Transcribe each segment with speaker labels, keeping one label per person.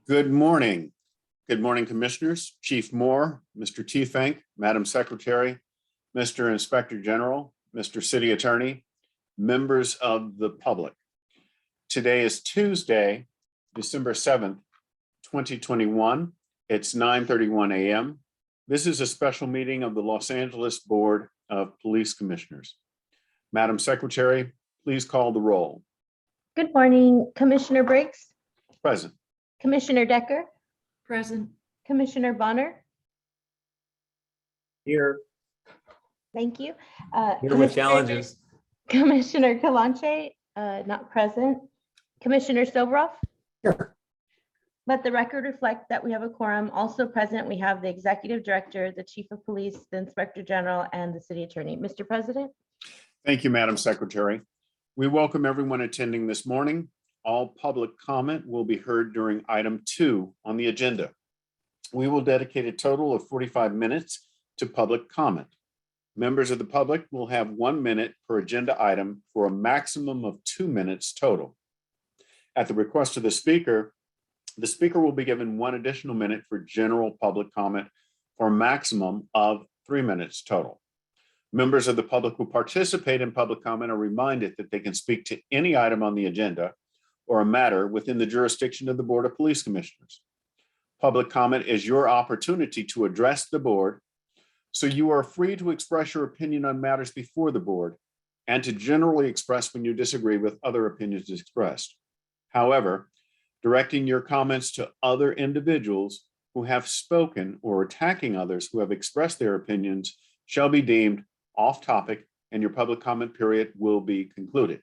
Speaker 1: Good morning. Good morning, Commissioners, Chief Moore, Mr. Tiefank, Madam Secretary, Mr. Inspector General, Mr. City Attorney, members of the public. Today is Tuesday, December 7th, 2021. It's 9:31 a.m. This is a special meeting of the Los Angeles Board of Police Commissioners. Madam Secretary, please call the roll.
Speaker 2: Good morning, Commissioner Briggs,
Speaker 1: Present.
Speaker 2: Commissioner Decker,
Speaker 3: Present.
Speaker 2: Commissioner Bonner.
Speaker 4: Here.
Speaker 2: Thank you.
Speaker 4: Here with challenges.
Speaker 2: Commissioner Kalanche, not present. Commissioner Sobroff.
Speaker 4: Here.
Speaker 2: Let the record reflect that we have a quorum. Also present, we have the Executive Director, the Chief of Police, the Inspector General, and the City Attorney. Mr. President.
Speaker 1: Thank you, Madam Secretary. We welcome everyone attending this morning. All public comment will be heard during item 2 on the agenda. We will dedicate a total of 45 minutes to public comment. Members of the public will have 1 minute per agenda item for a maximum of 2 minutes total. At the request of the speaker will be given 1 additional minute for general public comment for a maximum of 3 minutes total. Members of the public who participate in public comment are reminded that they can speak to any item on the agenda or a matter within the jurisdiction of the Board of Police Commissioners. Public comment is your opportunity to address the board, so you are free to express your opinion on matters before the board and to generally express when you disagree with other opinions expressed. However, directing your comments to other individuals who have spoken or attacking others who have expressed their opinions shall be deemed off topic and your public comment period will be concluded.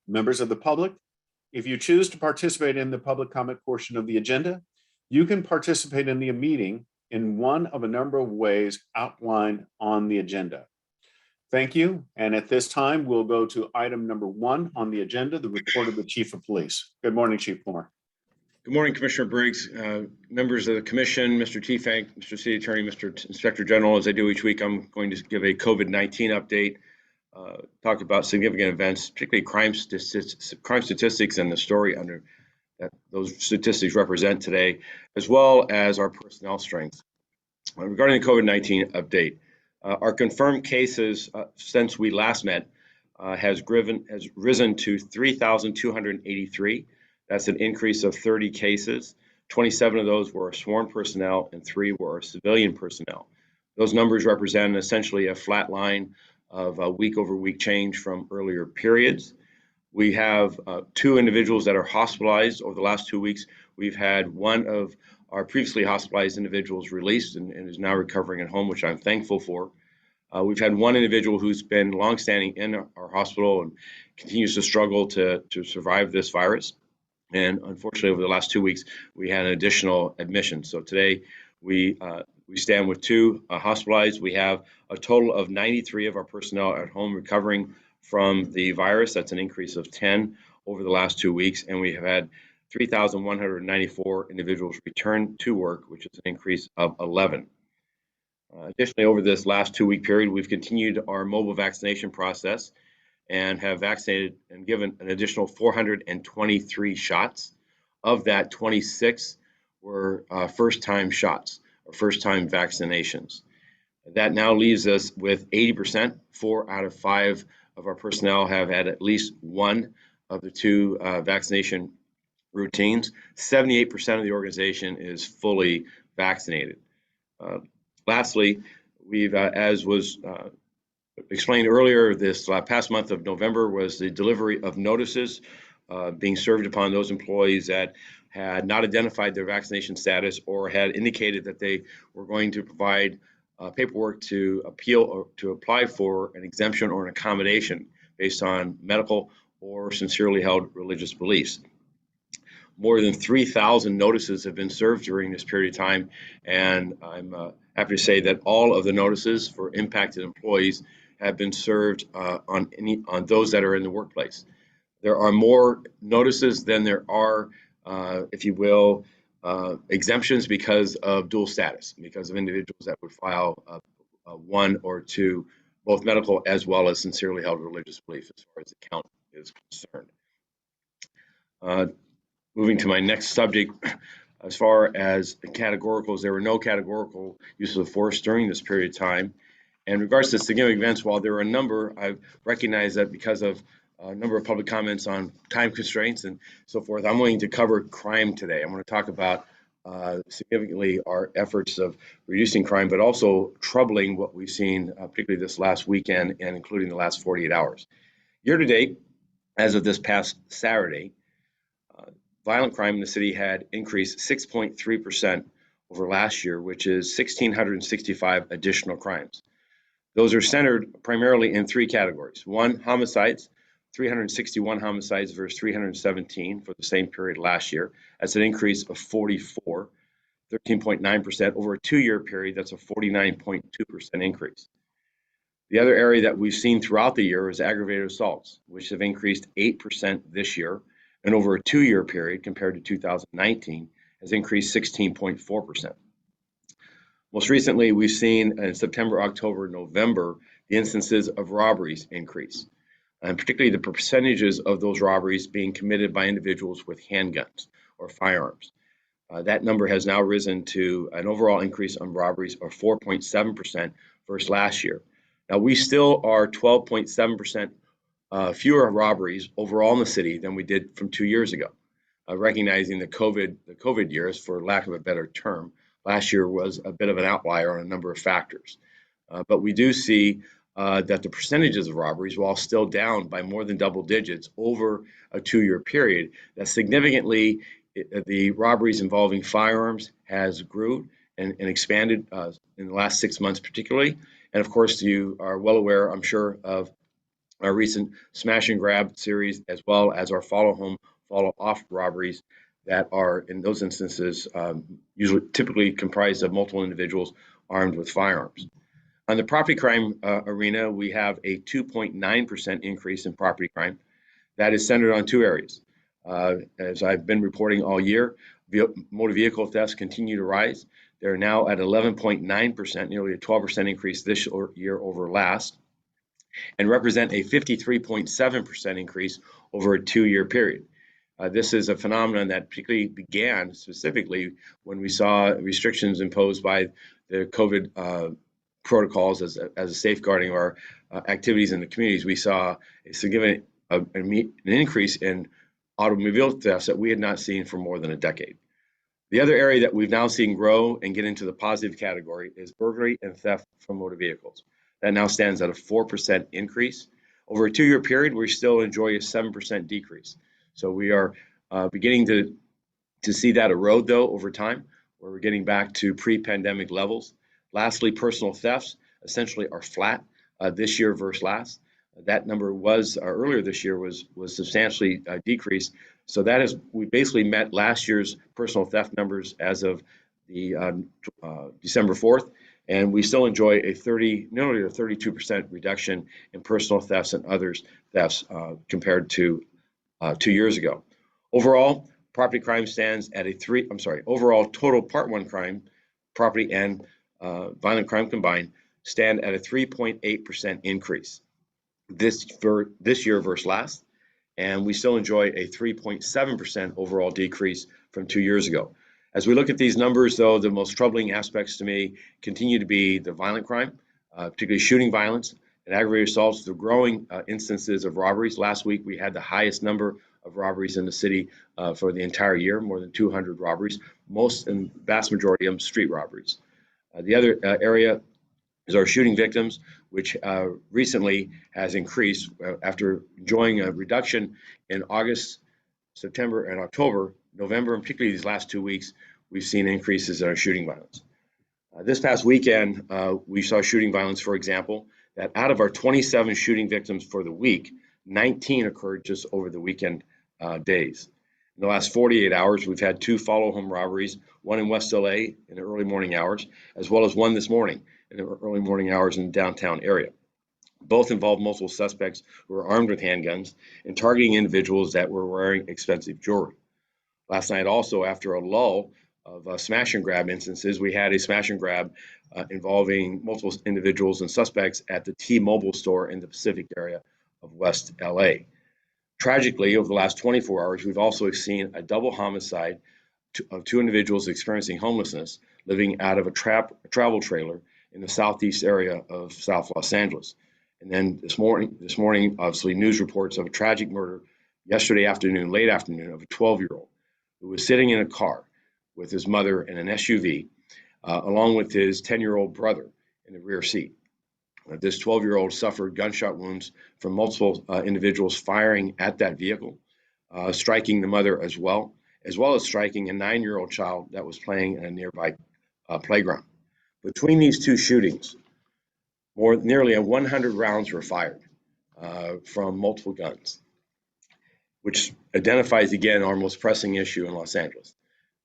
Speaker 1: Members of the public, if you choose to participate in the public comment portion of the agenda, you can participate in the meeting in one of a number of ways outlined on the agenda. Thank you. And at this time, we'll go to item number 1 on the agenda, the report of the Chief of Police. Good morning, Chief Moore.
Speaker 4: Good morning, Commissioner Briggs, members of the Commission, Mr. Tiefank, Mr. City Attorney, Mr. Inspector General. As I do each week, I'm going to give a COVID-19 update, talk about significant events, particularly crime statistics and the story under that those statistics represent today, as well as our personnel strength. Regarding the COVID-19 update, our confirmed cases since we last met has risen to 3,283. That's an increase of 30 cases. 27 of those were sworn personnel and 3 were civilian personnel. Those numbers represent essentially a flat line of a week-over-week change from earlier periods. We have 2 individuals that are hospitalized over the last 2 weeks. We've had one of our previously hospitalized individuals released and is now recovering at home, which I'm thankful for. We've had one individual who's been longstanding in our hospital and continues to struggle to survive this virus. And unfortunately, over the last 2 weeks, we had an additional admission. So today we stand with 2 hospitalized. We have a total of 93 of our personnel at home recovering from the virus. That's an increase of 10 over the last 2 weeks. And we have had 3,194 individuals return to work, which is an increase of 11. Additionally, over this last 2-week period, we've continued our mobile vaccination process and have vaccinated and given an additional 423 shots. Of that, 26 were first-time shots or first-time vaccinations. That now leaves us with 80%. 4 out of 5 of our personnel have had at least one of the 2 vaccination routines. 78% of the organization is fully vaccinated. Lastly, we've, as was explained earlier, this past month of November was the delivery of notices being served upon those employees that had not identified their vaccination status or had indicated that they were going to provide paperwork to appeal or to apply for an exemption or an accommodation based on medical or sincerely held religious beliefs. More than 3,000 notices have been served during this period of time, and I'm happy to say that all of the notices for impacted employees have been served on those that are in the workplace. There are more notices than there are, if you will, exemptions because of dual status, because of individuals that would file 1 or 2, both medical as well as sincerely held religious belief as far as the count is concerned. Moving to my next subject, as far as categoricals, there were no categorical uses of force during this period of time. And in regards to significant events, while there were a number, I recognize that because of a number of public comments on time constraints and so forth, I'm willing to cover crime today. I'm going to talk about significantly our efforts of reducing crime, but also troubling what we've seen, particularly this last weekend and including the last 48 hours. Year to date, as of this past Saturday, violent crime in the city had increased 6.3% over last year, which is 1,665 additional crimes. Those are centered primarily in three categories. One, homicides, 361 homicides versus 317 for the same period last year. That's an increase of 44, 13.9%. Over a 2-year period, that's a 49.2% increase. The other area that we've seen throughout the year is aggravated assaults, which have increased 8% this year, and over a 2-year period compared to 2019 has increased 16.4%. Most recently, we've seen in September, October, November, the instances of robberies increase, and particularly the percentages of those robberies being committed by individuals with handguns or firearms. That number has now risen to an overall increase on robberies of 4.7% versus last year. Now, we still are 12.7% fewer robberies overall in the city than we did from 2 years ago, recognizing the COVID years, for lack of a better term. Last year was a bit of an outlier on a number of factors. But we do see that the percentages of robberies, while still down by more than double digits over a 2-year period, that significantly the robberies involving firearms has grew and expanded in the last 6 months particularly. And of course, you are well aware, I'm sure, of our recent smash and grab series, as well as our follow home, follow off robberies that are, in those instances, typically comprised of multiple individuals armed with firearms. On the property crime arena, we have a 2.9% increase in property crime. That is centered on two areas. As I've been reporting all year, motor vehicle thefts continue to rise. They're now at 11.9%, nearly a 12% increase this year over last, and represent a 53.7% increase over a 2-year period. This is a phenomenon that particularly began specifically when we saw restrictions imposed by the COVID protocols as a safeguarding of our activities in the communities. We saw a significant an increase in automobile thefts that we had not seen for more than a decade. The other area that we've now seen grow and get into the positive category is burglary and theft from motor vehicles. That now stands at a 4% increase. Over a 2-year period, we still enjoy a 7% decrease. So we are beginning to see that erode, though, over time, where we're getting back to pre-pandemic levels. Lastly, personal thefts essentially are flat this year versus last. That number was earlier this year was substantially decreased. So that is, we basically met last year's personal theft numbers as of the December 4th, and we still enjoy nearly a 32% reduction in personal thefts and others thefts compared to 2 years ago. Overall, property crime stands at overall total Part 1 crime, property and violent crime combined, stand at a 3.8% increase this year versus last, and we still enjoy a 3.7% overall decrease from 2 years ago. As we look at these numbers, though, the most troubling aspects to me continue to be the violent crime, particularly shooting violence and aggravated assaults, the growing instances of robberies. Last week, we had the highest number of robberies in the city for the entire year, more than 200 robberies, most and vast majority of them street robberies. The other area is our shooting victims, which recently has increased after enjoying a reduction in August, September, and October. November, and particularly these last 2 weeks, we've seen increases in our shooting violence. This past weekend, we saw shooting violence, for example, that out of our 27 shooting victims for the week, 19 occurred just over the weekend days. In the last 48 hours, we've had 2 follow-home robberies, one in West LA in the early morning hours, as well as one this morning in the early morning hours in the downtown area. Both involved multiple suspects who were armed with handguns and targeting individuals that were wearing expensive jewelry. Last night also, after a lull of smash and grab instances, we had a smash and grab involving multiple individuals and suspects at the T-Mobile store in the Pacific area of West LA. Tragically, over the last 24 hours, we've also seen a double homicide of two individuals experiencing homelessness living out of a travel trailer in the southeast area of South Los Angeles. And then this morning, obviously, news reports of a tragic murder yesterday afternoon, late afternoon, of a 12-year-old who was sitting in a car with his mother in an SUV, along with his 10-year-old brother in the rear seat. This 12-year-old suffered gunshot wounds from multiple individuals firing at that vehicle, striking the mother as well as striking a 9-year-old child that was playing in a nearby playground. Between these two shootings, nearly 100 rounds were fired from multiple guns, which identifies again our most pressing issue in Los Angeles,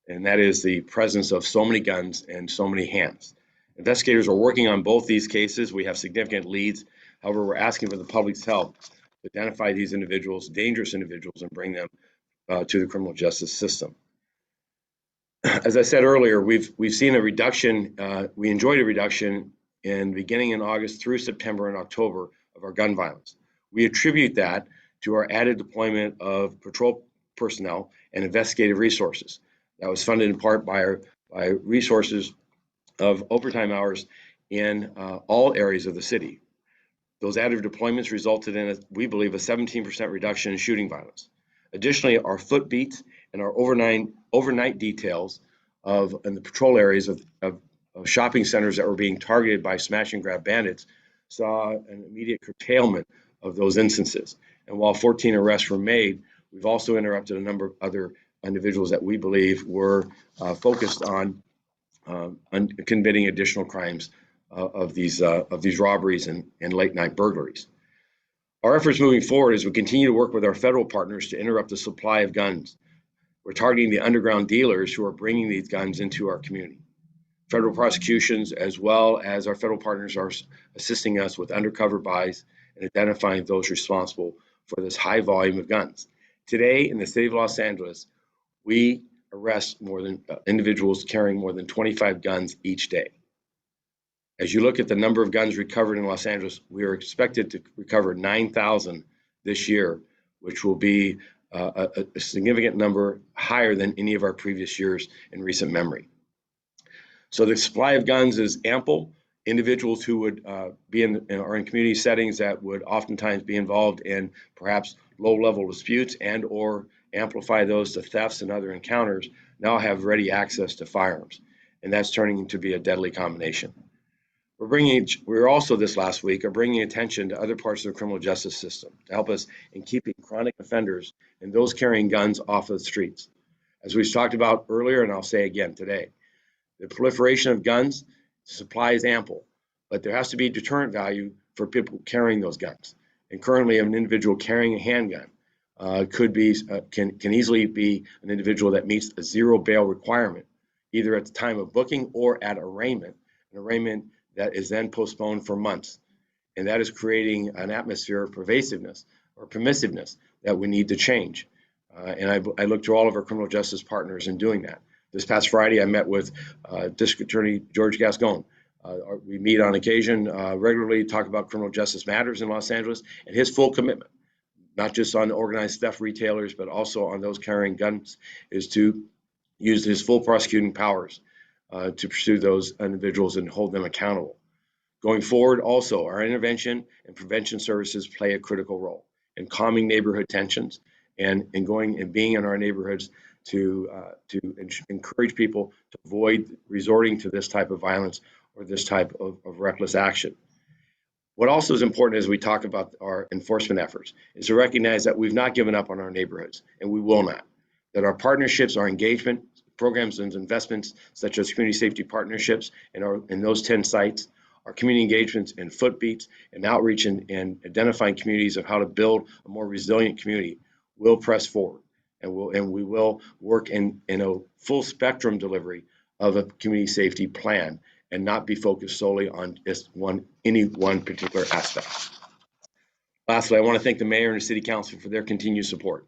Speaker 4: and that is the presence of so many guns and so many hands. Investigators are working on both these cases. We have significant leads. However, we're asking for the public's help to identify these individuals, dangerous individuals, and bring them to the criminal justice system. As I said earlier, we've seen a reduction. We enjoyed a reduction beginning in August through September and October of our gun violence. We attribute that to our added deployment of patrol personnel and investigative resources. That was funded in part by resources of overtime hours in all areas of the city. Those added deployments resulted in, we believe, a 17% reduction in shooting violence. Additionally, our foot beats and our overnight details in the patrol areas of shopping centers that were being targeted by smash and grab bandits saw an immediate curtailment of those instances. And while 14 arrests were made, we've also interrupted a number of other individuals that we believe were focused on committing additional crimes of these robberies and late night burglaries. Our efforts moving forward as we continue to work with our federal partners to interrupt the supply of guns. We're targeting the underground dealers who are bringing these guns into our community. Federal prosecutions, as well as our federal partners, are assisting us with undercover buys and identifying those responsible for this high volume of guns. Today, in the city of Los Angeles, we arrest individuals carrying more than 25 guns each day. As you look at the number of guns recovered in Los Angeles, we are expected to recover 9,000 this year, which will be a significant number higher than any of our previous years in recent memory. So the supply of guns is ample. Individuals who would be in community settings that would oftentimes be involved in perhaps low-level disputes and or amplify those to thefts and other encounters now have ready access to firearms, and that's turning to be a deadly combination. We're also this last week are bringing attention to other parts of the criminal justice system to help us in keeping chronic offenders and those carrying guns off of the streets. As we've talked about earlier, and I'll say again today, the proliferation of guns, supply is ample, but there has to be deterrent value for people carrying those guns. And currently, an individual carrying a handgun can easily be an individual that meets a zero bail requirement, either at the time of booking or at arraignment, an arraignment that is then postponed for months. And that is creating an atmosphere of pervasiveness or permissiveness that we need to change. And I look to all of our criminal justice partners in doing that. This past Friday, I met with District Attorney George Gascon. We meet on occasion regularly, talk about criminal justice matters in Los Angeles, and his full commitment, not just on organized theft retailers, but also on those carrying guns, is to use his full prosecuting powers to pursue those individuals and hold them accountable. Going forward, also, our intervention and prevention services play a critical role in calming neighborhood tensions and going and being in our neighborhoods to encourage people to avoid resorting to this type of violence or this type of reckless action. What also is important as we talk about our enforcement efforts is to recognize that we've not given up on our neighborhoods, and we will not. That our partnerships, our engagement, programs and investments such as community safety partnerships in those 10 sites, our community engagements and footbeats and outreach and identifying communities of how to build a more resilient community will press forward. And we will work in a full spectrum delivery of a community safety plan and not be focused solely on just any one particular aspect. Lastly, I want to thank the mayor and the city council for their continued support.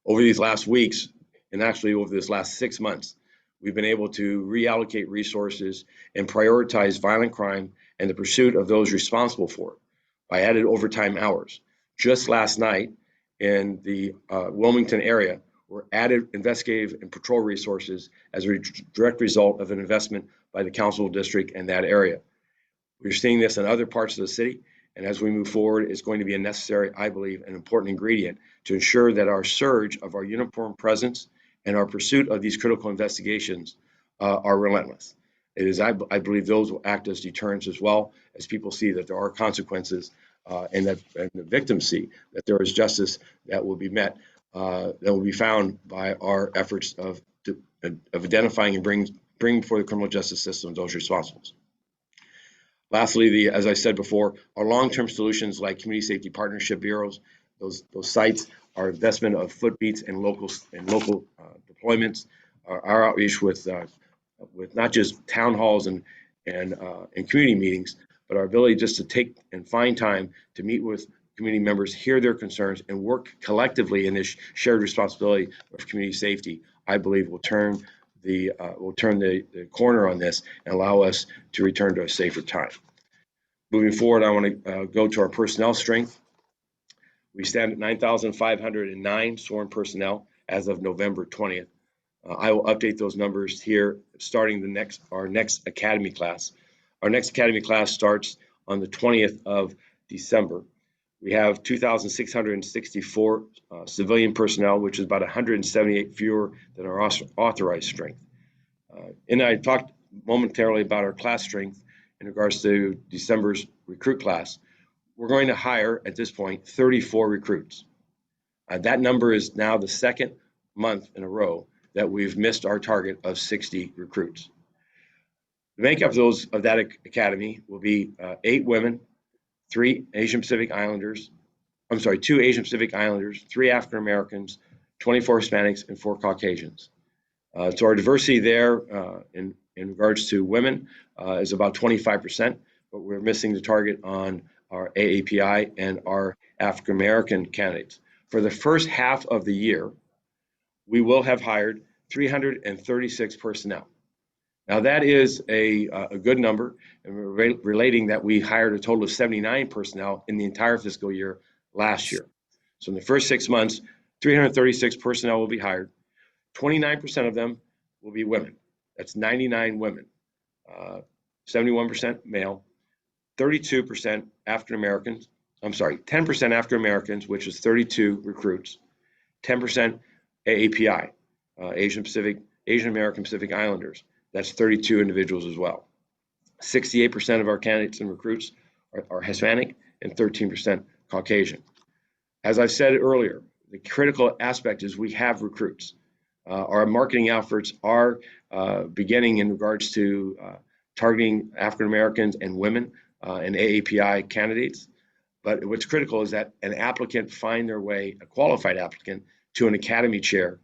Speaker 4: Over these last weeks, and actually over this last 6 months, we've been able to reallocate resources and prioritize violent crime and the pursuit of those responsible for it by added overtime hours. Just last night, in the Wilmington area were added investigative and patrol resources as a direct result of an investment by the council district in that area. We're seeing this in other parts of the city, and as we move forward, it's going to be a necessary, I believe, an important ingredient to ensure that our surge of our uniform presence and our pursuit of these critical investigations are relentless. It is, I believe, those will act as deterrents as well, as people see that there are consequences, and the victims see that there is justice that will be met, that will be found by our efforts of identifying and bringing before the criminal justice system those responsible. Lastly, as I said before, our long-term solutions like community safety partnership bureaus, those sites, our investment of footbeats and local deployments, our outreach with not just town halls and community meetings, but our ability just to take and find time to meet with community members, hear their concerns, and work collectively in this shared responsibility of community safety, I believe will turn the corner on this and allow us to return to a safer time. Moving forward, I want to go to our personnel strength. We stand at 9,509 sworn personnel as of November 20th. I will update those numbers here starting our next academy class. Our next academy class starts on the 20th of December. We have 2,664 civilian personnel, which is about 178 fewer than our authorized strength. And I talked momentarily about our class strength in regards to December's recruit class. We're going to hire at this point 34 recruits. That number is now the second month in a row that we've missed our target of 60 recruits. The makeup of that academy will be 8 women, 2 Asian Pacific Islanders, 3 African Americans, 24 Hispanics, and 4 Caucasians. So our diversity there in regards to women is about 25%, but we're missing the target on our AAPI and our African American candidates. For the first half of the year, we will have hired 336 personnel. Now that is a good number, and we're relating that we hired a total of 79 personnel in the entire fiscal year last year. So in the first 6 months, 336 personnel will be hired. 29% of them will be women. That's 99 women, 71% male, 32% African Americans. 10% African Americans, which is 32 recruits, 10% AAPI, Asian American Pacific Islanders. That's 32 individuals as well. 68% of our candidates and recruits are Hispanic and 13% Caucasian. As I said earlier, the critical aspect is we have recruits. Our marketing efforts are beginning in regards to targeting African Americans and women and AAPI candidates. But what's critical is that an applicant find their way, a qualified applicant, to an academy chair,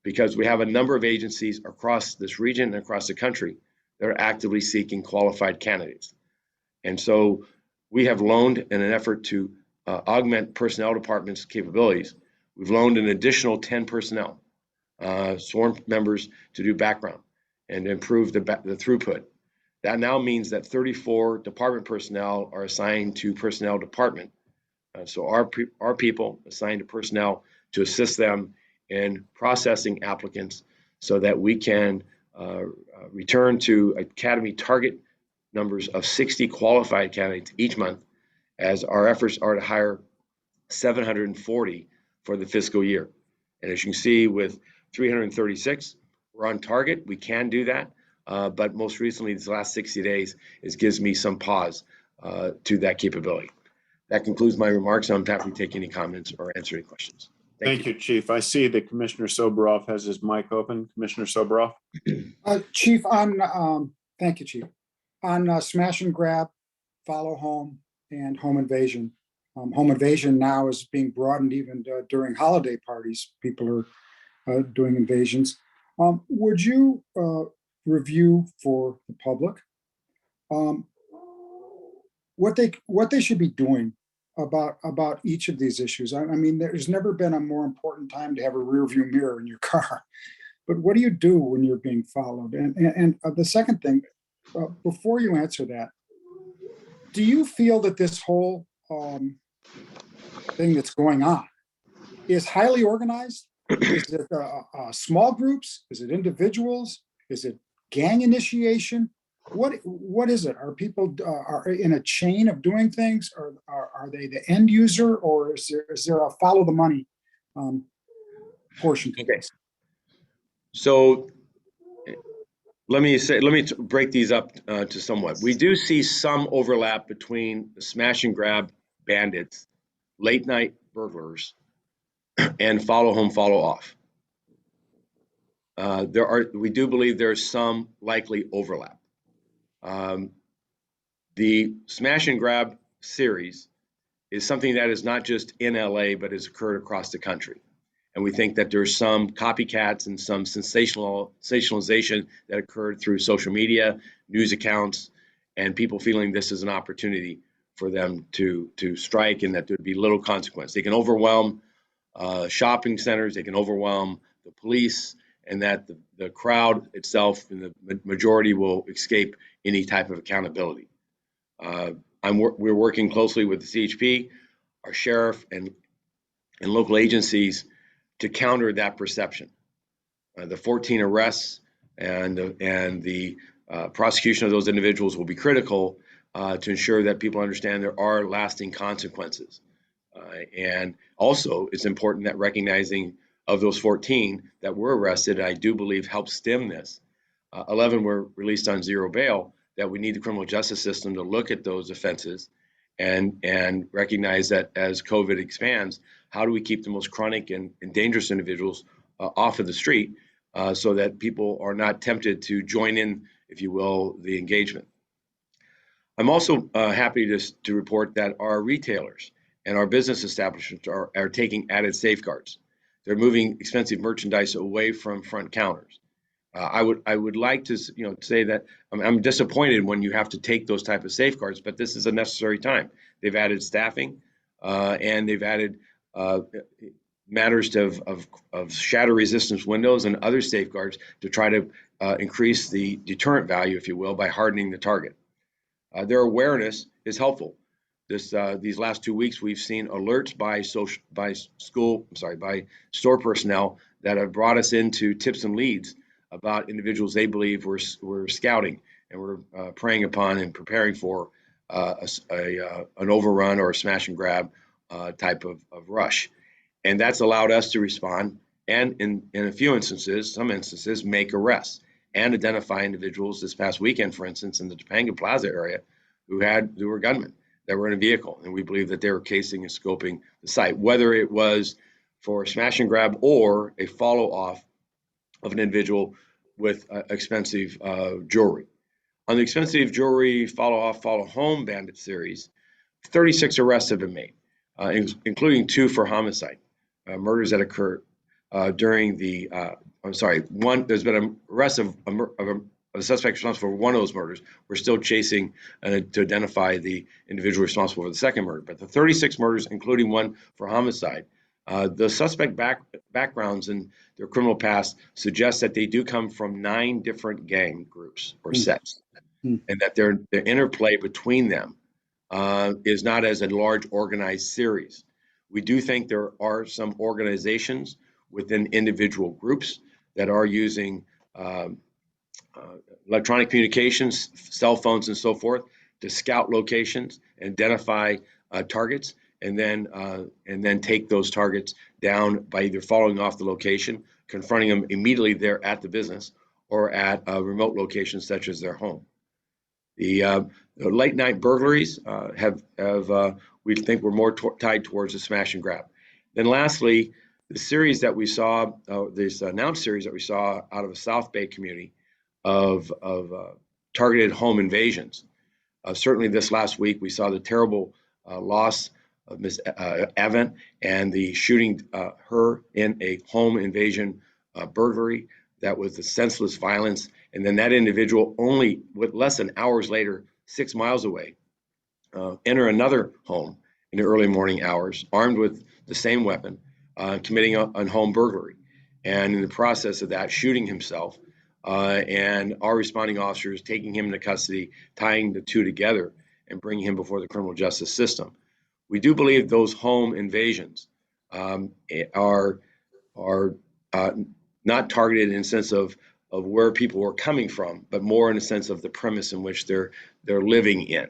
Speaker 4: because we have a number of agencies across this region and across the country that are actively seeking qualified candidates. And so we have loaned in an effort to augment personnel department's capabilities. We've loaned an additional 10 personnel, sworn members, to do background and improve the throughput. That now means that 34 department personnel are assigned to personnel department. So our people assigned to personnel to assist them in processing applicants so that we can return to academy target numbers of 60 qualified candidates each month, as our efforts are to hire 740 for the fiscal year. And as you can see, with 336, we're on target. We can do that. But most recently, these last 60 days, it gives me some pause to that capability. That concludes my remarks. I'm happy to take any comments or answer any questions.
Speaker 1: Thank you, Chief. I see that Commissioner Soboroff has his mic open. Commissioner Soboroff.
Speaker 3: Chief, thank you, Chief. On smash and grab, follow home, and home invasion. Home invasion now is being broadened even during holiday parties. People are doing invasions. Would you review for the public what they should be doing about each of these issues? I mean, there's never been a more important time to have a rear view mirror in your car. But what do you do when you're being followed? And the second thing, before you answer that, do you feel that this whole thing that's going on is highly organized? Is it small groups? Is it individuals? Is it gang initiation? What is it? Are people are in a chain of doing things, or are they the end user, or is there a follow the money portion to
Speaker 4: Okay.
Speaker 3: this?
Speaker 4: So let me break these up to somewhat. We do see some overlap between the smash and grab bandits, late night burglars, and follow home, follow off. We do believe there's some likely overlap. The smash and grab series is something that is not just in LA, but has occurred across the country. And we think that there's some copycats and some sensationalization that occurred through social media, news accounts, and people feeling this is an opportunity for them to strike, and that there'd be little consequence. They can overwhelm shopping centers, they can overwhelm the police, and that the crowd itself and the majority will escape any type of accountability. We're working closely with the CHP, our sheriff, and local agencies to counter that perception. The 14 arrests and the prosecution of those individuals will be critical to ensure that people understand there are lasting consequences. And also, it's important that recognizing of those 14 that were arrested, I do believe helped stem this. 11 were released on zero bail, that we need the criminal justice system to look at those offenses and recognize that as COVID expands, how do we keep the most chronic and dangerous individuals off of the street so that people are not tempted to join in, if you will, the engagement. I'm also happy to report that our retailers and our business establishments are taking added safeguards. They're moving expensive merchandise away from front counters. I would like to say that I'm disappointed when you have to take those type of safeguards, but this is a necessary time. They've added staffing and they've added matters of shatter resistance windows and other safeguards to try to increase the deterrent value, if you will, by hardening the target. Their awareness is helpful. These last 2 weeks, we've seen alerts by store personnel that have brought us into tips and leads about individuals they believe were scouting and were preying upon and preparing for an overrun or a smash and grab type of rush. And that's allowed us to respond and in a few instances, some instances, make arrests and identify individuals this past weekend, for instance, in the Topanga Plaza area who were gunmen that were in a vehicle. And we believe that they were casing and scoping the site, whether it was for smash and grab or a follow off of an individual with expensive jewelry. On the expensive jewelry follow off, follow home bandit series, 36 arrests have been made, including 2 for homicide, murders that occurred during the, there's been an arrest of a suspect responsible for one of those murders. We're still chasing to identify the individual responsible for the second murder. But the 36 murders, including one for homicide, the suspect backgrounds and their criminal past suggest that they do come from 9 different gang groups or sets, and that their interplay between them is not as a large organized series. We do think there are some organizations within individual groups that are using electronic communications, cell phones, and so forth to scout locations, identify targets, and then take those targets down by either following off the location, confronting them immediately there at the business, or at a remote location such as their home. The late night burglaries we think were more tied towards the smash and grab. Then lastly, the series that we saw, this announced series that we saw out of the South Bay community of targeted home invasions. Certainly this last week, we saw the terrible loss of Ms. Avant and the shooting her in a home invasion burglary that was the senseless violence. And then that individual only with less than hours later, 6 miles away, enter another home in the early morning hours, armed with the same weapon, committing a home burglary. And in the process of that, shooting himself, and our responding officers taking him into custody, tying the two together and bringing him before the criminal justice system. We do believe those home invasions are not targeted in the sense of where people are coming from, but more in the sense of the premise in which they're living in.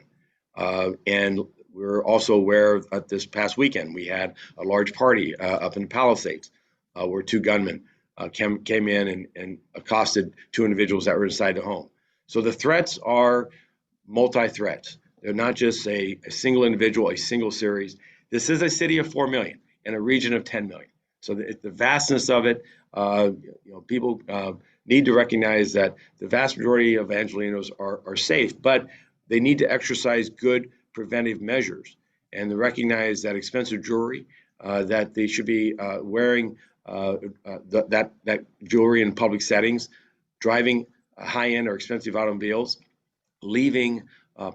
Speaker 4: And we're also aware that this past weekend we had a large party up in the Palisades where two gunmen came in and accosted two individuals that were inside the home. So the threats are multi-threats. They're not just a single individual, a single series. This is a city of 4 million and a region of 10 million. So the vastness of it, people need to recognize that the vast majority of Angelenos are safe, but they need to exercise good preventive measures and to recognize that expensive jewelry, that they should be wearing that jewelry in public settings, driving high-end or expensive automobiles, leaving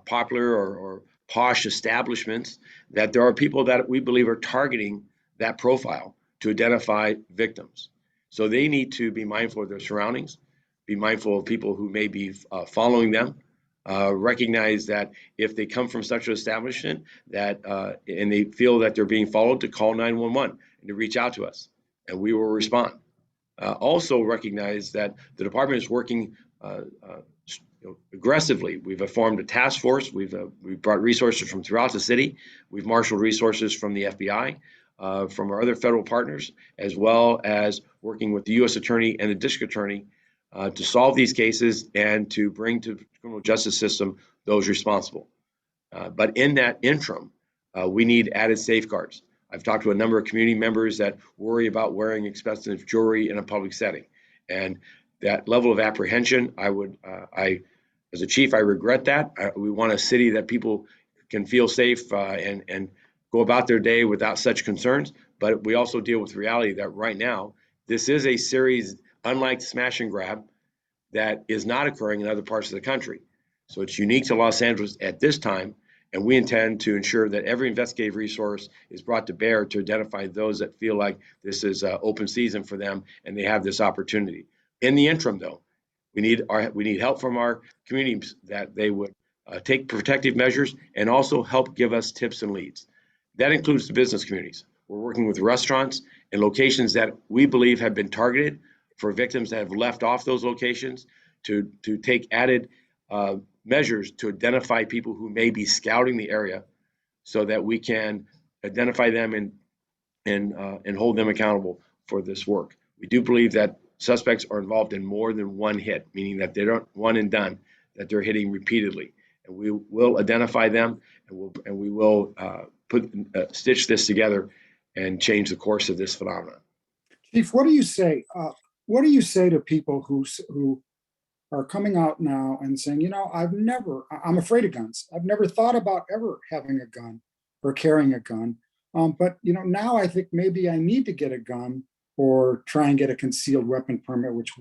Speaker 4: popular or posh establishments, that there are people that we believe are targeting that profile to identify victims. So they need to be mindful of their surroundings, be mindful of people who may be following them, recognize that if they come from such an establishment that and they feel that they're being followed, to call 911 and to reach out to us, and we will respond. Also recognize that the department is working aggressively. We've formed a task force. We've brought resources from throughout the city. We've marshaled resources from the FBI, from our other federal partners, as well as working with the U.S. Attorney and the District Attorney to solve these cases and to bring to the criminal justice system those responsible. But in that interim, we need added safeguards. I've talked to a number of community members that worry about wearing expensive jewelry in a public setting, and that level of apprehension, as a chief, I regret that. We want a city that people can feel safe and go about their day without such concerns. But we also deal with the reality that right now, this is a series, unlike smash and grab, that is not occurring in other parts of the country. So it's unique to Los Angeles at this time, and we intend to ensure that every investigative resource is brought to bear to identify those that feel like this is open season for them and they have this opportunity. In the interim, though, we need help from our communities that they would take protective measures and also help give us tips and leads. That includes the business communities. We're working with restaurants and locations that we believe have been targeted for victims that have left off those locations to take added measures to identify people who may be scouting the area so that we can identify them and hold them accountable for this work. We do believe that suspects are involved in more than one hit, meaning that they don't one and done, that they're hitting repeatedly. And we will identify them, and we will stitch this together and change the course of this phenomenon.
Speaker 3: Chief, what do you say? What do you say to people who are coming out now and saying, I'm afraid of guns. I've never thought about ever having a gun or carrying a gun. But now I think maybe I need to get a gun or try and get a concealed weapon permit, which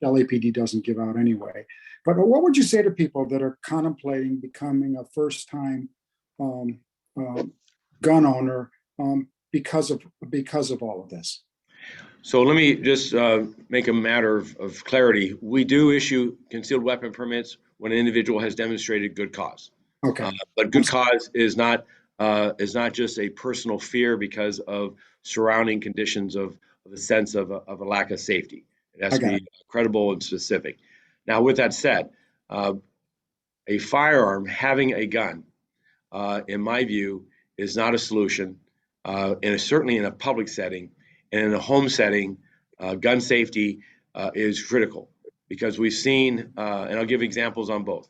Speaker 3: LAPD doesn't give out anyway. But what would you say to people that are contemplating becoming a first-time gun owner because of all of this?
Speaker 4: So let me just make a matter of clarity. We do issue concealed weapon permits when an individual has demonstrated good cause.
Speaker 3: Okay.
Speaker 4: But good cause is not just a personal fear because of surrounding conditions of a sense of a lack of safety. It has to be credible and specific. Now, with that said, a firearm, having a gun, in my view, is not a solution, and certainly in a public setting. And in a home setting, gun safety is critical because we've seen, and I'll give examples on both.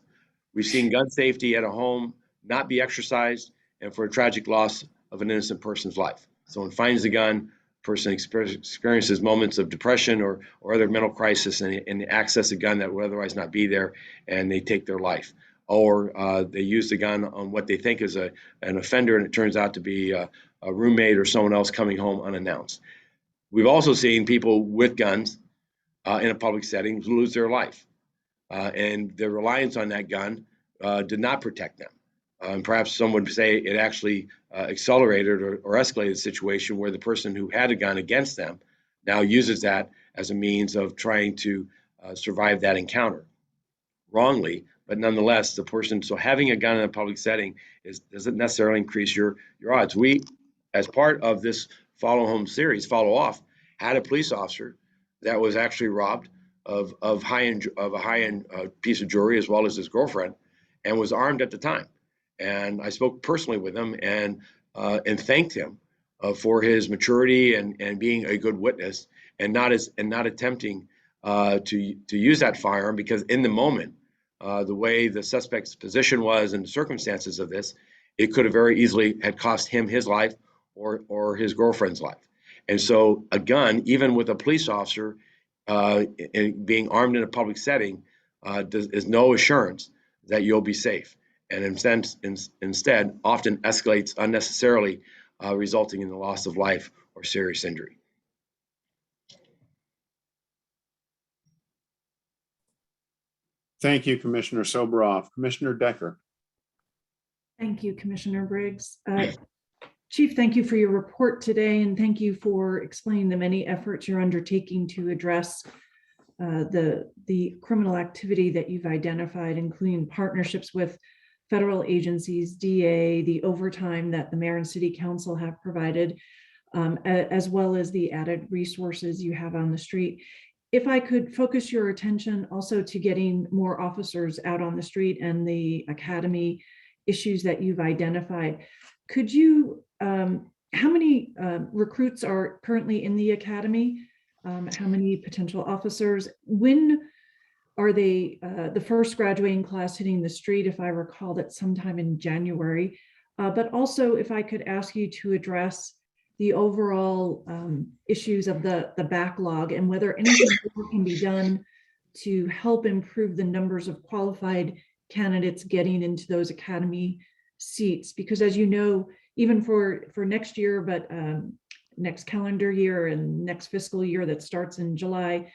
Speaker 4: We've seen gun safety at a home not be exercised and for a tragic loss of an innocent person's life. Someone finds the gun, person experiences moments of depression or other mental crisis and access a gun that would otherwise not be there, and they take their life. Or they use the gun on what they think is an offender, and it turns out to be a roommate or someone else coming home unannounced. We've also seen people with guns in a public setting lose their life, and their reliance on that gun did not protect them. And perhaps some would say it actually accelerated or escalated the situation where the person who had a gun against them now uses that as a means of trying to survive that encounter. Wrongly, but nonetheless, the person, so having a gun in a public setting doesn't necessarily increase your odds. We, as part of this follow off, had a police officer that was actually robbed of a high-end piece of jewelry as well as his girlfriend, and was armed at the time. And I spoke personally with him and thanked him for his maturity and being a good witness and not attempting to use that firearm, because in the moment, the way the suspect's position was and the circumstances of this, it could have very easily had cost him his life or his girlfriend's life. And so a gun, even with a police officer and being armed in a public setting, is no assurance that you'll be safe. And instead often escalates unnecessarily, resulting in the loss of life or serious injury.
Speaker 1: Thank you, Commissioner Soboroff. Commissioner Decker.
Speaker 5: Thank you, Commissioner Briggs. Chief, thank you for your report today, and thank you for explaining the many efforts you're undertaking to address the criminal activity that you've identified, including partnerships with federal agencies, DA, the overtime that the mayor and city council have provided, as well as the added resources you have on the street. If I could focus your attention also to getting more officers out on the street and the academy issues that you've identified, could you, how many recruits are currently in the academy? How many potential officers? When are they, the first graduating class hitting the street? If I recall, that sometime in January. But also, if I could ask you to address the overall issues of the backlog and whether anything more can be done to help improve the numbers of qualified candidates getting into those academy seats. Because as you know, even for next year, but next calendar year and next fiscal year that starts in July,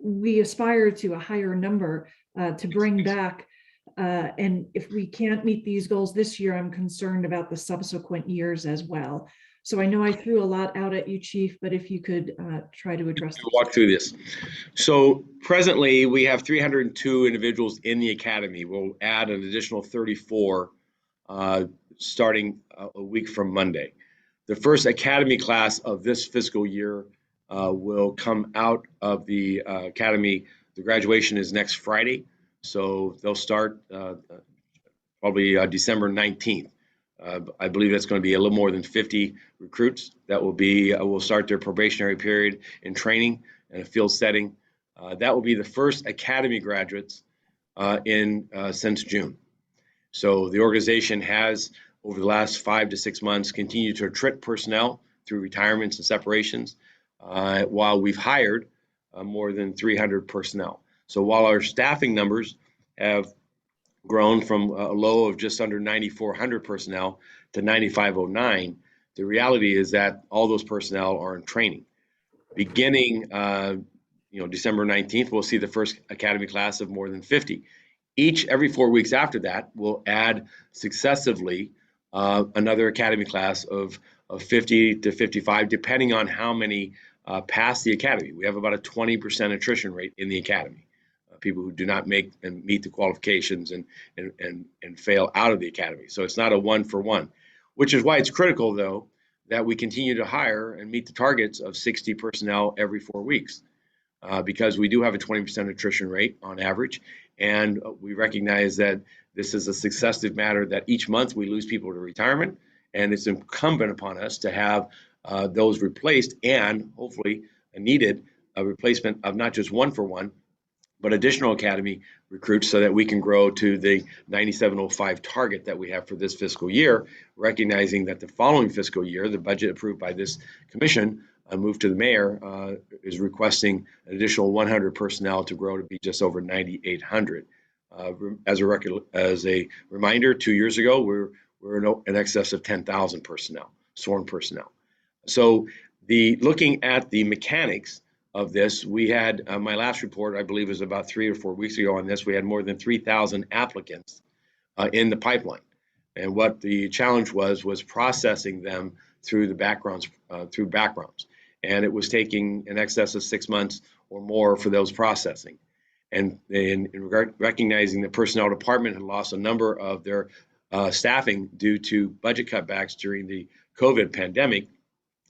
Speaker 5: we aspire to a higher number to bring back. And if we can't meet these goals this year, I'm concerned about the subsequent years as well. So I know I threw a lot out at you, Chief, but if you could try to address this.
Speaker 4: Walk through this. So presently we have 302 individuals in the academy. We'll add an additional 34 starting a week from Monday. The first academy class of this fiscal year will come out of the academy. The graduation is next Friday, so they'll start probably December 19th. I believe that's going to be a little more than 50 recruits that will start their probationary period in training in a field setting. That will be the first academy graduates since June. So the organization has, over the last 5 to 6 months, continued to attrit personnel through retirements and separations, while we've hired more than 300 personnel. So while our staffing numbers have grown from a low of just under 9,400 personnel to 9,509, the reality is that all those personnel are in training. Beginning December 19th, we'll see the first academy class of more than 50. Every 4 weeks after that, we'll add successively another academy class of 50 to 55, depending on how many pass the academy. We have about a 20% attrition rate in the academy. People who do not meet the qualifications and fail out of the academy. So it's not a 1-for-1, which is why it's critical, though, that we continue to hire and meet the targets of 60 personnel every 4 weeks, because we do have a 20% attrition rate on average. And we recognize that this is a successive matter, that each month we lose people to retirement, and it's incumbent upon us to have those replaced, and hopefully a replacement of not just 1-for-1, but additional academy recruits, so that we can grow to the 9,705 target that we have for this fiscal year, recognizing that the following fiscal year, the budget approved by this commission, moved to the mayor, is requesting an additional 100 personnel to grow to be just over 9,800. As a reminder, 2 years ago, we were in excess of 10,000 personnel, sworn personnel. So looking at the mechanics of this, we had my last report, I believe, was about 3 or 4 weeks ago on this. We had more than 3,000 applicants in the pipeline, and what the challenge was processing them through the backgrounds, and it was taking in excess of 6 months or more for those processing. And in recognizing the personnel department had lost a number of their staffing due to budget cutbacks during the COVID pandemic,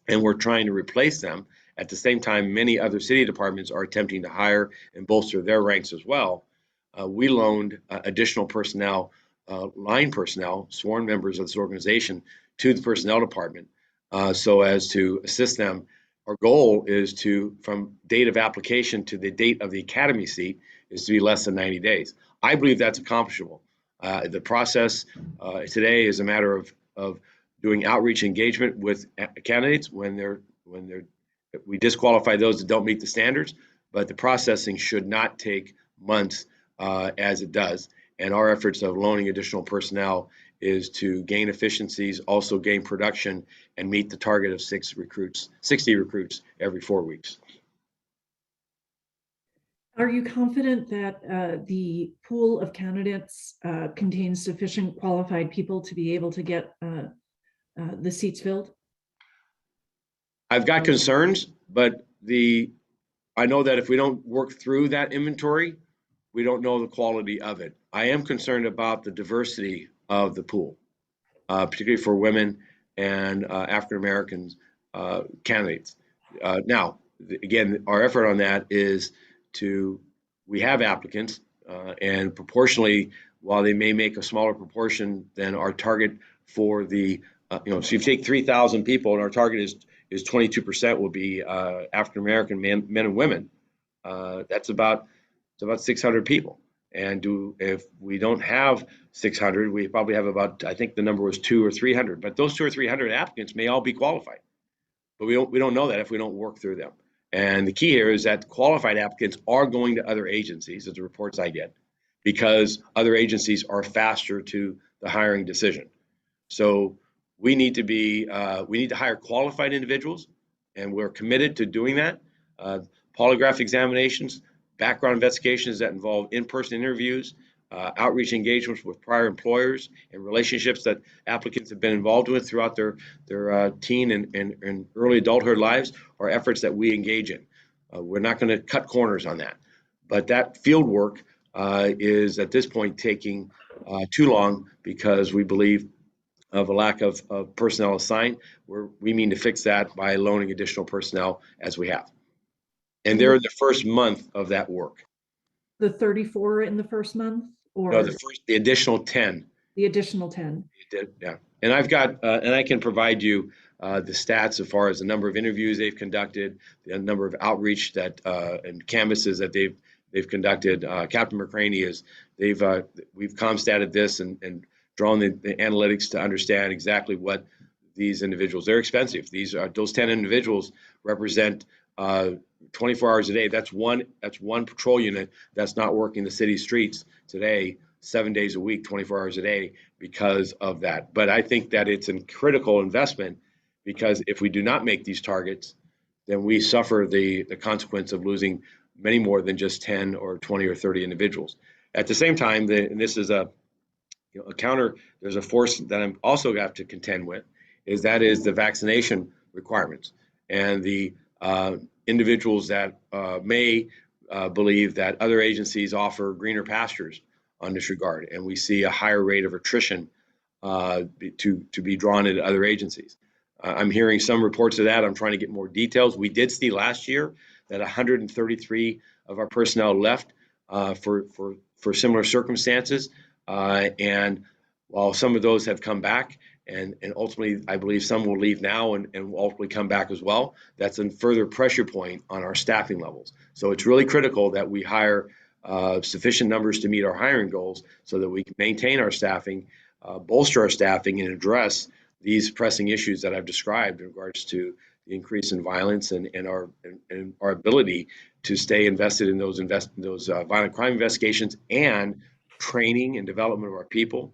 Speaker 4: and we're trying to replace them. At the same time, many other city departments are attempting to hire and bolster their ranks as well. We loaned additional personnel, line personnel, sworn members of this organization to the personnel department so as to assist them. Our goal is to, from date of application to the date of the academy seat, is to be less than 90 days. I believe that's accomplishable. The process today is a matter of doing outreach engagement with candidates when we disqualify those that don't meet the standards, but the processing should not take months as it does. And our efforts of loaning additional personnel is to gain efficiencies, also gain production, and meet the target of 60 recruits every 4 weeks.
Speaker 5: Are you confident that the pool of candidates contains sufficient qualified people to be able to get the seats filled?
Speaker 4: I've got concerns, but I know that if we don't work through that inventory, we don't know the quality of it. I am concerned about the diversity of the pool, particularly for women and African Americans candidates. Now, again, our effort on that is we have applicants, and proportionally, while they may make a smaller proportion than our target for the, so if you take 3,000 people and our target is 22% will be African American men and women, that's about 600 people. And if we don't have 600, we probably have about, I think the number was 200 or 300, but those 200 or 300 applicants may all be qualified, but we don't know that if we don't work through them. And the key here is that qualified applicants are going to other agencies, as the reports I get, because other agencies are faster to the hiring decision. So we need to hire qualified individuals, and we're committed to doing that. Polygraph examinations, background investigations that involve in-person interviews, outreach engagements with prior employers, and relationships that applicants have been involved with throughout their teen and early adulthood lives are efforts that we engage in. We're not going to cut corners on that. But that field work is at this point taking too long because we believe of a lack of personnel assigned. We mean to fix that by loaning additional personnel as we have. And they're in the first month of that work.
Speaker 5: The 34 in the first month, or
Speaker 4: no, the additional 10.
Speaker 5: The additional 10.
Speaker 4: Yeah, and I've got, and I can provide you the stats as far as the number of interviews they've conducted, the number of outreach that and canvasses that they've conducted. Captain McCraney we've comstatted this and drawn the analytics to understand exactly what these individuals. They're expensive. Those 10 individuals represent 24 hours a day. That's one patrol unit that's not working the city streets today, 7 days a week, 24 hours a day because of that. But I think that it's a critical investment, because if we do not make these targets, then we suffer the consequence of losing many more than just 10 or 20 or 30 individuals. At the same time, and this is a counter, there's a force that I'm also got to contend with, is the vaccination requirements and the individuals that may believe that other agencies offer greener pastures on this regard, and we see a higher rate of attrition to be drawn into other agencies. I'm hearing some reports of that. I'm trying to get more details. We did see last year that 133 of our personnel left for similar circumstances, and while some of those have come back, and ultimately I believe some will leave now and will ultimately come back as well, that's a further pressure point on our staffing levels. So it's really critical that we hire sufficient numbers to meet our hiring goals so that we can maintain our staffing, bolster our staffing, and address these pressing issues that I've described in regards to the increase in violence and our ability to stay invested in those violent crime investigations and training and development of our people,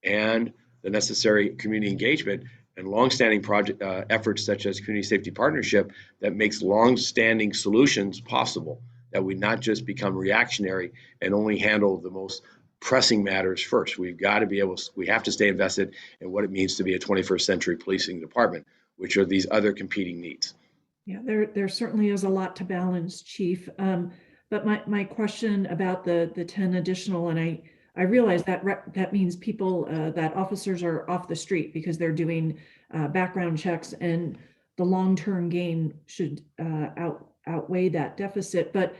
Speaker 4: and the necessary community engagement and longstanding project efforts such as community safety partnership that makes longstanding solutions possible, that we not just become reactionary and only handle the most pressing matters first. We have to stay invested in what it means to be a 21st century policing department, which are these other competing needs.
Speaker 5: Yeah, there certainly is a lot to balance, Chief. But my question about the 10 additional, and I realize that means people, that officers are off the street because they're doing background checks, and the long-term gain should outweigh that deficit. But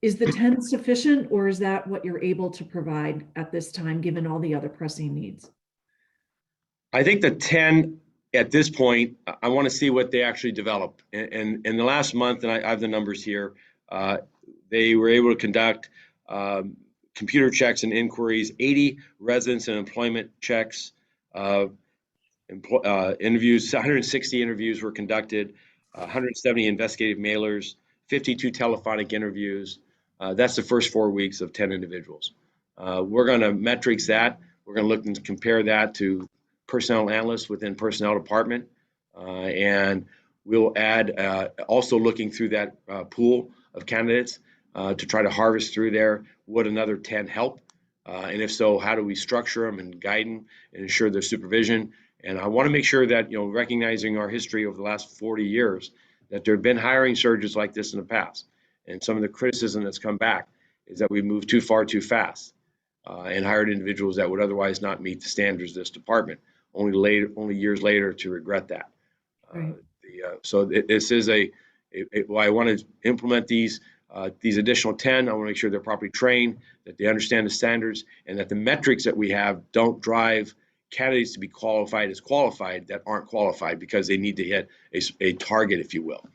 Speaker 5: is the 10 sufficient, or is that what you're able to provide at this time, given all the other pressing needs?
Speaker 4: I think the 10 at this point, I want to see what they actually develop. And in the last month, and I have the numbers here, they were able to conduct computer checks and inquiries, 80 residence and employment checks, interviews, 160 interviews were conducted, 170 investigative mailers, 52 telephonic interviews. That's the first 4 weeks of 10 individuals. We're going to metrics that. We're going to look and compare that to personnel analysts within personnel department. And we'll add, also looking through that pool of candidates to try to harvest through there, would another 10 help? And if so, how do we structure them and guide them and ensure their supervision? And I want to make sure that, recognizing our history over the last 40 years, that there have been hiring surges like this in the past. And some of the criticism that's come back is that we moved too far too fast and hired individuals that would otherwise not meet the standards of this department, only years later to regret that.
Speaker 5: Right.
Speaker 4: This is well, I want to implement these additional 10. I want to make sure they're properly trained, that they understand the standards, and that the metrics that we have don't drive candidates to be qualified as qualified that aren't qualified because they need to hit a target, if you will.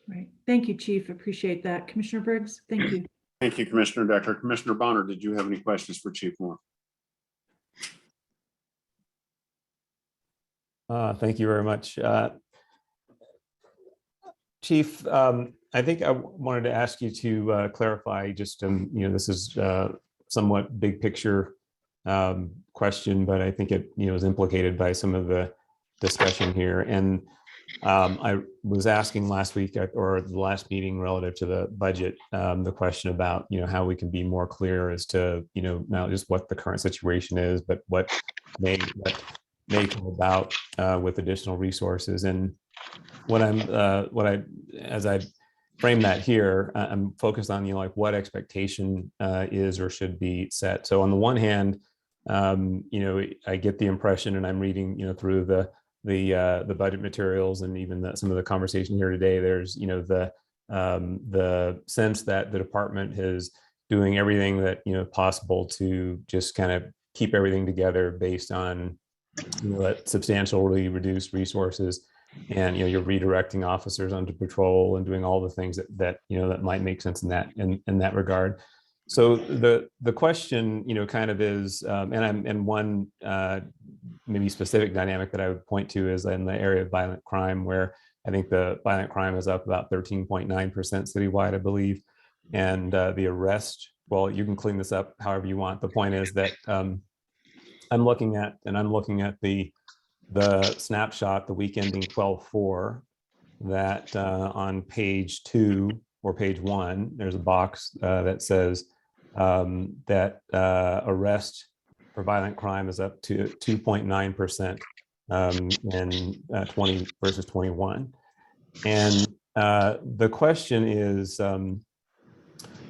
Speaker 5: Right. Thank you, Chief. Appreciate that. Commissioner Briggs, thank you.
Speaker 1: Thank you, Commissioner Decker. Commissioner Bonner, did you have any questions for Chief Moore?
Speaker 6: Thank you very much. Chief, I think I wanted to ask you to clarify just, this is somewhat big picture question, but I think it is implicated by some of the discussion here. And I was asking last week or the last meeting relative to the budget, the question about how we can be more clear as to not just what the current situation is, but what may come about with additional resources. And as I frame that here, I'm focused on like what expectation is or should be set. So on the one hand, I get the impression, and I'm reading through the budget materials and even some of the conversation here today, there's the sense that the department is doing everything that possible to just kind of keep everything together based on substantially reduced resources, and you're redirecting officers onto patrol and doing all the things that might make sense in that regard. So the question kind of is, and one maybe specific dynamic that I would point to is in the area of violent crime, where I think the violent crime is up about 13.9% citywide, I believe, and the arrest. Well, you can clean this up however you want. The point is that I'm looking at the snapshot, the week ending 12/4, that on page 2 or page 1, there's a box that says that arrest for violent crime is up to 2.9% in 20 versus 21. And the question is,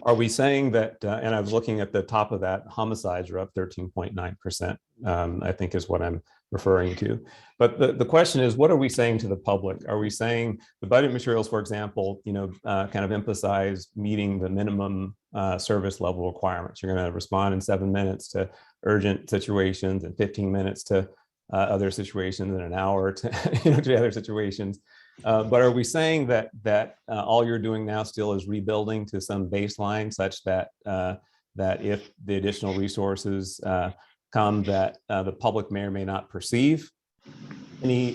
Speaker 6: are we saying that, and I was looking at the top of that, homicides are up 13.9%, I think is what I'm referring to. But the question is, what are we saying to the public? Are we saying the budget materials, for example, kind of emphasize meeting the minimum service level requirements? You're going to respond in 7 minutes to urgent situations and 15 minutes to other situations and an hour to, to other situations. But are we saying that all you're doing now still is rebuilding to some baseline, such that that if the additional resources come, that the public may or may not perceive any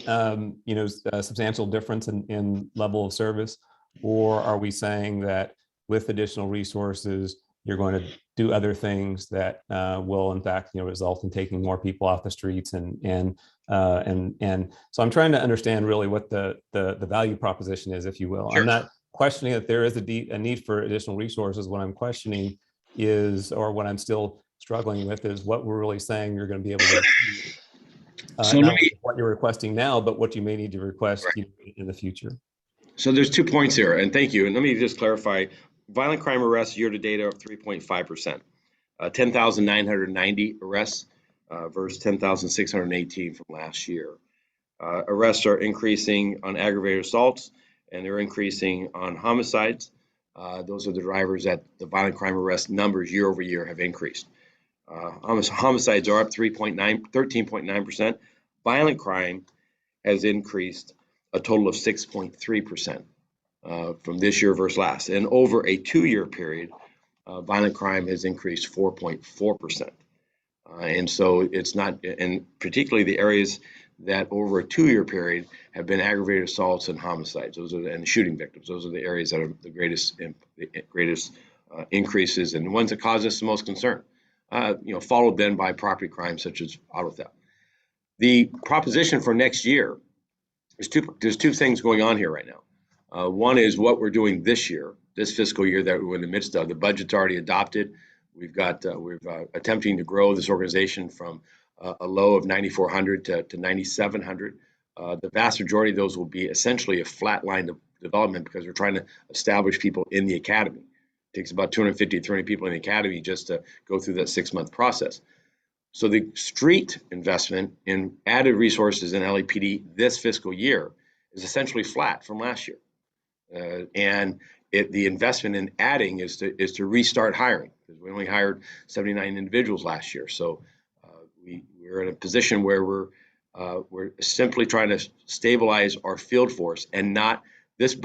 Speaker 6: substantial difference in level of service? Or are we saying that with additional resources, you're going to do other things that will in fact result in taking more people off the streets and so I'm trying to understand really what the value proposition is, if you will. Sure. I'm not questioning that there is a need for additional resources. What I'm questioning is, or what I'm still struggling with, is what we're really saying you're going to be able to
Speaker 4: so
Speaker 6: not what you're requesting now, but what you may need to request in the future.
Speaker 4: So there's 2 points here, and thank you. And let me just clarify. Violent crime arrests year to date are up 3.5%, 10,990 arrests versus 10,618 from last year. Arrests are increasing on aggravated assaults, and they're increasing on homicides. Those are the drivers that the violent crime arrest numbers year over year have increased. Homicides are up 13.9%. Violent crime has increased a total of 6.3% from this year versus last. And over a 2-year period, violent crime has increased 4.4%. And so it's not, and particularly the areas that over a 2-year period have been aggravated assaults and homicides. Those are and shooting victims. Those are the areas that are the greatest increases and the ones that cause us the most concern. Followed then by property crimes such as auto theft. The proposition for next year is there's two things going on here right now. One is what we're doing this year, this fiscal year that we're in the midst of. The budget's already adopted. We're attempting to grow this organization from a low of 9,400 to 9,700. The vast majority of those will be essentially a flat line of development because we're trying to establish people in the academy. It takes about 250 to 300 people in the academy just to go through that 6-month process. So the street investment in added resources in LAPD this fiscal year is essentially flat from last year. The investment in adding is to restart hiring, because we only hired 79 individuals last year. So we're in a position where we're simply trying to stabilize our field force, and not this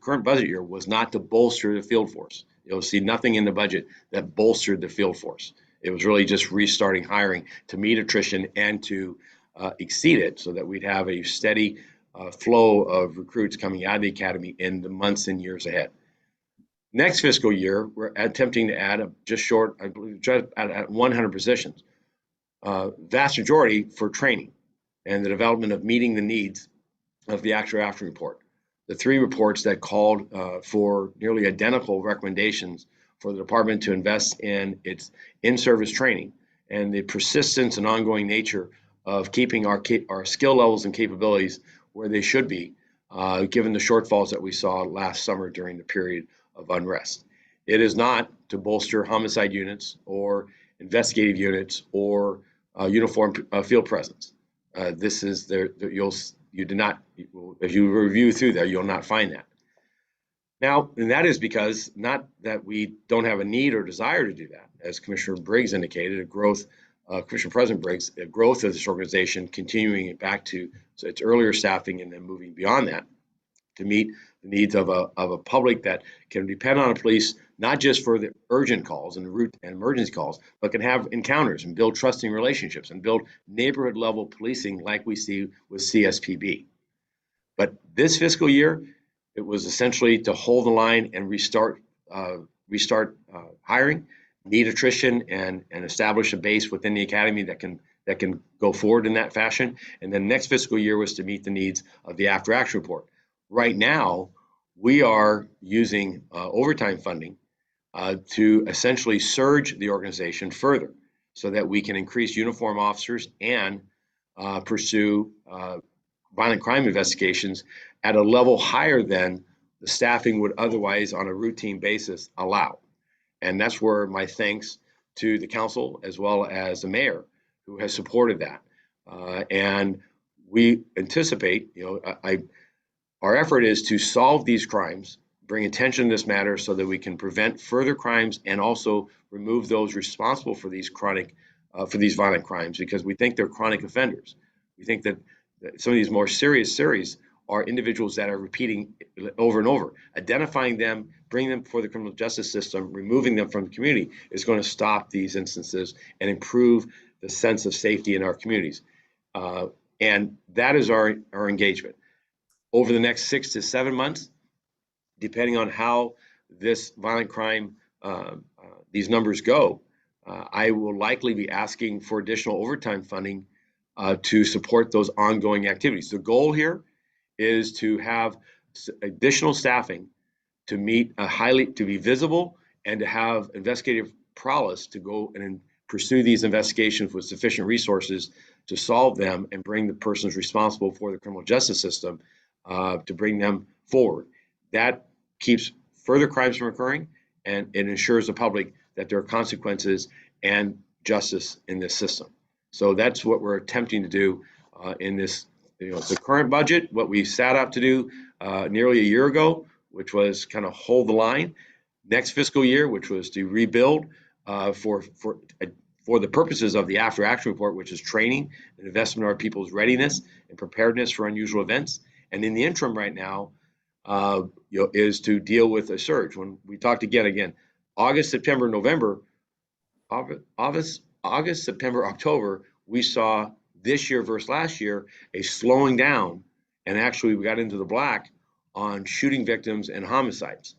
Speaker 4: current budget year was not to bolster the field force. You'll see nothing in the budget that bolstered the field force. It was really just restarting hiring to meet attrition and to exceed it, so that we'd have a steady flow of recruits coming out of the academy in the months and years ahead. Next fiscal year, we're attempting to add just short, I believe, just at 100 positions. Vast majority for training and the development of meeting the needs of the actual action report. The 3 reports that called for nearly identical recommendations for the department to invest in its in-service training and the persistence and ongoing nature of keeping our skill levels and capabilities where they should be, given the shortfalls that we saw last summer during the period of unrest. It is not to bolster homicide units or investigative units or uniform field presence. This is if you review through there, you'll not find that. Now, and that is because not that we don't have a need or desire to do that. As Commissioner Briggs indicated, Commissioner President Briggs, a growth of this organization, continuing it back to its earlier staffing and then moving beyond that to meet the needs of a public that can depend on a police, not just for the urgent calls and route and emergency calls, but can have encounters and build trusting relationships and build neighborhood level policing like we see with CSPB. But this fiscal year, it was essentially to hold the line and restart hiring, meet attrition, and establish a base within the academy that can go forward in that fashion. And then next fiscal year was to meet the needs of the after action report. Right now, we are using overtime funding to essentially surge the organization further so that we can increase uniform officers and pursue violent crime investigations at a level higher than the staffing would otherwise on a routine basis allow. And that's where my thanks to the council as well as the mayor who has supported that. And we anticipate, our effort is to solve these crimes, bring attention to this matter so that we can prevent further crimes and also remove those responsible for these violent crimes, because we think they're chronic offenders. We think that some of these more serious series are individuals that are repeating over and over. Identifying them, bringing them before the criminal justice system, removing them from the community is going to stop these instances and improve the sense of safety in our communities. And that is our engagement. Over the next 6 to 7 months, depending on how this violent crime, these numbers go, I will likely be asking for additional overtime funding to support those ongoing activities. The goal here is to have additional staffing to be visible and to have investigative prowess to go and pursue these investigations with sufficient resources to solve them and bring the persons responsible for the criminal justice system to bring them forward. That keeps further crimes from occurring, and it ensures the public that there are consequences and justice in this system. So that's what we're attempting to do in this the current budget, what we set out to do nearly a year ago, which was kind of hold the line. Next fiscal year, which was to rebuild for the purposes of the after action report, which is training and investment in our people's readiness and preparedness for unusual events. And in the interim right now, is to deal with a surge. When we talked again, August, September, November, August, September, October, we saw this year versus last year a slowing down, and actually we got into the black on shooting victims and homicides.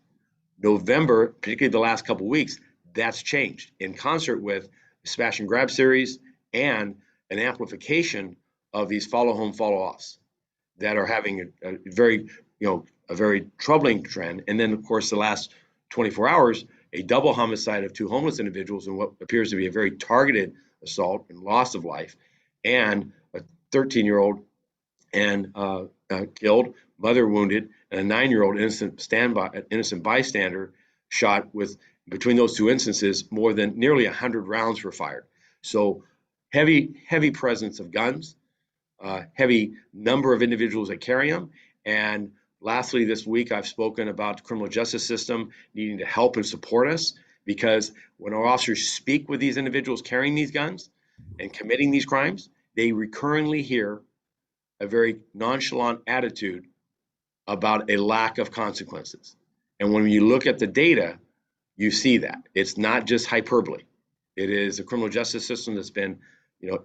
Speaker 4: November, particularly the last couple of weeks, that's changed in concert with the smash and grab series and an amplification of these follow home, follow offs that are having a very troubling trend. And then, of course, the last 24 hours, a double homicide of 2 homeless individuals in what appears to be a very targeted assault and loss of life, and a 13-year-old and killed, mother wounded, and a 9-year-old innocent bystander shot. With between those 2 instances, more than nearly 100 rounds were fired. So heavy presence of guns, heavy number of individuals that carry them. And lastly, this week I've spoken about the criminal justice system needing to help and support us, because when our officers speak with these individuals carrying these guns and committing these crimes, they recurrently hear a very nonchalant attitude about a lack of consequences. And when you look at the data, you see that it's not just hyperbole. It is a criminal justice system that's been,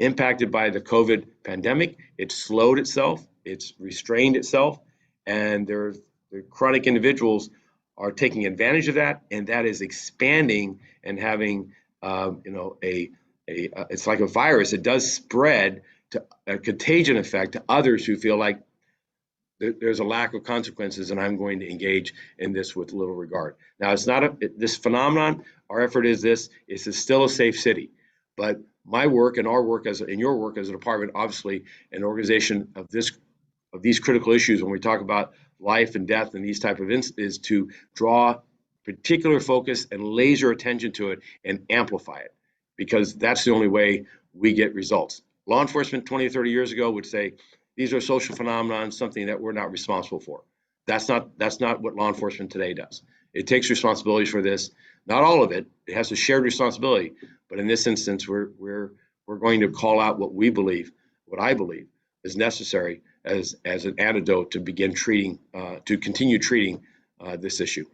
Speaker 4: impacted by the COVID pandemic. It's slowed itself, it's restrained itself, and the chronic individuals are taking advantage of that, and that is expanding and having, it's like a virus. It does spread to a contagion effect to others who feel like there's a lack of consequences, and I'm going to engage in this with little regard. Now, it's not this phenomenon. Our effort is still a safe city, but my work and our work and your work as a department, obviously, an organization of these critical issues, when we talk about life and death and these type of is to draw particular focus and laser attention to it and amplify it, because that's the only way we get results. Law enforcement 20 or 30 years ago would say, these are social phenomena, something that we're not responsible for. That's not what law enforcement today does. It takes responsibility for this. Not all of it. It has a shared responsibility. But in this instance, we're going to call out what I believe is necessary as an antidote to begin treating, to continue treating this issue.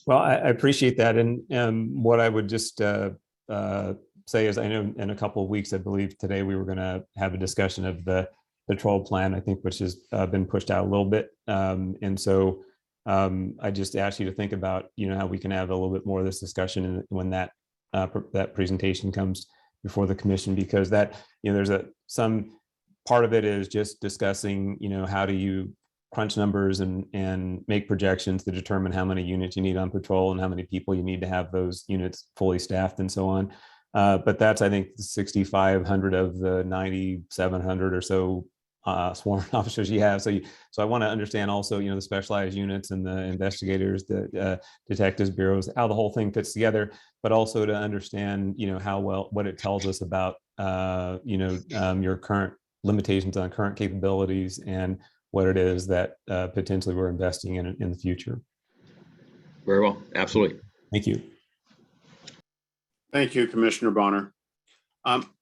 Speaker 6: Well, I appreciate that. And what I would just say is, I know in a couple of weeks, I believe today we were going to have a discussion of the patrol plan, I think, which has been pushed out a little bit. And so I just ask you to think about, how we can have a little bit more of this discussion when that presentation comes before the commission, because that, there's some part of it is just discussing, how do you crunch numbers and make projections to determine how many units you need on patrol and how many people you need to have those units fully staffed and so on. But that's, I think, 6,500 of the 9,700 or so sworn officers you have. So I want to understand also, the specialized units and the investigators, the detectives bureaus, how the whole thing fits together, but also to understand, what it tells us about, your current limitations on current capabilities and what it is that potentially we're investing in the future.
Speaker 4: Very well. Absolutely.
Speaker 6: Thank you.
Speaker 1: Thank you, Commissioner Bonner.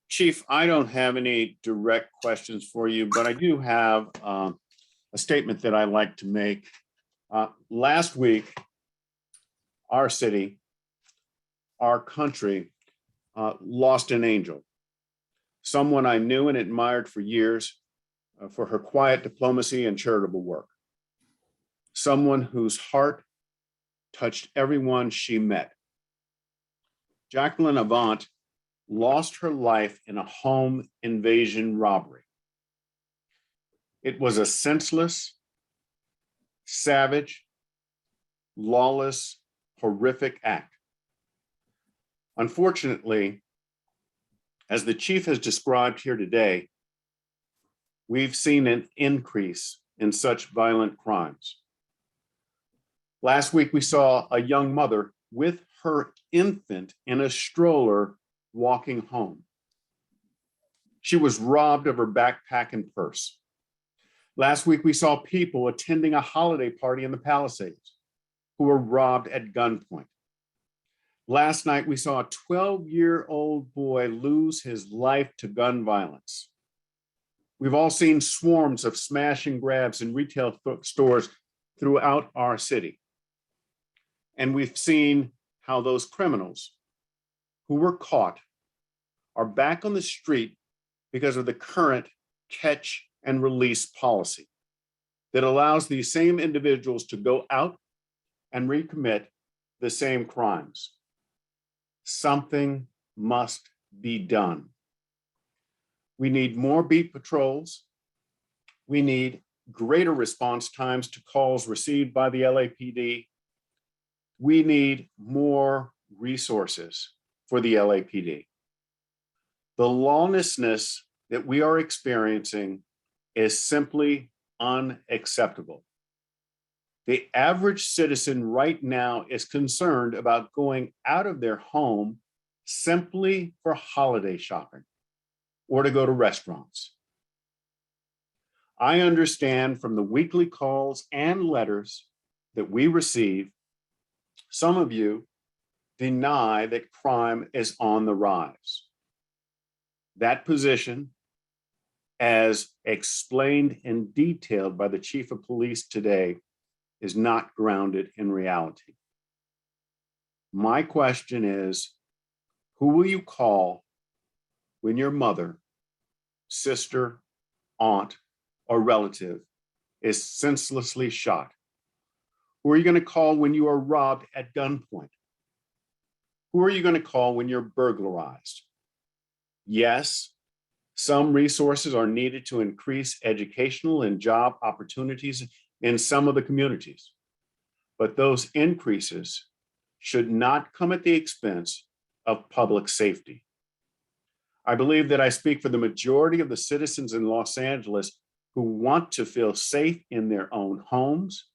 Speaker 1: Chief, I don't have any direct questions for you, but I do have a statement that I like to make. Last week, our city, our country lost an angel, someone I knew and admired for years for her quiet diplomacy and charitable work, someone whose heart touched everyone she met. Jacqueline Avant lost her life in a home invasion robbery. It was a senseless, savage, lawless, horrific act. Unfortunately, as the chief has described here today, we've seen an increase in such violent crimes. Last week, we saw a young mother with her infant in a stroller walking home. She was robbed of her backpack and purse. Last week, we saw people attending a holiday party in the Palisades who were robbed at gunpoint. Last night, we saw a 12-year-old boy lose his life to gun violence. We've all seen swarms of smash and grabs in retail stores throughout our city. And we've seen how those criminals who were caught are back on the street because of the current catch and release policy that allows these same individuals to go out and recommit the same crimes. Something must be done. We need more beat patrols. We need greater response times to calls received by the LAPD. We need more resources for the LAPD. The lawlessness that we are experiencing is simply unacceptable. The average citizen right now is concerned about going out of their home simply for holiday shopping or to go to restaurants. I understand from the weekly calls and letters that we receive, some of you deny that crime is on the rise. That position, as explained and detailed by the chief of police today, is not grounded in reality. My question is, who will you call when your mother, sister, aunt, or relative is senselessly shot? Who are you going to call when you are robbed at gunpoint? Who are you going to call when you're burglarized? Yes, some resources are needed to increase educational and job opportunities in some of the communities, but those increases should not come at the expense of public safety. I believe that I speak for the majority of the citizens in Los Angeles who want to feel safe in their own homes,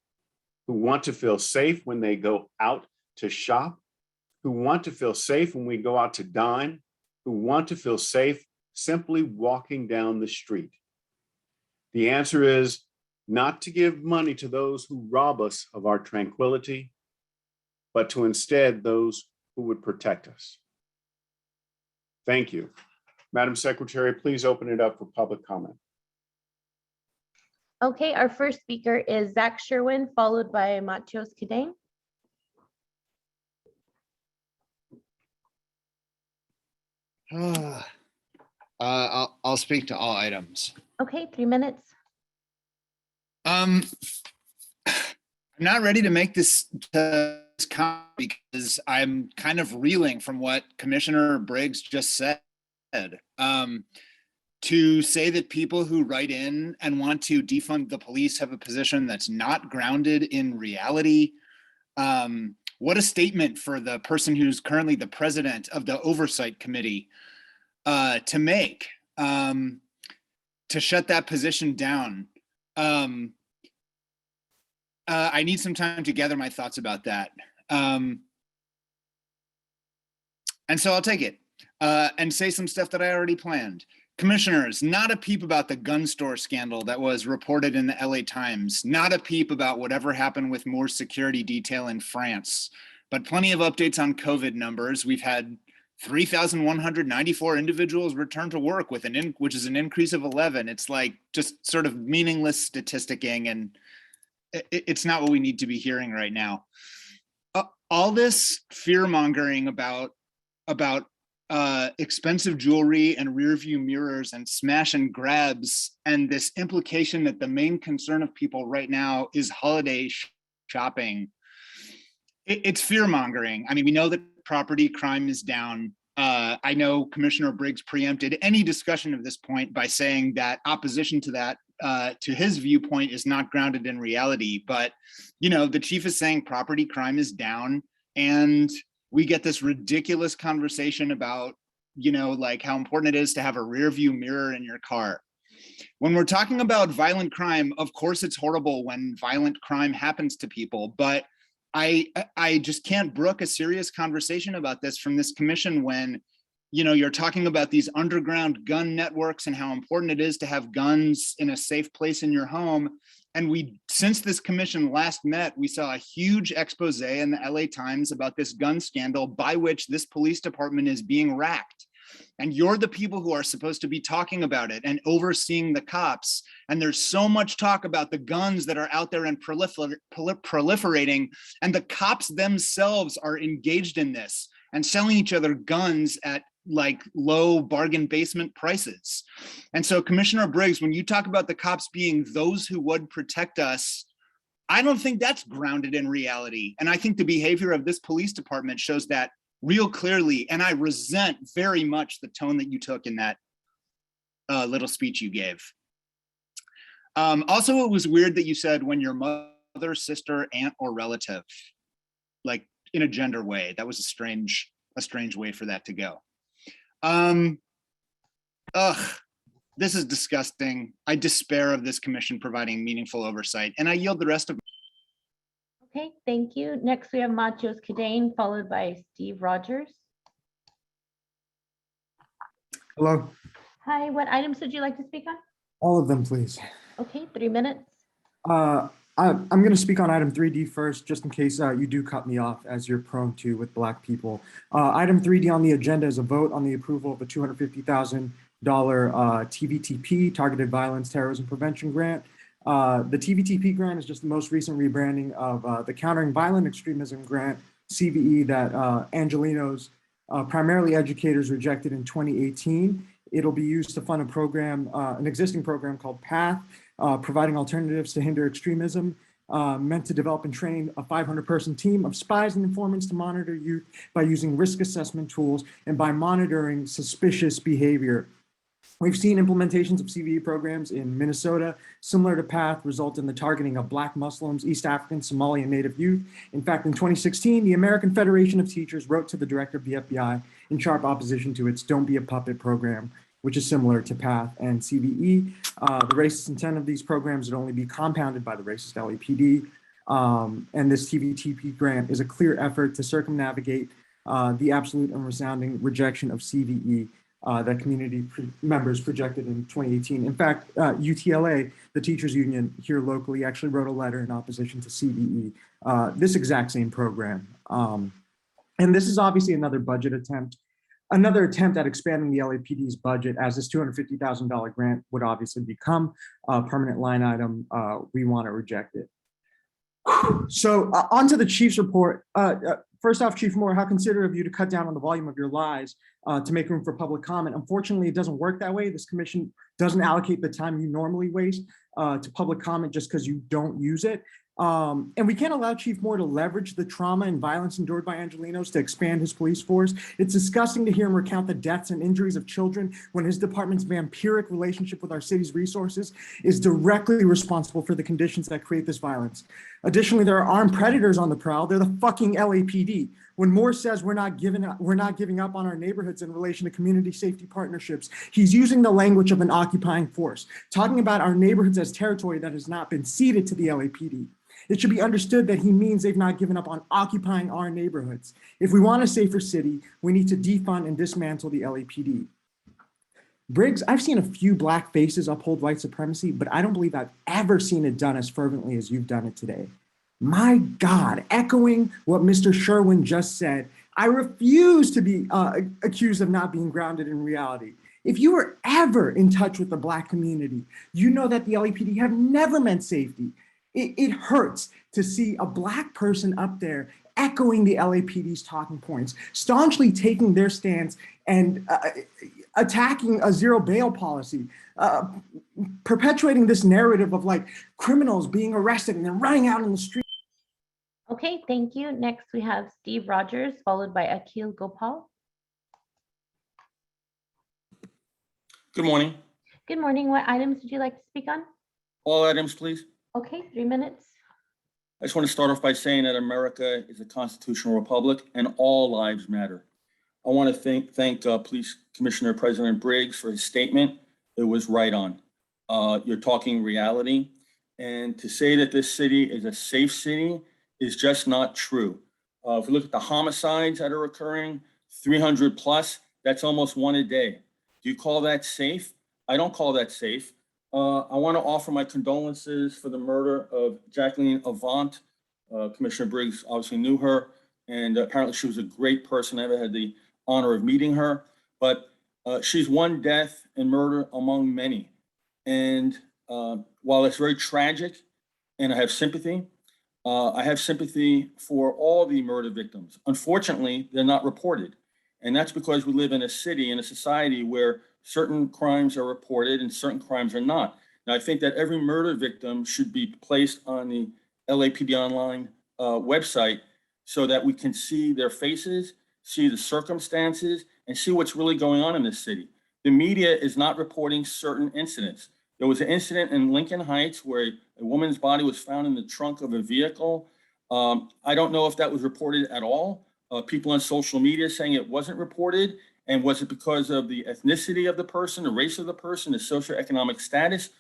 Speaker 1: who want to feel safe when they go out to shop, who want to feel safe when we go out to dine, who want to feel safe simply walking down the street. The answer is not to give money to those who rob us of our tranquility, but to instead those who would protect us. Thank you. Madam Secretary, please open it up for public comment.
Speaker 2: Okay, our first speaker is Zach Sherwin, followed by Matios Cadane.
Speaker 7: I'll speak to all items.
Speaker 2: Okay, 3 minutes.
Speaker 7: I'm not ready to make this comment because I'm kind of reeling from what Commissioner Briggs just said. To say that people who write in and want to defund the police have a position that's not grounded in reality. What a statement for the person who's currently the president of the Oversight Committee to make, to shut that position down. I need some time to gather my thoughts about that. And so I'll take it and say some stuff that I already planned. Commissioners, not a peep about the gun store scandal that was reported in the LA Times, not a peep about whatever happened with more security detail in France, but plenty of updates on COVID numbers. We've had 3,194 individuals return to work with which is an increase of 11. It's like just sort of meaningless statisticking, and it's not what we need to be hearing right now. All this fear mongering about expensive jewelry and rear view mirrors and smash and grabs, and this implication that the main concern of people right now is holiday shopping. It's fear mongering. I mean, we know that property crime is down. I know Commissioner Briggs preempted any discussion of this point by saying that opposition to that, to his viewpoint, is not grounded in reality. But, you know, the chief is saying property crime is down, and we get this ridiculous conversation about, you know, like how important it is to have a rear view mirror in your car. When we're talking about violent crime, of course, it's horrible when violent crime happens to people, but I just can't brook a serious conversation about this from this commission when You're talking about these underground gun networks and how important it is to have guns in a safe place in your home. And since this commission last met, we saw a huge expose in the LA Times about this gun scandal by which this police department is being racked. And you're the people who are supposed to be talking about it and overseeing the cops. And there's so much talk about the guns that are out there and proliferating. And the cops themselves are engaged in this and selling each other guns at like low bargain basement prices. And so Commissioner Briggs, when you talk about the cops being those who would protect us, I don't think that's grounded in reality. And I think the behavior of this police department shows that real clearly. And I resent very much the tone that you took in that little speech you gave. Also, it was weird that you said when your mother, sister, aunt, or relative, like in a gender way. That was a strange way for that to go. This is disgusting. I despair of this commission providing meaningful oversight, and I yield the rest of.
Speaker 2: Okay, thank you. Next, we have Matheus Cadane, followed by Steve Rogers.
Speaker 8: Hello,
Speaker 2: Hi, what items would you like to speak on?
Speaker 8: all of them, please.
Speaker 2: Okay, 3 minutes.
Speaker 8: I'm going to speak on item 3D first, just in case you do cut me off, as you're prone to with Black people. Item 3D on the agenda is a vote on the approval of a $250,000 TVTP, Targeted Violence Terrorism Prevention Grant. The TVTP grant is just the most recent rebranding of the Countering Violent Extremism Grant, CVE, that Angelenos, primarily educators, rejected in 2018. It'll be used to fund a program, an existing program called PATH, providing alternatives to hinder extremism, meant to develop and train a 500-person team of spies and informants to monitor youth by using risk assessment tools and by monitoring suspicious behavior. We've seen implementations of CVE programs in Minnesota, similar to PATH, result in the targeting of Black Muslims, East African, Somali, and Native youth. In fact, in 2016, the American Federation of Teachers wrote to the director of the FBI in sharp opposition to its Don't Be a Puppet program, which is similar to PATH and CVE. The racist intent of these programs would only be compounded by the racist LAPD. And this TVTP grant is a clear effort to circumnavigate the absolute and resounding rejection of CVE that community members projected in 2018. In fact, UTLA, the teachers union here locally, actually wrote a letter in opposition to CVE, this exact same program. And this is obviously another budget attempt, another attempt at expanding the LAPD's budget, as this $250,000 grant would obviously become a permanent line item. We want to reject it. So on to the chief's report. First off, Chief Moore, how considerate of you to cut down on the volume of your lies to make room for public comment. Unfortunately, it doesn't work that way. This commission doesn't allocate the time you normally waste to public comment just because you don't use it. And we can't allow Chief Moore to leverage the trauma and violence endured by Angelenos to expand his police force. It's disgusting to hear him recount the deaths and injuries of children when his department's vampiric relationship with our city's resources is directly responsible for the conditions that create this violence. Additionally, there are armed predators on the prowl. They're the fucking LAPD. When Moore says we're not giving up on our neighborhoods in relation to community safety partnerships, he's using the language of an occupying force, talking about our neighborhoods as territory that has not been ceded to the LAPD. It should be understood that he means they've not given up on occupying our neighborhoods. If we want a safer city, we need to defund and dismantle the LAPD. Briggs, I've seen a few Black faces uphold white supremacy, but I don't believe I've ever seen it done as fervently as you've done it today. My God, echoing what Mr. Sherwin just said, I refuse to be accused of not being grounded in reality. If you were ever in touch with the Black community, you know that the LAPD have never meant safety. It hurts to see a Black person up there echoing the LAPD's talking points, staunchly taking their stance and attacking a zero bail policy, perpetuating this narrative of like criminals being arrested and then running out in the street.
Speaker 2: Okay, thank you. Next, we have Steve Rogers, followed by Akhil Gopal.
Speaker 9: Good morning.
Speaker 2: Good morning. What items would you like to speak on?
Speaker 9: All items, please.
Speaker 2: Okay, 3 minutes.
Speaker 9: I just want to start off by saying that America is a constitutional republic and all lives matter. I want to thank Police Commissioner President Briggs for his statement. It was right on. You're talking reality. And to say that this city is a safe city is just not true. If we look at the homicides that are occurring, 300 plus, That's almost one a day. Do you call that safe? I don't call that safe. I want to offer my condolences for the murder of Jacqueline Avant. Commissioner Briggs obviously knew her, and apparently she was a great person. I never had the honor of meeting her, but she's one death and murder among many. And while it's very tragic, and I have sympathy for all the murder victims. Unfortunately, they're not reported. And that's because we live in a city, in a society where certain crimes are reported and certain crimes are not. Now, I think that every murder victim should be placed on the LAPD online website so that we can see their faces, see the circumstances, and see what's really going on in this city. The media is not reporting certain incidents. There was an incident in Lincoln Heights where a woman's body was found in the trunk of a vehicle. I don't know if that was reported at all. People on social media saying it wasn't reported. And was it because of the ethnicity of the person, the race of the person, the socioeconomic status?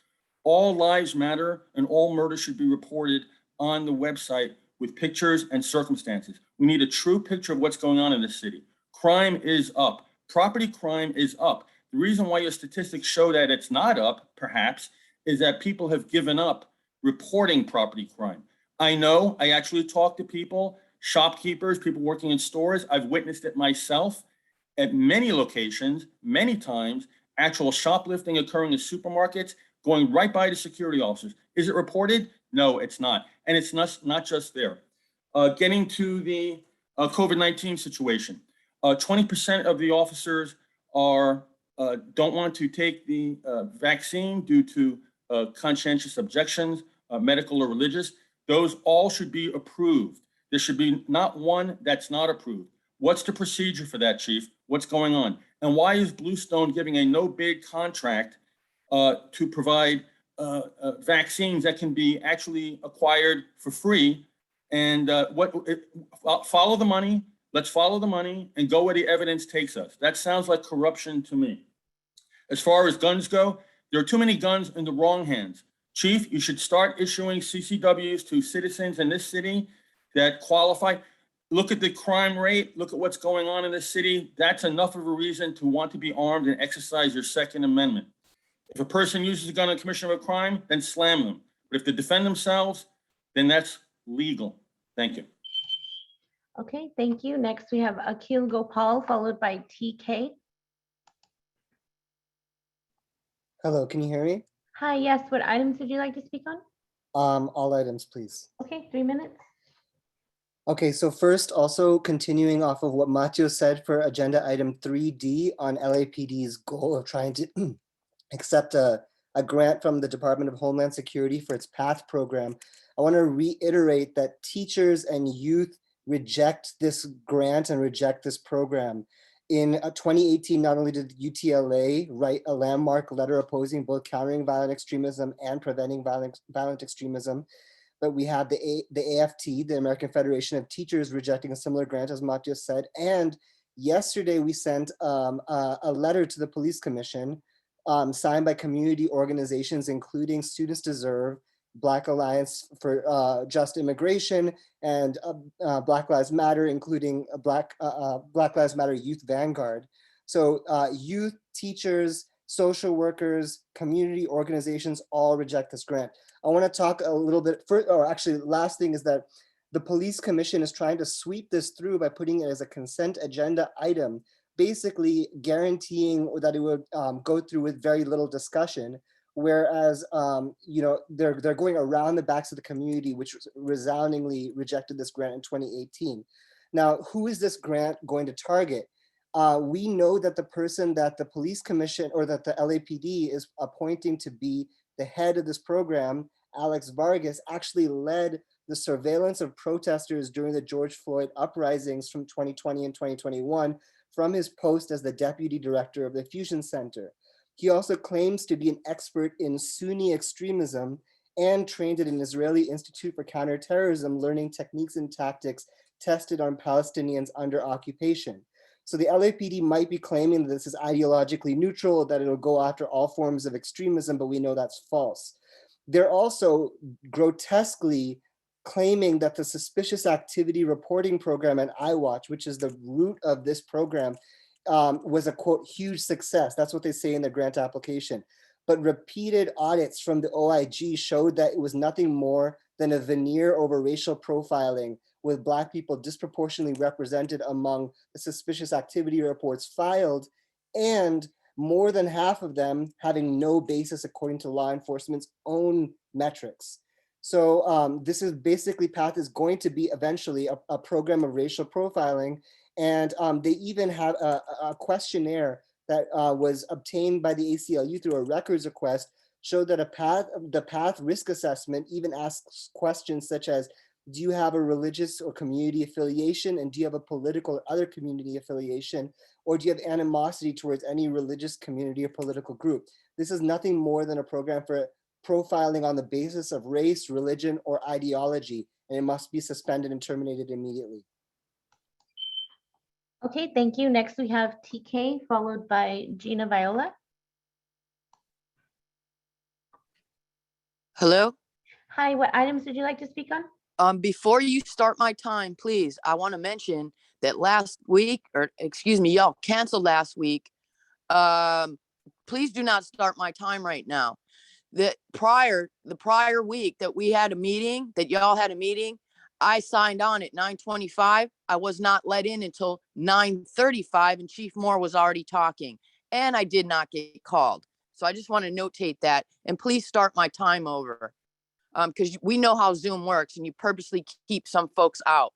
Speaker 9: All lives matter and all murder should be reported on the website with pictures and circumstances. We need a true picture of what's going on in this city. Crime is up. Property crime is up. The reason why your statistics show that it's not up, perhaps, is that people have given up reporting property crime. I know, I actually talk to people, shopkeepers, people working in stores. I've witnessed it myself at many locations, many times, actual shoplifting occurring in supermarkets, going right by the security officers. Is it reported? No, it's not. And it's not just there. Getting to the COVID-19 situation, 20% of the officers don't want to take the vaccine due to conscientious objections, medical or religious. Those all should be approved. There should be not one that's not approved. What's the procedure for that, Chief? What's going on? And why is Bluestone giving a no bid contract to provide vaccines that can be actually acquired for free? And follow the money. Let's follow the money and go where the evidence takes us. That sounds like corruption to me. As far as guns go, there are too many guns in the wrong hands. Chief, you should start issuing CCWs to citizens in this city that qualify. Look at the crime rate. Look at what's going on in this city. That's enough of a reason to want to be armed and exercise your Second Amendment. If a person uses a gun in commission of a crime, then slam them. But if they defend themselves, then that's legal. Thank you.
Speaker 2: Okay, thank you. Next, we have Akhil Gopal, followed by TK.
Speaker 10: Hello, can you hear me?
Speaker 2: Hi, yes, what items would you like to speak on?
Speaker 10: All items, please.
Speaker 2: Okay, 3 minutes.
Speaker 10: Okay, so first, also continuing off of what Matthew said for agenda item 3D on LAPD's goal of trying to accept a grant from the Department of Homeland Security for its PATH program. I want to reiterate that teachers and youth reject this grant and reject this program. In 2018, not only did UTLA write a landmark letter opposing both countering violent extremism and preventing violent extremism, but we have the AFT, the American Federation of Teachers, rejecting a similar grant, as Matthew said. And yesterday we sent a letter to the Police Commission signed by community organizations, including Students Deserve, Black Alliance for Just Immigration, and Black Lives Matter, including Black Lives Matter Youth Vanguard. So youth, teachers, social workers, community organizations all reject this grant. I want to talk a little bit, last thing is that the Police Commission is trying to sweep this through by putting it as a consent agenda item, basically guaranteeing that it would go through with very little discussion. Whereas, they're going around the backs of the community, which resoundingly rejected this grant in 2018. Now, who is this grant going to target? We know that the person that the Police Commission or that the LAPD is appointing to be the head of this program, Alex Vargas, actually led the surveillance of protesters during the George Floyd uprisings from 2020 and 2021 from his post as the deputy director of the Fusion Center. He also claims to be an expert in Sunni extremism and trained at an Israeli Institute for Counterterrorism, learning techniques and tactics tested on Palestinians under occupation. So the LAPD might be claiming that this is ideologically neutral, that it'll go after all forms of extremism, but we know that's false. They're also grotesquely claiming that the Suspicious Activity Reporting Program and iWatch, which is the root of this program, was a quote, huge success. That's what they say in the grant application. But repeated audits from the OIG showed that it was nothing more than a veneer over racial profiling, with Black people disproportionately represented among the suspicious activity reports filed, and more than half of them having no basis according to law enforcement's own metrics. So this is basically, PATH is going to be eventually a program of racial profiling. And they even have a questionnaire that was obtained by the ACLU through a records request, showed that the PATH risk assessment even asks questions such as, do you have a religious or community affiliation? And do you have a political or other community affiliation? Or do you have animosity towards any religious community or political group? This is nothing more than a program for profiling on the basis of race, religion, or ideology, and it must be suspended and terminated immediately.
Speaker 2: Okay, thank you. Next we have TK followed by Gina Viola.
Speaker 11: Hello?
Speaker 2: Hi, what items would you like to speak on?
Speaker 11: Before you start my time, please, I want to mention that last week, or excuse me, y'all canceled last week. Please do not start my time right now. The prior week that we had a meeting, that y'all had a meeting, I signed on at 9:25. I was not let in until 9:35, and Chief Moore was already talking, and I did not get called. So I just want to notate that, and please start my time over, because we know how Zoom works, and you purposely keep some folks out.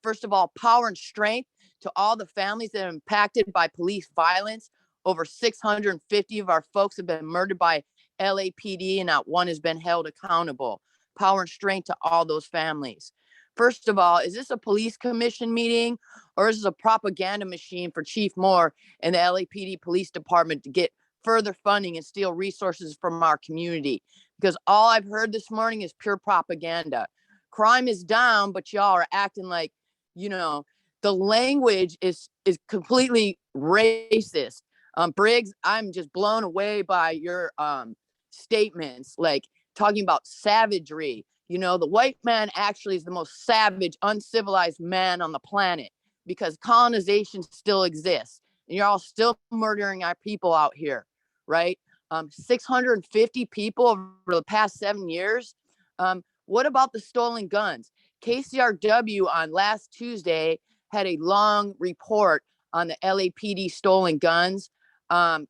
Speaker 11: First of all, power and strength to all the families that are impacted by police violence. Over 650 of our folks have been murdered by LAPD, and not one has been held accountable. Power and strength to all those families. First of all, is this a police commission meeting, or is this a propaganda machine for Chief Moore and the LAPD Police Department to get further funding and steal resources from our community? Because all I've heard this morning is pure propaganda. Crime is down, but y'all are acting like, the language is completely racist. Briggs, I'm just blown away by your statements, like talking about savagery. The white man actually is the most savage, uncivilized man on the planet, because colonization still exists, and you're all still murdering our people out here, right? 650 people over the past 7 years. What about the stolen guns? KCRW on last Tuesday had a long report on the LAPD stolen guns.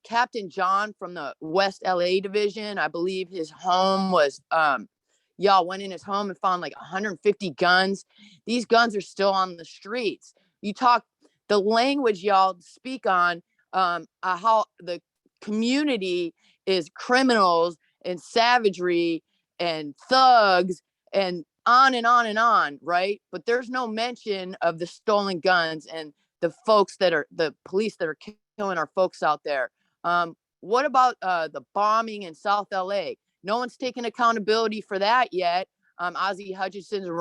Speaker 11: Captain John from the West LA division, I believe his home was, y'all went in his home and found like 150 guns. These guns are still on the streets. You talk the language y'all speak on, how the community is criminals and savagery and thugs and on and on and on, right? But there's no mention of the stolen guns and the folks that are the police that are killing our folks out there. What about the bombing in South LA? No one's taken accountability for that yet. Ozzie Hutchinson and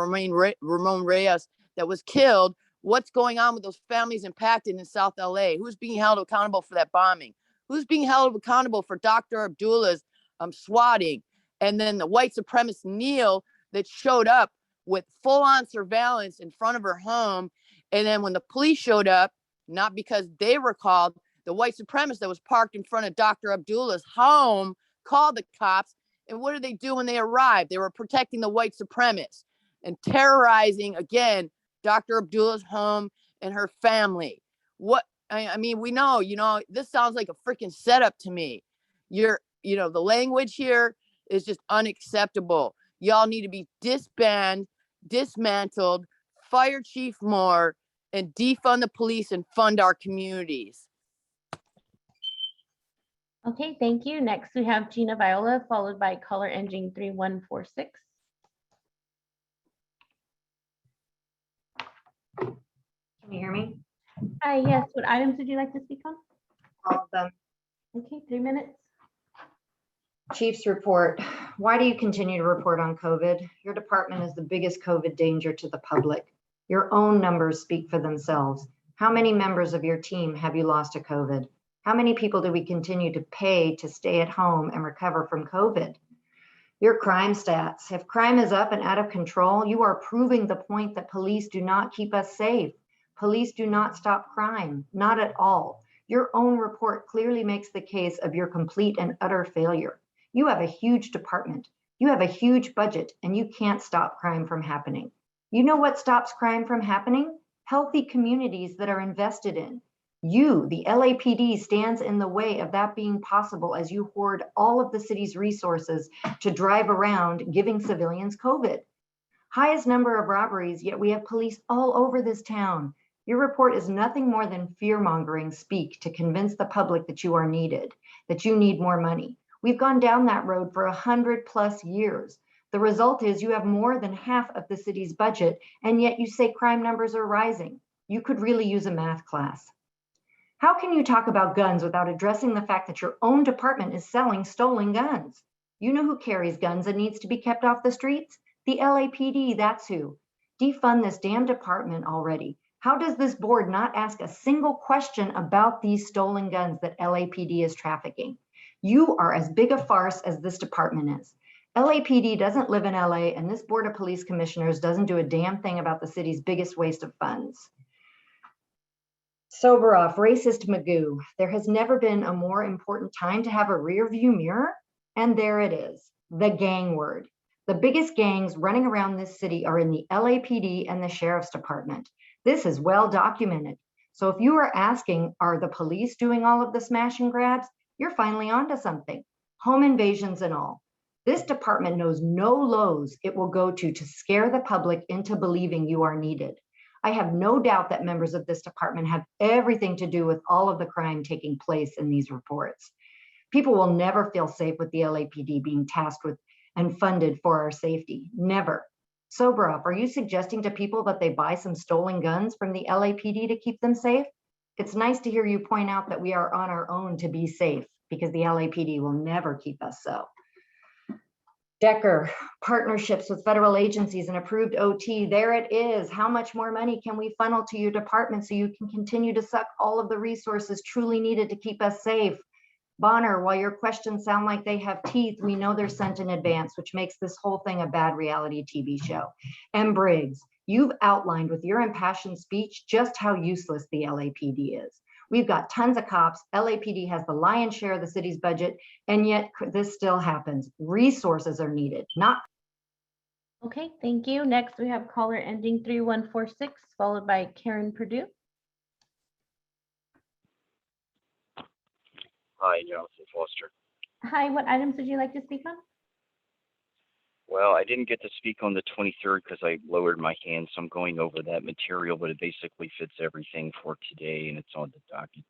Speaker 11: Ramon Reyes that was killed. What's going on with those families impacted in South LA? Who's being held accountable for that bombing? Who's being held accountable for Dr. Abdullah's swatting? And then the white supremacist Neil that showed up with full-on surveillance in front of her home. And then when the police showed up, not because they were called, the white supremacist that was parked in front of Dr. Abdullah's home called the cops. And what did they do when they arrived? They were protecting the white supremacists and terrorizing, again, Dr. Abdullah's home and her family. I mean, we know, this sounds like a freaking setup to me. The language here is just unacceptable. Y'all need to be disbanded, dismantled, fire Chief Moore, and defund the police and fund our communities.
Speaker 2: Okay, thank you. Next we have Gina Viola followed by caller ending 3146.
Speaker 12: Can you hear me?
Speaker 2: Hi, yes. What items would you like to speak on?
Speaker 12: All of them.
Speaker 2: Okay, 3 minutes.
Speaker 12: Chief's report. Why do you continue to report on COVID? Your department is the biggest COVID danger to the public. Your own numbers speak for themselves. How many members of your team have you lost to COVID? How many people do we continue to pay to stay at home and recover from COVID? Your crime stats. If crime is up and out of control, you are proving the point that police do not keep us safe. Police do not stop crime, not at all. Your own report clearly makes the case of your complete and utter failure. You have a huge department. You have a huge budget, and you can't stop crime from happening. You know what stops crime from happening? Healthy communities that are invested in. You, the LAPD, stands in the way of that being possible as you hoard all of the city's resources to drive around giving civilians COVID. Highest number of robberies, yet we have police all over this town. Your report is nothing more than fear-mongering speak to convince the public that you are needed, that you need more money. We've gone down that road for 100+ years. The result is you have more than half of the city's budget, and yet you say crime numbers are rising. You could really use a math class. How can you talk about guns without addressing the fact that your own department is selling stolen guns? You know who carries guns and needs to be kept off the streets? The LAPD, that's who. Defund this damn department already. How does this board not ask a single question about these stolen guns that LAPD is trafficking? You are as big a farce as this department is. LAPD doesn't live in LA, and this Board of Police Commissioners doesn't do a damn thing about the city's biggest waste of funds. Sober off, racist Magoo. There has never been a more important time to have a rear view mirror, and there it is, the gang word. The biggest gangs running around this city are in the LAPD and the Sheriff's Department. This is well documented. So if you are asking, are the police doing all of the smash and grabs? You're finally onto something. Home invasions and all. This department knows no lows it will go to scare the public into believing you are needed. I have no doubt that members of this department have everything to do with all of the crime taking place in these reports. People will never feel safe with the LAPD being tasked with and funded for our safety. Never. Sober up, are you suggesting to people that they buy some stolen guns from the LAPD to keep them safe? It's nice to hear you point out that we are on our own to be safe, because the LAPD will never keep us so. Decker, partnerships with federal agencies and approved OT, there it is. How much more money can we funnel to your department so you can continue to suck all of the resources truly needed to keep us safe? Bonner, while your questions sound like they have teeth, we know they're sent in advance, which makes this whole thing a bad reality TV show. And Briggs, you've outlined with your impassioned speech just how useless the LAPD is. We've got tons of cops. LAPD has the lion's share of the city's budget, and yet this still happens. Resources are needed, not.
Speaker 2: Okay, thank you. Next, we have caller ending 3146, followed by Karen Purdue.
Speaker 13: Hi, Jonathan Foster.
Speaker 2: Hi, what items would you like to speak on?
Speaker 13: Well, I didn't get to speak on the 23rd because I lowered my hand, so I'm going over that material, but it basically fits everything for today, and it's on the docket.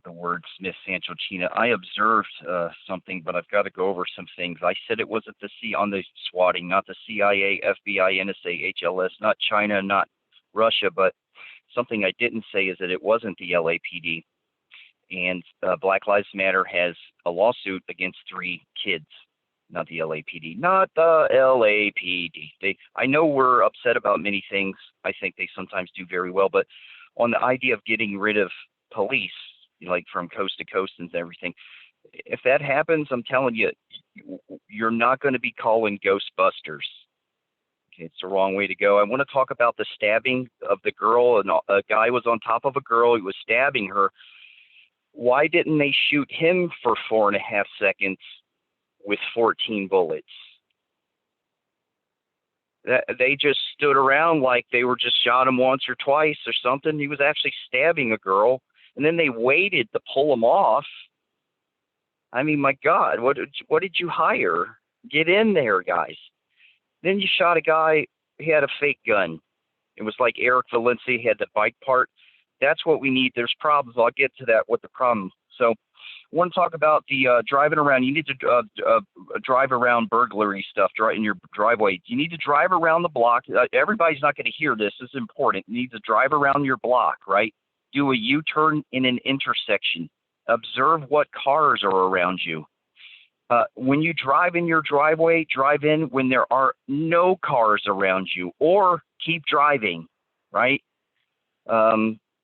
Speaker 13: The word Smith Sancho China. I observed something, but I've got to go over some things. I said it wasn't on the swatting, not the CIA, FBI, NSA, HLS, not China, not Russia, but something I didn't say is that it wasn't the LAPD. And Black Lives Matter has a lawsuit against 3 kids. Not the LAPD, not the LAPD. I know we're upset about many things. I think they sometimes do very well, but on the idea of getting rid of police, like from coast to coast and everything, if that happens, I'm telling you, you're not going to be calling Ghostbusters. Okay, it's the wrong way to go. I want to talk about the stabbing of the girl, and a guy was on top of a girl. He was stabbing her. Why didn't they shoot him for 4.5 seconds with 14 bullets? They just stood around like they were just shot him once or twice or something. He was actually stabbing a girl, and then they waited to pull him off. I mean, my God, what did you hire? Get in there, guys. Then you shot a guy. He had a fake gun. It was like Eric Valencia had the bike part. That's what we need. There's problems. I'll get to that. What the problem? So I want to talk about the driving around. You need to drive around burglary stuff in your driveway. You need to drive around the block. Everybody's not going to hear this. This is important. You need to drive around your block, right? Do a U-turn in an intersection. Observe what cars are around you. When you drive in your driveway, drive in when there are no cars around you, or keep driving, right?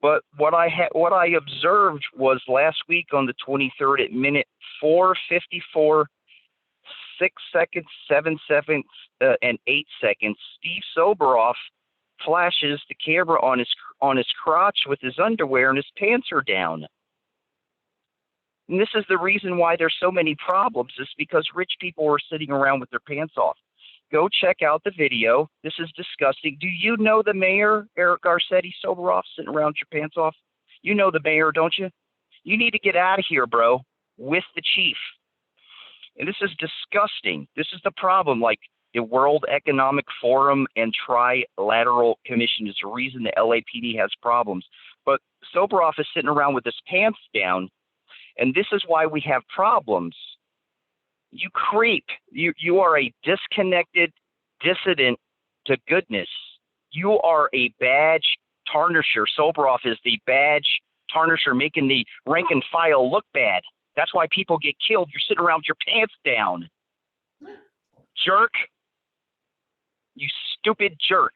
Speaker 13: But what I observed was last week on the 23rd at minute 4:54, 6 seconds, 7 seconds, and 8 seconds, Steve Soberoff flashes the camera on his crotch with his underwear and his pants are down. And this is the reason why there's so many problems, is because rich people are sitting around with their pants off. Go check out the video. This is disgusting. Do you know the mayor, Eric Garcetti, sober off, sitting around with your pants off? You know the mayor, don't you? You need to get out of here, bro, with the chief. And this is disgusting. This is the problem. Like, the World Economic Forum and Trilateral Commission is the reason the LAPD has problems. But Soboroff is sitting around with his pants down, and this is why we have problems. You creep. You are a disconnected dissident to goodness. You are a badge tarnisher. Soboroff is the badge tarnisher, making the rank and file look bad. That's why people get killed. You're sitting around with your pants down. Jerk. You stupid jerk.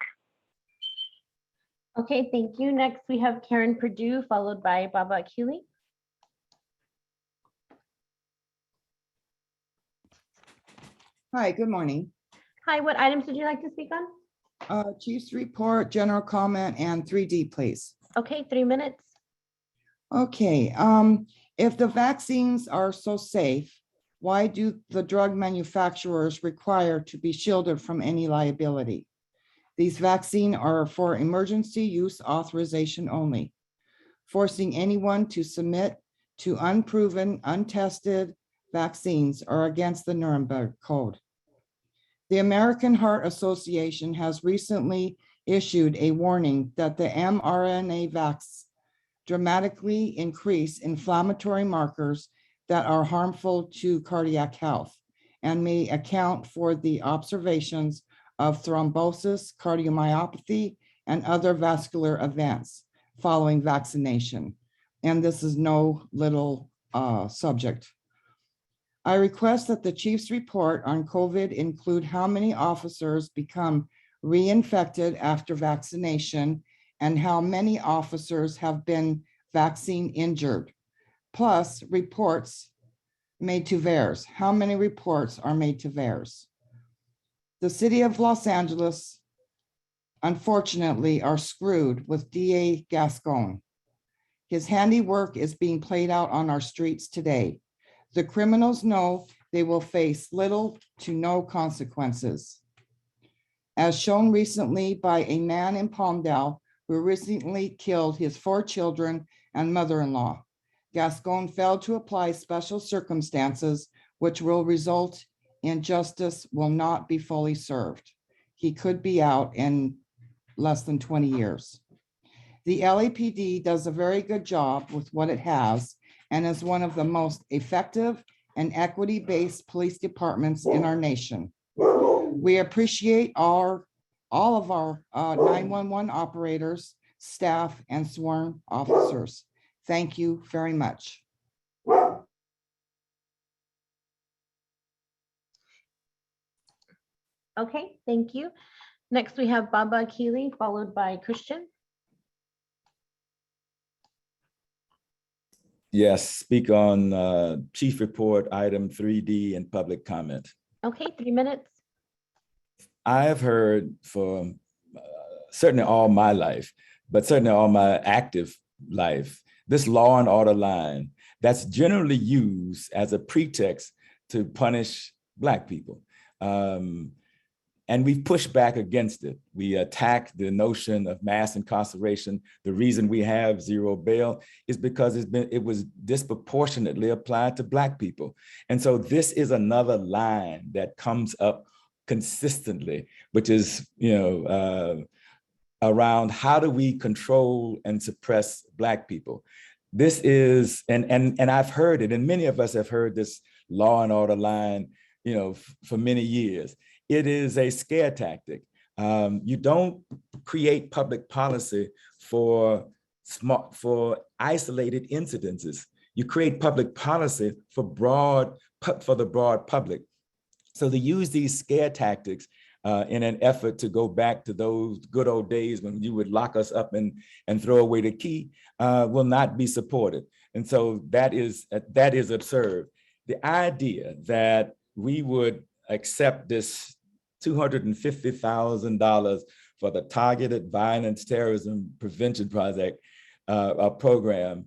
Speaker 2: Okay, thank you. Next, we have Karen Perdue, followed by Baba Akili.
Speaker 14: Hi, good morning.
Speaker 2: Hi, what items would you like to speak on?
Speaker 14: Chief's report, general comment, and 3D, please.
Speaker 2: Okay, 3 minutes.
Speaker 14: Okay, if the vaccines are so safe, why do the drug manufacturers require to be shielded from any liability? These vaccines are for emergency use authorization only. Forcing anyone to submit to unproven, untested vaccines are against the Nuremberg Code. The American Heart Association has recently issued a warning that the mRNA vaccines dramatically increase inflammatory markers that are harmful to cardiac health and may account for the observations of thrombosis, cardiomyopathy, and other vascular events following vaccination. And this is no little subject. I request that the chief's report on COVID include how many officers become reinfected after vaccination and how many officers have been vaccine injured, plus reports made to VAERS. How many reports are made to VAERS? The city of Los Angeles, unfortunately, are screwed with DA Gascon. His handiwork is being played out on our streets today. The criminals know they will face little to no consequences. As shown recently by a man in Palmdale who recently killed his 4 children and mother-in-law. Gascon failed to apply special circumstances, which will result in justice will not be fully served. He could be out in less than 20 years. The LAPD does a very good job with what it has and is one of the most effective and equity-based police departments in our nation. We appreciate all of our 911 operators, staff, and sworn officers. Thank you very much.
Speaker 2: Okay, thank you. Next, we have Baba Akili, followed by Christian.
Speaker 15: Yes, speak on chief report item 3D and public comment.
Speaker 2: Okay, 3 minutes.
Speaker 15: I have heard for certainly all my life, but certainly all my active life, this law and order line that's generally used as a pretext to punish Black people. And we've pushed back against it. We attack the notion of mass incarceration. The reason we have zero bail is because it was disproportionately applied to Black people. And so this is another line that comes up consistently, which is, around how do we control and suppress Black people. This is, and I've heard it, and many of us have heard this law and order line, for many years. It is a scare tactic. You don't create public policy for isolated incidences. You create public policy for the broad public. So they use these scare tactics in an effort to go back to those good old days when you would lock us up and throw away the key will not be supported. And so that is absurd. The idea that we would accept this $250,000 for the Targeted Violence Terrorism Prevention Project program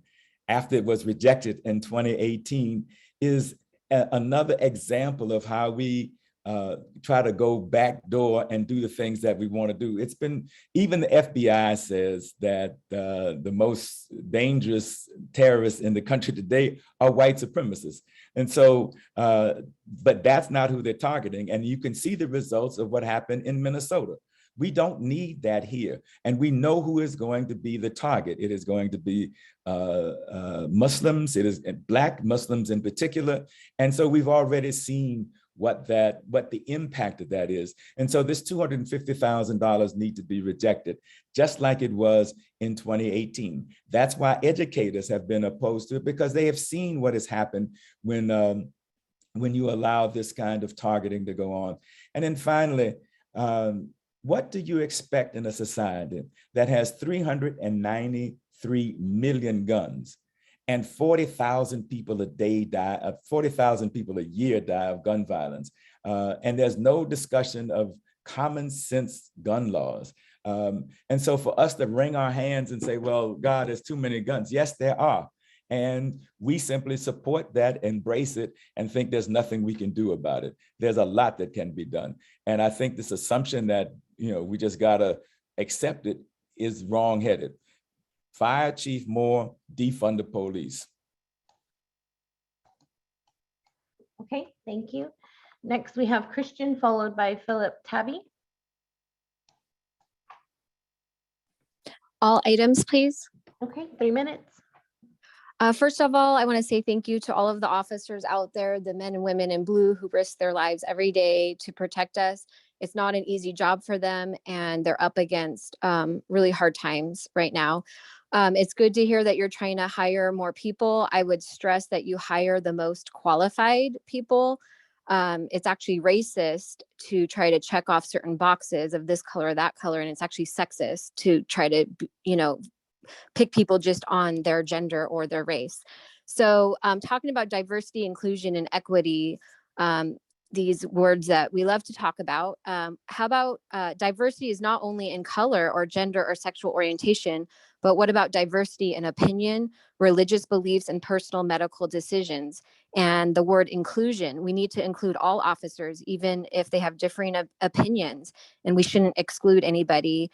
Speaker 15: after it was rejected in 2018 is another example of how we try to go backdoor and do the things that we want to do. It's been, even the FBI says that the most dangerous terrorists in the country today are white supremacists. And so, but that's not who they're targeting. And you can see the results of what happened in Minnesota. We don't need that here. And we know who is going to be the target. It is going to be Muslims, it is Black Muslims in particular. And so we've already seen what the impact of that is. And so this $250,000 need to be rejected, just like it was in 2018. That's why educators have been opposed to it, because they have seen what has happened when you allow this kind of targeting to go on. And then finally, what do you expect in a society that has 393 million guns and 40,000 people a day die, 40,000 people a year die of gun violence? And there's no discussion of common sense gun laws. And so for us to wring our hands and say, well, God, there's too many guns. Yes, there are. And we simply support that, embrace it, and think there's nothing we can do about it. There's a lot that can be done. And I think this assumption that, we just gotta accept it is wrong-headed. Fire Chief Moore, defund the police.
Speaker 2: Okay, thank you. Next, we have Christian, followed by Philip Tabby.
Speaker 16: All items, please.
Speaker 2: Okay, 3 minutes.
Speaker 16: First of all, I want to say thank you to all of the officers out there, the men and women in blue who risk their lives every day to protect us. It's not an easy job for them, and they're up against really hard times right now. It's good to hear that you're trying to hire more people. I would stress that you hire the most qualified people. It's actually racist to try to check off certain boxes of this color or that color, and it's actually sexist to try to, pick people just on their gender or their race. So talking about diversity, inclusion, and equity, these words that we love to talk about, how about diversity is not only in color or gender or sexual orientation, but what about diversity in opinion, religious beliefs, and personal medical decisions? And the word inclusion, we need to include all officers, even if they have differing opinions, and we shouldn't exclude anybody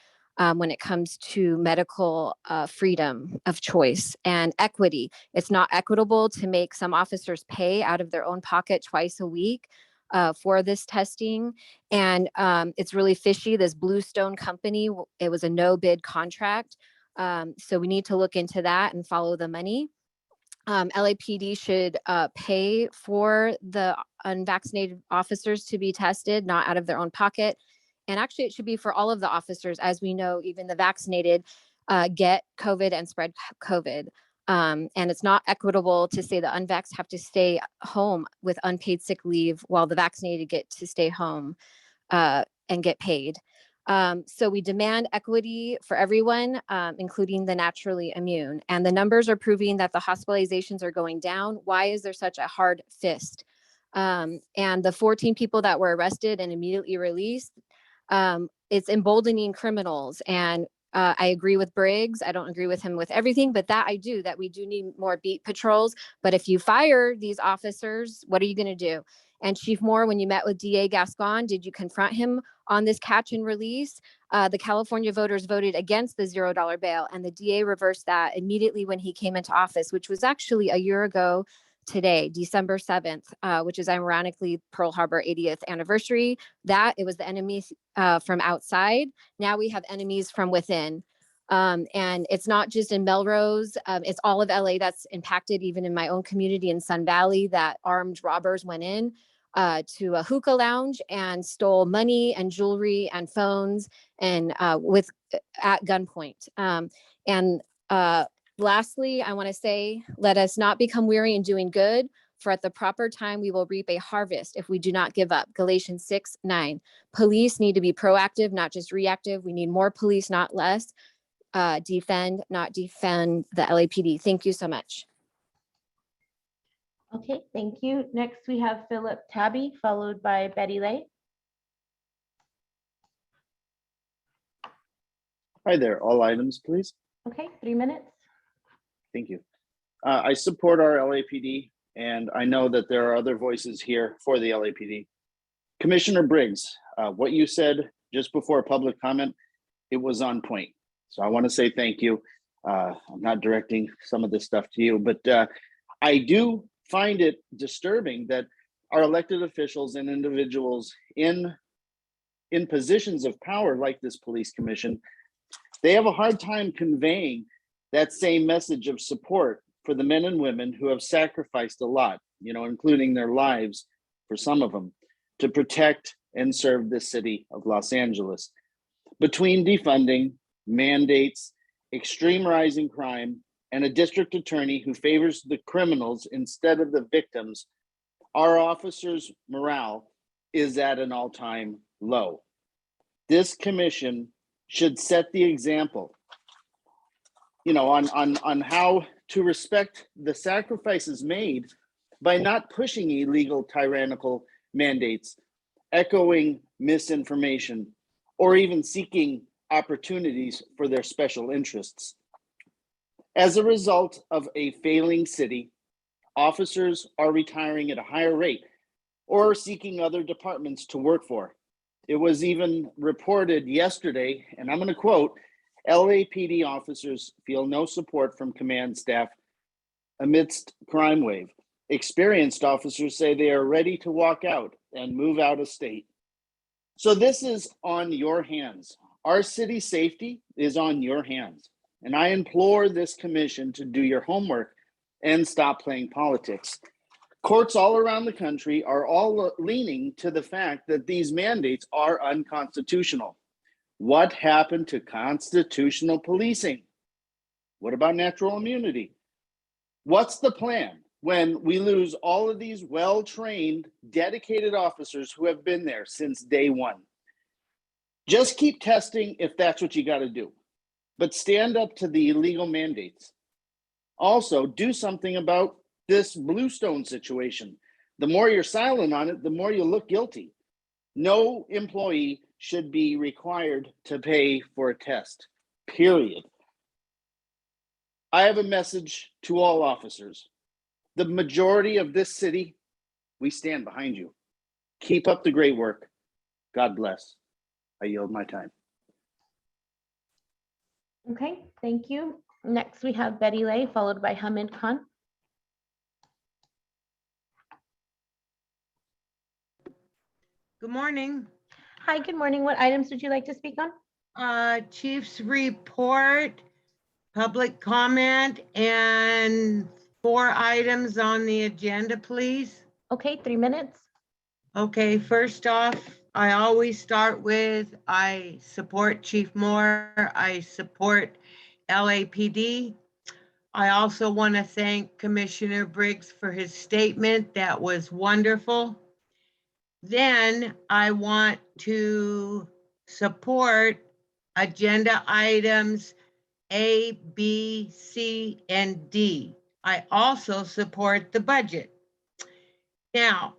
Speaker 16: when it comes to medical freedom of choice. And equity. It's not equitable to make some officers pay out of their own pocket twice a week for this testing. And it's really fishy. This Bluestone company, it was a no bid contract. So we need to look into that and follow the money. LAPD should pay for the unvaccinated officers to be tested, not out of their own pocket. And actually, it should be for all of the officers. As we know, even the vaccinated get COVID and spread COVID. And it's not equitable to say the unvaxxed have to stay home with unpaid sick leave while the vaccinated get to stay home and get paid. So we demand equity for everyone, including the naturally immune. And the numbers are proving that the hospitalizations are going down. Why is there such a hard fist? And the 14 people that were arrested and immediately released, it's emboldening criminals. And I agree with Briggs. I don't agree with him with everything, but that I do, that we do need more beat patrols. But if you fire these officers, what are you going to do? And Chief Moore, when you met with DA Gascon, did you confront him on this catch and release? The California voters voted against the $0 bail, and the DA reversed that immediately when he came into office, which was actually a year ago today, December 7th, which is ironically Pearl Harbor 80th anniversary. That it was the enemies from outside. Now we have enemies from within. And it's not just in Melrose, it's all of LA that's impacted, even in my own community in Sun Valley, that armed robbers went in to a hookah lounge and stole money and jewelry and phones and at gunpoint. Lastly, I want to say, let us not become weary in doing good, for at the proper time we will reap a harvest if we do not give up. Galatians 6:9. Police need to be proactive, not just reactive. We need more police, not less. Defend, not defend the LAPD. Thank you so much.
Speaker 2: Okay, thank you. Next, we have Philip Tabby, followed by Betty Lay.
Speaker 17: Hi there, all items, please.
Speaker 2: Okay, 3 minutes.
Speaker 17: Thank you. I support our LAPD, and I know that there are other voices here for the LAPD. Commissioner Briggs, what you said just before public comment, it was on point. So I want to say thank you. I'm not directing some of this stuff to you, but I do find it disturbing that our elected officials and individuals in positions of power like this police commission, they have a hard time conveying that same message of support for the men and women who have sacrificed a lot, including their lives for some of them, to protect and serve the city of Los Angeles. Between defunding, mandates, extreme rising crime, and a district attorney who favors the criminals instead of the victims, our officers' morale is at an all-time low. This commission should set the example, on how to respect the sacrifices made by not pushing illegal, tyrannical mandates, echoing misinformation, or even seeking opportunities for their special interests. As a result of a failing city, officers are retiring at a higher rate or seeking other departments to work for. It was even reported yesterday, and I'm going to quote, LAPD officers feel no support from command staff amidst crime wave. Experienced officers say they are ready to walk out and move out of state. So this is on your hands. Our city safety is on your hands. And I implore this commission to do your homework and stop playing politics. Courts all around the country are all leaning to the fact that these mandates are unconstitutional. What happened to constitutional policing? What about natural immunity? What's the plan when we lose all of these well-trained, dedicated officers who have been there since day one? Just keep testing if that's what you got to do, but stand up to the illegal mandates. Also, do something about this Bluestone situation. The more you're silent on it, the more you look guilty. No employee should be required to pay for a test, period. I have a message to all officers. The majority of this city, we stand behind you. Keep up the great work. God bless. I yield my time.
Speaker 2: Okay, thank you. Next, we have Betty Lay, followed by Hamid Khan.
Speaker 18: Good morning.
Speaker 2: Hi, good morning. What items would you like to speak on?
Speaker 18: Chief's report, public comment, and 4 items on the agenda, please.
Speaker 2: Okay, 3 minutes.
Speaker 18: Okay, first off, I always start with, I support Chief Moore. I support LAPD. I also want to thank Commissioner Briggs for his statement. That was wonderful. Then I want to support agenda items A, B, C, and D. I also support the budget. Now,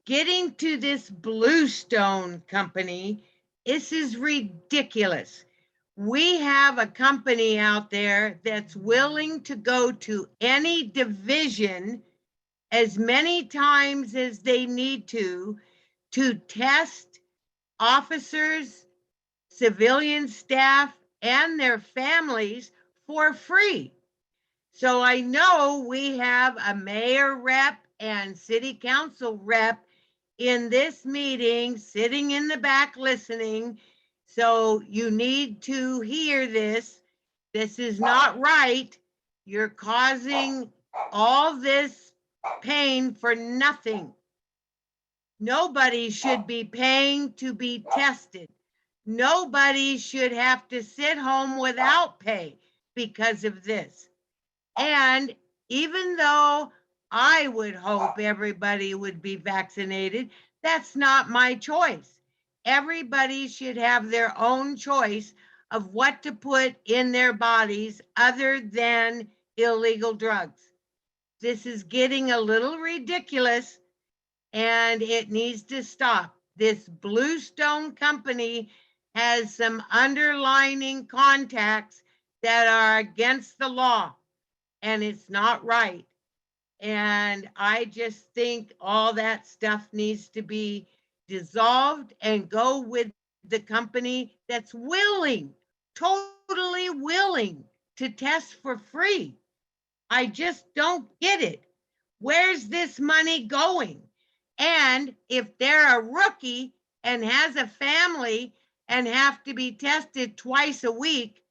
Speaker 18: getting to this Bluestone company, this is ridiculous. We have a company out there that's willing to go to any division as many times as they need to test officers, civilian staff, and their families for free. So I know we have a mayor rep and city council rep in this meeting, sitting in the back listening. So you need to hear this. This is not right. You're causing all this pain for nothing. Nobody should be paying to be tested. Nobody should have to sit home without pay because of this. And even though I would hope everybody would be vaccinated, that's not my choice. Everybody should have their own choice of what to put in their bodies other than illegal drugs. This is getting a little ridiculous and it needs to stop. This Bluestone company has some underlining contacts that are against the law, and it's not right. And I just think all that stuff needs to be dissolved and go with the company that's willing, totally willing to test for free. I just don't get it. Where's this money going? And if they're a rookie and has a family and have to be tested twice a week,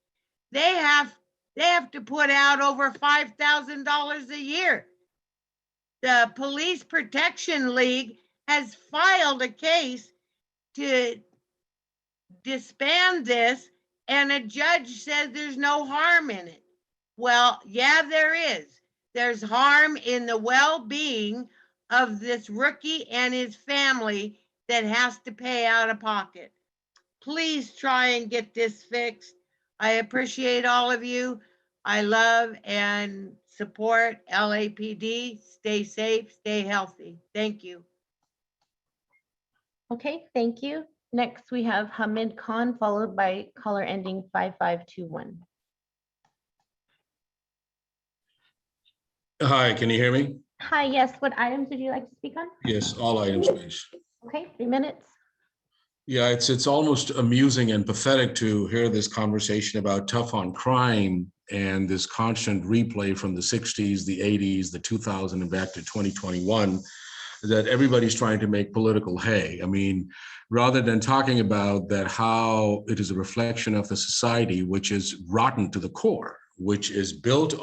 Speaker 18: they have to put out over $5,000 a year. The Police Protection League has filed a case to disband this, and a judge said there's no harm in it. Well, yeah, there is. There's harm in the well-being of this rookie and his family that has to pay out of pocket. Please try and get this fixed. I appreciate all of you. I love and support LAPD. Stay safe, stay healthy. Thank you.
Speaker 2: Okay, thank you. Next, we have Hamid Khan, followed by caller ending 5521.
Speaker 19: Hi, can you hear me?
Speaker 2: Hi, yes, what items would you like to speak on?
Speaker 19: Yes, all items, please.
Speaker 2: Okay, 3 minutes.
Speaker 19: Yeah, it's almost amusing and pathetic to hear this conversation about tough on crime and this constant replay from the 60s, the 80s, the 2000s, and back to 2021, that everybody's trying to make political hay. I mean, rather than talking about that, how it is a reflection of the society, which is rotten to the core, which is built in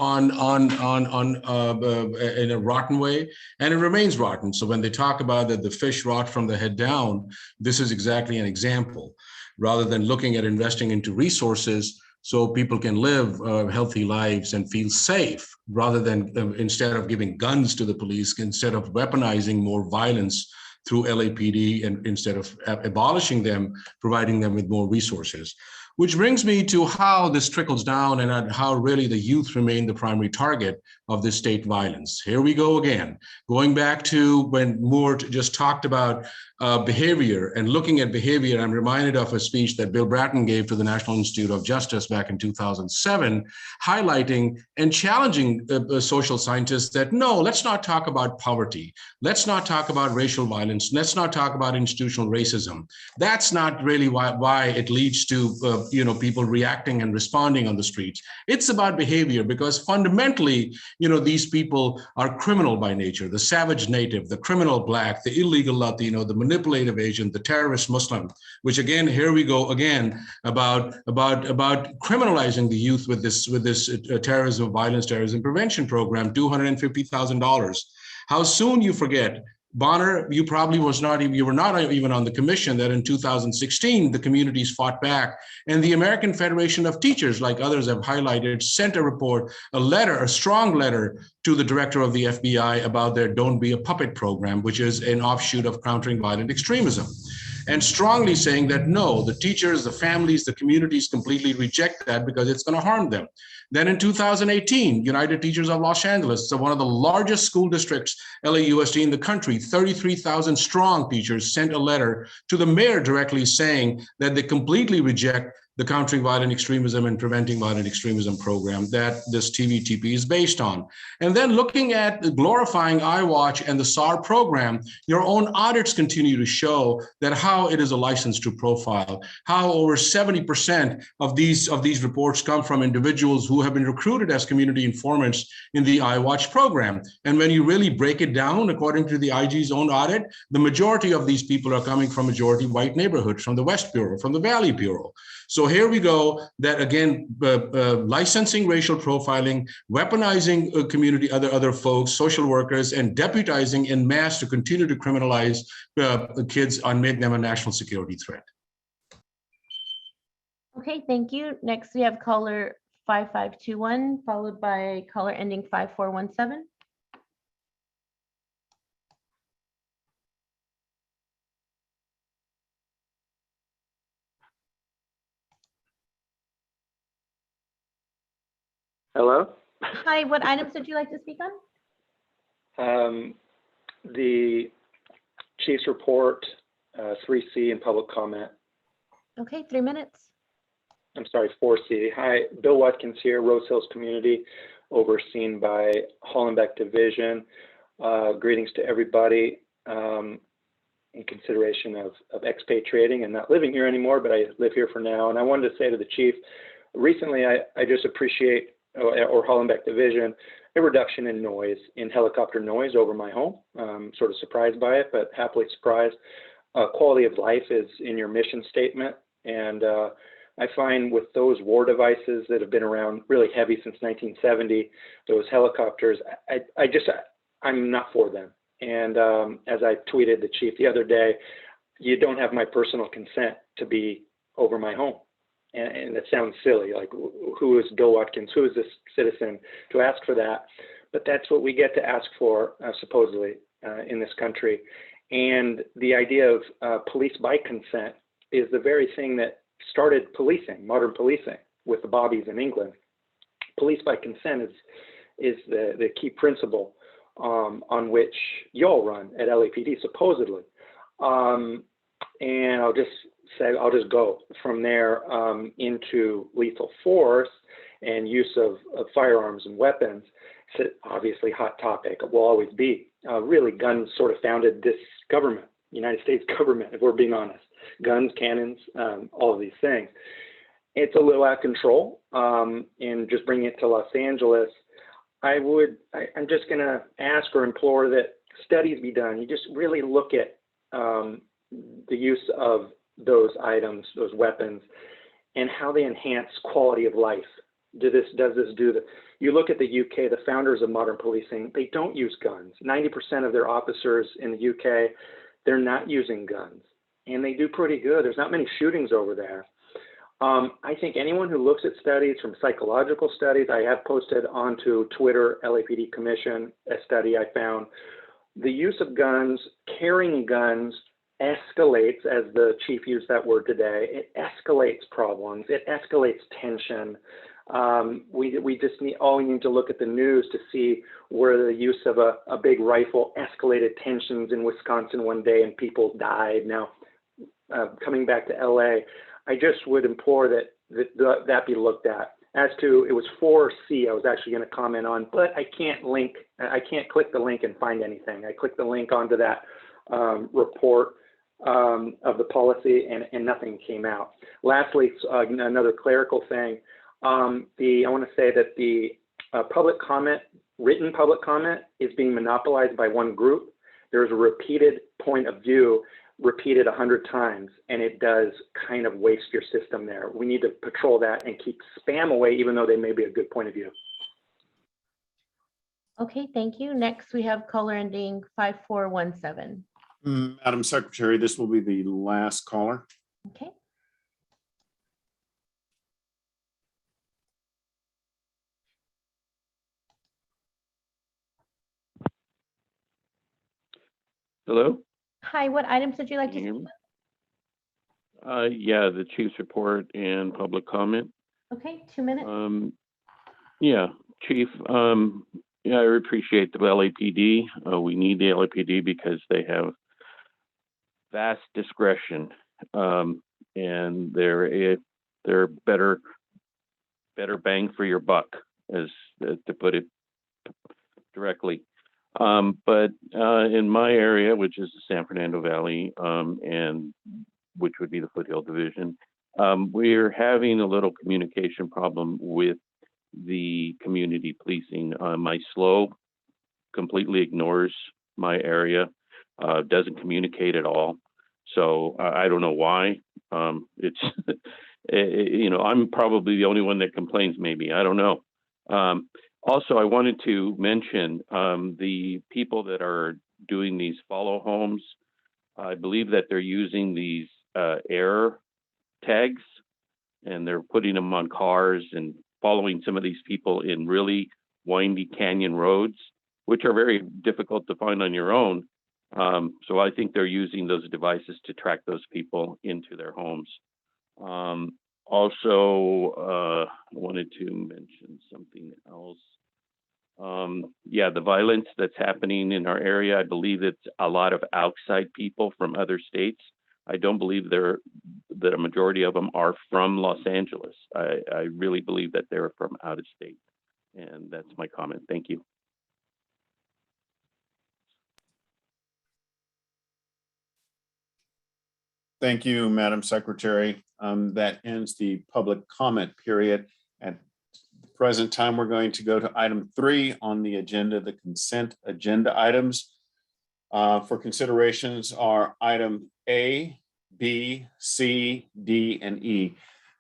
Speaker 19: a rotten way, and it remains rotten. So when they talk about that the fish rot from the head down, this is exactly an example. Rather than looking at investing into resources so people can live healthy lives and feel safe, rather than instead of giving guns to the police, instead of weaponizing more violence through LAPD, and instead of abolishing them, providing them with more resources. Which brings me to how this trickles down and how really the youth remain the primary target of this state violence. Here we go again, going back to when Moore just talked about behavior and looking at behavior. I'm reminded of a speech that Bill Bratton gave to the National Institute of Justice back in 2007, highlighting and challenging social scientists that, no, let's not talk about poverty. Let's not talk about racial violence. Let's not talk about institutional racism. That's not really why it leads to people reacting and responding on the streets. It's about behavior, because fundamentally, these people are criminal by nature. The savage native, the criminal black, the illegal Latino, the manipulative Asian, the terrorist Muslim, which again, here we go again about criminalizing the youth with this terrorism, violence, terrorism prevention program, $250,000. How soon you forget. Bonner, you probably were not even on the commission that in 2016, the communities fought back, and the American Federation of Teachers, like others have highlighted, sent a report, a strong letter to the director of the FBI about their Don't Be a Puppet program, which is an offshoot of countering violent extremism, and strongly saying that no, the teachers, the families, the communities completely reject that because it's going to harm them. Then in 2018, United Teachers of Los Angeles, so one of the largest school districts, LAUSD in the country, 33,000 strong teachers, sent a letter to the mayor directly saying that they completely reject the Countering Violent Extremism and Preventing Violent Extremism program that this TVTP is based on. And then looking at the glorifying iWatch and the SAR program, your own audits continue to show that how it is a license to profile, how over 70% of these reports come from individuals who have been recruited as community informants in the iWatch program. And when you really break it down, according to the IG's own audit, the majority of these people are coming from majority white neighborhoods, from the West Bureau, from the Valley Bureau. So here we go, that again, licensing racial profiling, weaponizing community, other folks, social workers, and deputizing en masse to continue to criminalize kids and make them a national security threat.
Speaker 2: Okay, thank you. Next, we have caller 5521, followed by caller ending 5417.
Speaker 20: Hello?
Speaker 2: Hi, what items would you like to speak on?
Speaker 20: The chief's report, 3C, and public comment.
Speaker 2: Okay, 3 minutes.
Speaker 20: I'm sorry, 4C. Hi, Bill Watkins here, Rose Hills Community, overseen by Hollenbeck Division. Greetings to everybody. In consideration of expatriating and not living here anymore, but I live here for now. And I wanted to say to the chief, recently I just appreciate, or Hollenbeck Division, a reduction in noise, in helicopter noise over my home. Sort of surprised by it, but happily surprised. Quality of life is in your mission statement. And I find with those war devices that have been around really heavy since 1970, those helicopters, I'm not for them. And as I tweeted the chief the other day, you don't have my personal consent to be over my home. And that sounds silly, like who is Bill Watkins, who is this citizen to ask for that? But that's what we get to ask for, supposedly, in this country. And the idea of police by consent is the very thing that started policing, modern policing, with the Bobbies in England. Police by consent is the key principle on which y'all run at LAPD, supposedly. And I'll just go from there into lethal force and use of firearms and weapons. It's obviously a hot topic. It will always be. Really, guns sort of founded this government, United States government, if we're being honest. Guns, cannons, all of these things. It's a little out of control. And just bringing it to Los Angeles, I'm just going to ask or implore that studies be done. You just really look at the use of those items, those weapons, and how they enhance quality of life. Does this do the? You look at the UK, the founders of modern policing, they don't use guns. 90% of their officers in the UK, they're not using guns, and they do pretty good. There's not many shootings over there. I think anyone who looks at studies from psychological studies, I have posted onto Twitter, LAPD Commission, a study I found, the use of guns, carrying guns escalates, as the chief used that word today, it escalates problems, it escalates tension. We just need to look at the news to see where the use of a big rifle escalated tensions in Wisconsin one day and people died. Now, coming back to LA, I just would implore that be looked at. As to, it was 4C I was actually going to comment on, but I can't click the link and find anything. I clicked the link onto that report of the policy and nothing came out. Lastly, another clerical thing. I want to say that the public comment, written public comment, is being monopolized by one group. There's a repeated point of view, repeated 100 times, and it does kind of waste your system there. We need to patrol that and keep spam away, even though they may be a good point of view.
Speaker 2: Okay, thank you. Next, we have caller ending 5417.
Speaker 1: Madam Secretary, this will be the last caller.
Speaker 2: Okay.
Speaker 21: Hello?
Speaker 2: Hi, what items would you like to
Speaker 21: Can you
Speaker 2: speak?
Speaker 21: hear me? Yeah, the chief's report and public comment.
Speaker 2: Okay, 2 minutes.
Speaker 21: Yeah, Chief, yeah, I appreciate the LAPD. We need the LAPD because they have vast discretion, and they're better bang for your buck, as to put it directly. But in my area, which is the San Fernando Valley, and which would be the Foothill Division, we're having a little communication problem with the community policing. My SLO completely ignores my area, doesn't communicate at all. So I don't know why. It's, I'm probably the only one that complains, maybe, I don't know. Also, I wanted to mention the people that are doing these follow homes. I believe that they're using these air tags, and they're putting them on cars and following some of these people in really windy canyon roads, which are very difficult to find on your own. So I think they're using those devices to track those people into their homes. Also, I wanted to mention something else. Yeah, the violence that's happening in our area, I believe it's a lot of outside people from other states I don't believe that a majority of them are from Los Angeles. I really believe that they're from out of state. And that's my comment. Thank you.
Speaker 1: Thank you, Madam Secretary. That ends the public comment period. At the present time, we're going to go to item 3 on the agenda, the consent agenda items. For considerations are item A, B, C, D, and E.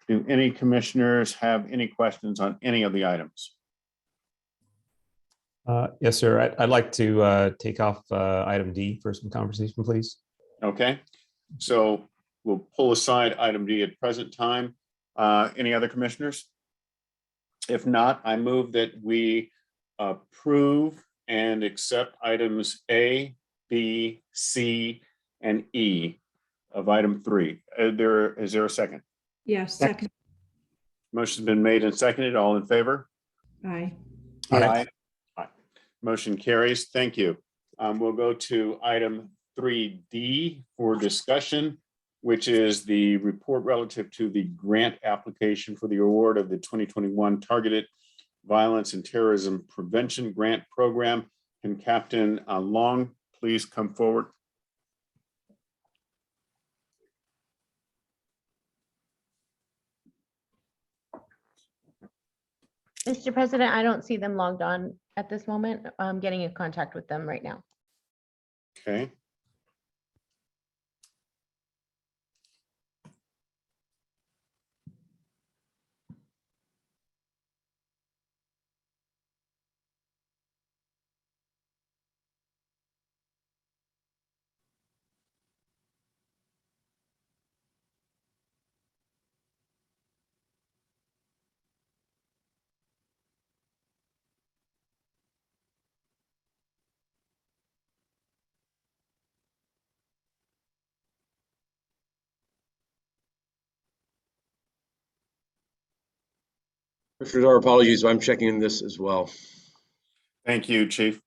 Speaker 1: Do any commissioners have any questions on any of the items?
Speaker 6: Yes, sir. I'd like to take off item D for some conversation, please.
Speaker 1: Okay, so we'll pull aside item D at present time. Any other commissioners? If not, I move that we approve and accept items A, B, C, and E of item 3. Is there a second?
Speaker 5: Yes, second.
Speaker 1: Motion's been made and seconded. All in favor?
Speaker 5: Aye.
Speaker 1: Aye. Aye. Motion carries. Thank you. We'll go to item 3D for discussion, which is the report relative to the grant application for the award of the 2021 Targeted Violence and Terrorism Prevention Grant Program. Can Captain Long please come forward?
Speaker 2: Mr. President, I don't see them logged on at this moment. I'm getting in contact with them right now.
Speaker 1: Okay.
Speaker 4: Commissioners, our apologies. I'm checking this as well.
Speaker 1: Thank you, Chief.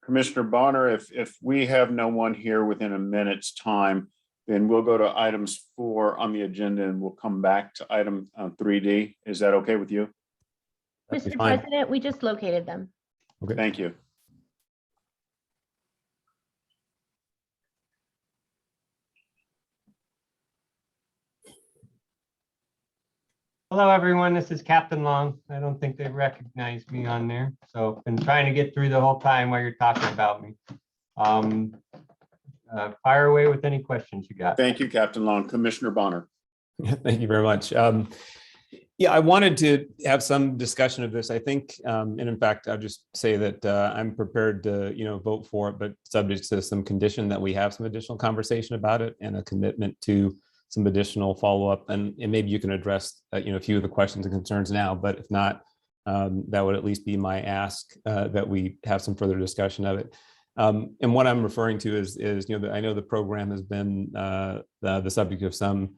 Speaker 1: Commissioner Bonner, if we have no one here within a minute's time, then we'll go to items 4 on the agenda and we'll come back to item 3D. Is that okay with you?
Speaker 2: Mr. President, we just located them.
Speaker 1: Okay. Thank you.
Speaker 3: Hello, everyone. This is Captain Long. I don't think they recognized me on there. So been trying to get through the whole time while you're talking about me. Fire away with any questions you got.
Speaker 1: Thank you, Captain Long. Commissioner Bonner.
Speaker 6: Thank you very much. Yeah, I wanted to have some discussion of this. I think, and in fact, I'll just say that I'm prepared to, vote for it, but subject to some condition that we have some additional conversation about it and a commitment to some additional follow-up. And maybe you can address, a few of the questions and concerns now, but if not, that would at least be my ask that we have some further discussion of it. And what I'm referring to is I know the program has been the subject of some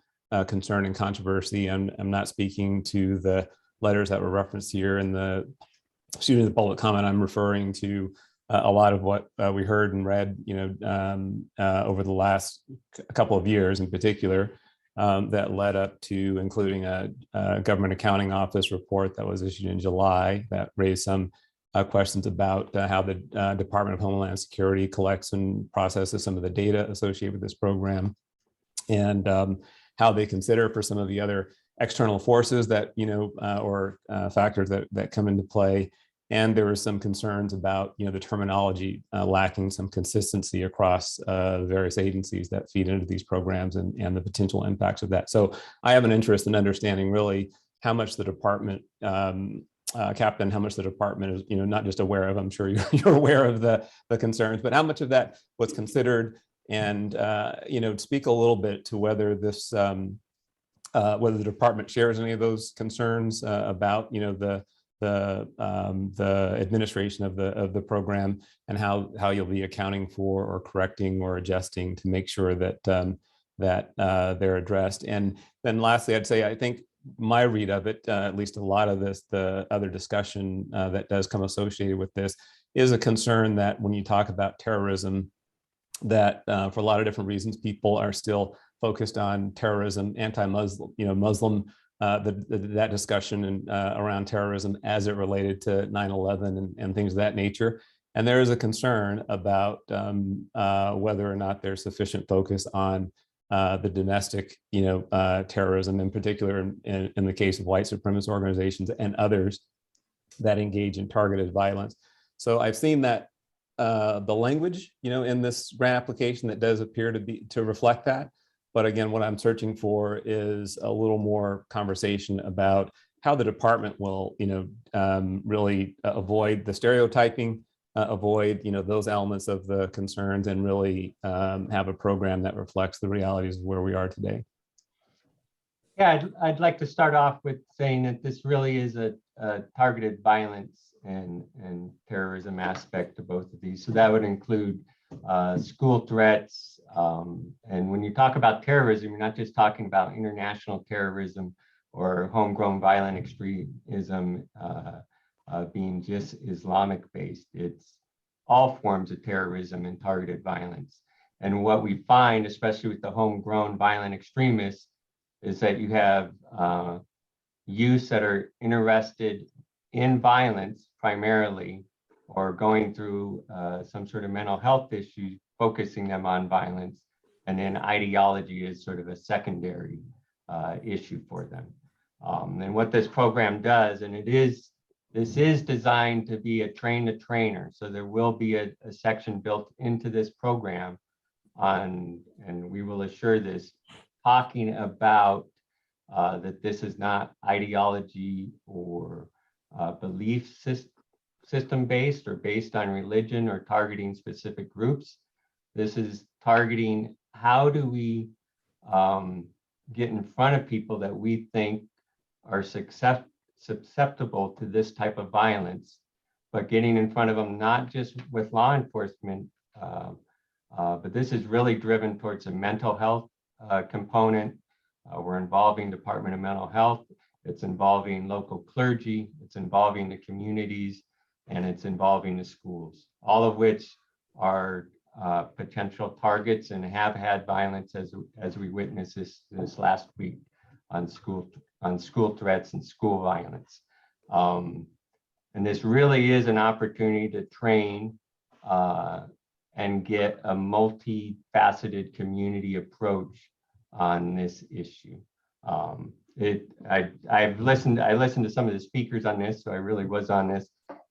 Speaker 6: concern and controversy, and I'm not speaking to the letters that were referenced here in the student public comment. I'm referring to a lot of what we heard and read, over the last couple of years in particular, that led up to including a government accounting office report that was issued in July that raised some questions about how the Department of Homeland Security collects and processes some of the data associated with this program, and how they consider for some of the other external forces that, or factors that come into play. And there were some concerns about, the terminology lacking some consistency across various agencies that feed into these programs and the potential impacts of that. So I have an interest in understanding really how much the department, Captain, how much the department is, not just aware of, I'm sure you're aware of the concerns, but how much of that was considered, and, speak a little bit to whether this, whether the department shares any of those concerns about, the administration of the program, and how you'll be accounting for or correcting or adjusting to make sure that that they're addressed. And then lastly, I'd say, I think my read of it, at least a lot of this, the other discussion that does come associated with this, is a concern that when you talk about terrorism, that for a lot of different reasons, people are still focused on terrorism, anti-Muslim, Muslim, that discussion and around terrorism as it related to 9/11 and things of that nature. And there is a concern about whether or not there's sufficient focus on the domestic, terrorism, in particular in the case of white supremacist organizations and others that engage in targeted violence. So I've seen that the language, in this grant application that does appear to reflect that. But again, what I'm searching for is a little more conversation about how the department will, really avoid the stereotyping, avoid, those elements of the concerns, and really have a program that reflects the realities of where we are today.
Speaker 3: Yeah, I'd like to start off with saying that this really is a targeted violence and terrorism aspect to both of these. So that would include school threats. And when you talk about terrorism, you're not just talking about international terrorism or homegrown violent extremism being just Islamic based. It's all forms of terrorism and targeted violence. And what we find, especially with the homegrown violent extremists, is that you have youths that are interested in violence primarily, or going through some sort of mental health issue, focusing them on violence, and then ideology is sort of a secondary issue for them. And what this program does, and this is designed to be a train the trainer, so there will be a section built into this program on, and we will assure this, talking about that this is not ideology or belief system based or based on religion or targeting specific groups. This is targeting how do we get in front of people that we think are susceptible to this type of violence, but getting in front of them not just with law enforcement, but this is really driven towards a mental health component. We're involving Department of Mental Health. It's involving local clergy. It's involving the communities, and it's involving the schools, all of which are potential targets and have had violence as we witnessed this last week on school threats and school violence. And this really is an opportunity to train and get a multifaceted community approach on this issue. I listened to some of the speakers on this, so I really was on this.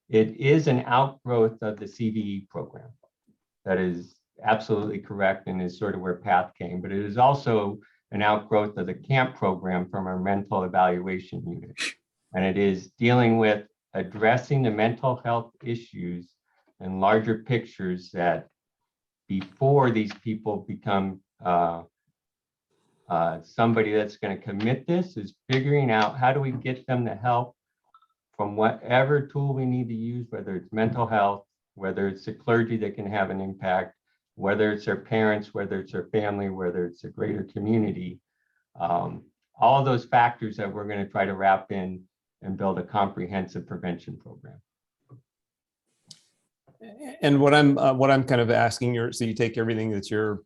Speaker 3: It is an outgrowth of the CVE program. That is absolutely correct, and is sort of where PATH came, but it is also an outgrowth of the CAMP program from our mental evaluation unit. And it is dealing with addressing the mental health issues and larger pictures that before these people become somebody that's going to commit this, is figuring out how do we get them the help from whatever tool we need to use, whether it's mental health, whether it's the clergy that can have an impact, whether it's their parents, whether it's their family, whether it's a greater community. All of those factors that we're going to try to wrap in and build a comprehensive prevention program.
Speaker 6: And what I'm kind of asking, so you take everything that you're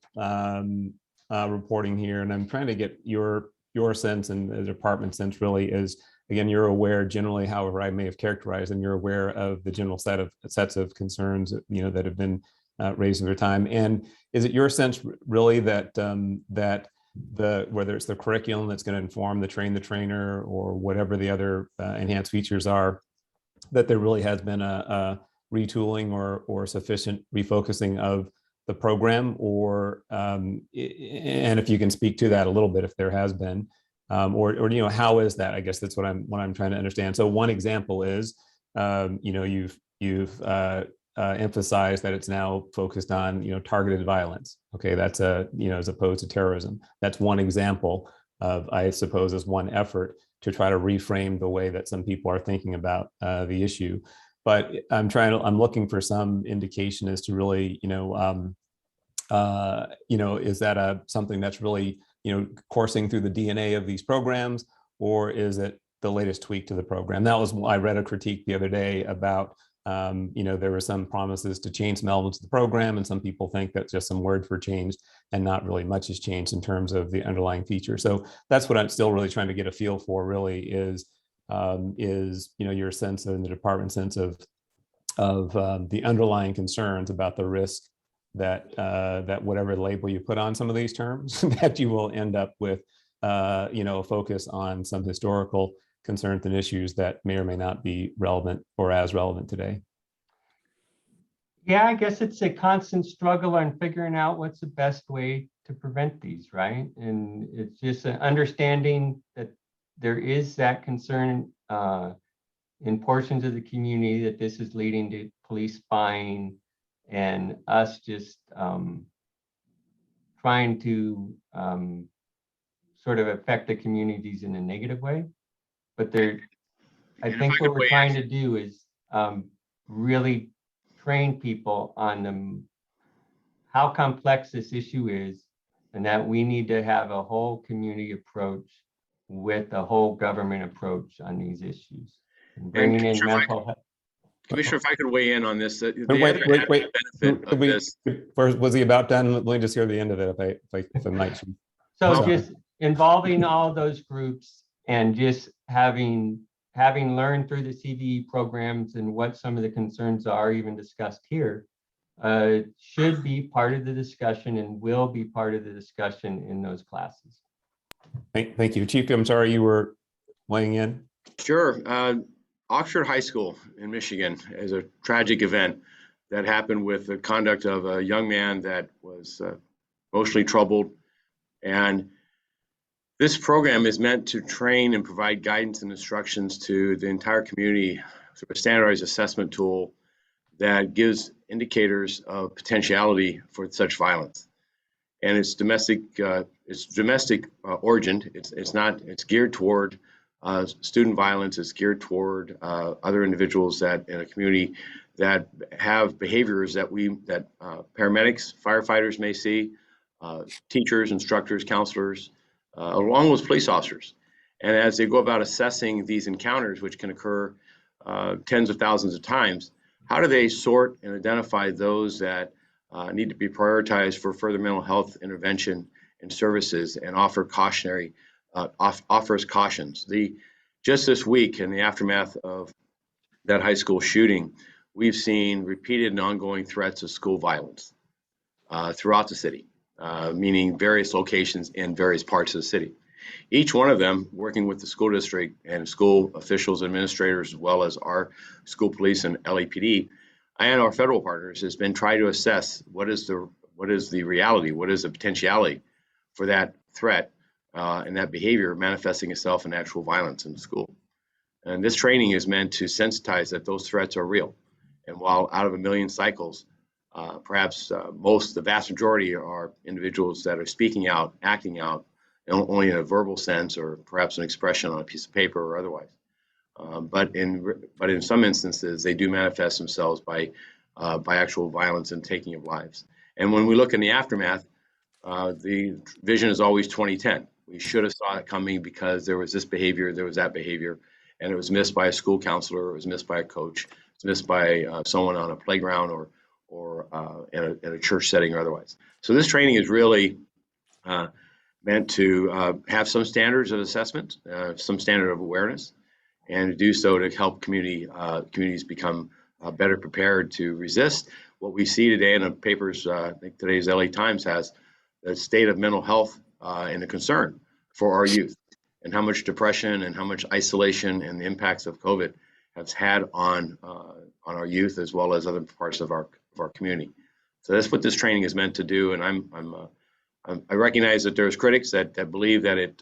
Speaker 6: reporting here, and I'm trying to get your sense and the department sense really is, again, you're aware generally, however I may have characterized, and you're aware of the general sets of concerns that have been raised over time. And is it your sense really that whether it's the curriculum that's going to inform the train the trainer or whatever the other enhanced features are, that there really has been a retooling or sufficient refocusing of the program, or and if you can speak to that a little bit, if there has been, or how is that? I guess that's what I'm trying to understand. So one example is, you've emphasized that it's now focused on targeted violence. Okay, that's as opposed to terrorism. That's one example of, I suppose, as one effort to try to reframe the way that some people are thinking about the issue. But I'm looking for some indication as to really, is that something that's really, coursing through the DNA of these programs, or is it the latest tweak to the program? That was, I read a critique the other day about, there were some promises to change some elements of the program, and some people think that just some words were changed and not really much has changed in terms of the underlying feature. So that's what I'm still really trying to get a feel for, really, is your sense and the department's sense of the underlying concerns about the risk that whatever label you put on some of these terms, that you will end up with a focus on some historical concerns and issues that may or may not be relevant or as relevant today.
Speaker 3: Yeah, I guess it's a constant struggle on figuring out what's the best way to prevent these, right? And it's just an understanding that there is that concern in portions of the community that this is leading to police spying, and us just trying to sort of affect the communities in a negative way. But I think what we're trying to do is really train people on how complex this issue is, and that we need to have a whole community approach with a whole government approach on these issues. And bringing in mental health.
Speaker 4: Commissioner, if I could weigh in on this,
Speaker 6: Wait. Was he about done? Let me just hear the end of it, if I might.
Speaker 3: So just involving all those groups and just having learned through the CVE programs and what some of the concerns are, even discussed here, should be part of the discussion and will be part of the discussion in those classes.
Speaker 6: Thank you. Chief, I'm sorry, you were weighing in.
Speaker 4: Sure. Oxford High School in Michigan is a tragic event that happened with the conduct of a young man that was emotionally troubled. And this program is meant to train and provide guidance and instructions to the entire community through a standardized assessment tool that gives indicators of potentiality for such violence. And it's domestic origin. It's geared toward student violence. Is geared toward other individuals that in a community that have behaviors that paramedics, firefighters may see, teachers, instructors, counselors, along with police officers. And as they go about assessing these encounters, which can occur tens of thousands of times, how do they sort and identify those that need to be prioritized for further mental health intervention and services, and offers cautions. Just this week, in the aftermath of that high school shooting, we've seen repeated and ongoing threats of school violence throughout the city, meaning various locations in various parts of the city. Each one of them working with the school district and school officials, administrators, as well as our school police and LAPD and our federal partners, has been trying to assess what is the reality, what is the potentiality for that threat and that behavior manifesting itself in actual violence in the school. And this training is meant to sensitize that those threats are real. And while out of a million cycles, perhaps the vast majority are individuals that are speaking out, acting out, only in a verbal sense or perhaps an expression on a piece of paper or otherwise. But in some instances, they do manifest themselves by actual violence and taking of lives. And when we look in the aftermath, the vision is always 2010. We should have saw it coming because there was this behavior, there was that behavior, and it was missed by a school counselor, it was missed by a coach, it was missed by someone on a playground or in a church setting or otherwise. So this training is really meant to have some standards of assessment, some standard of awareness, and to do so to help communities become better prepared to resist what we see today in the papers. I think today's LA Times has the state of mental health and the concern for our youth, and how much depression and how much isolation and the impacts of COVID has had on our youth as well as other parts of our community. So that's what this training is meant to do. And I recognize that there's critics that believe that it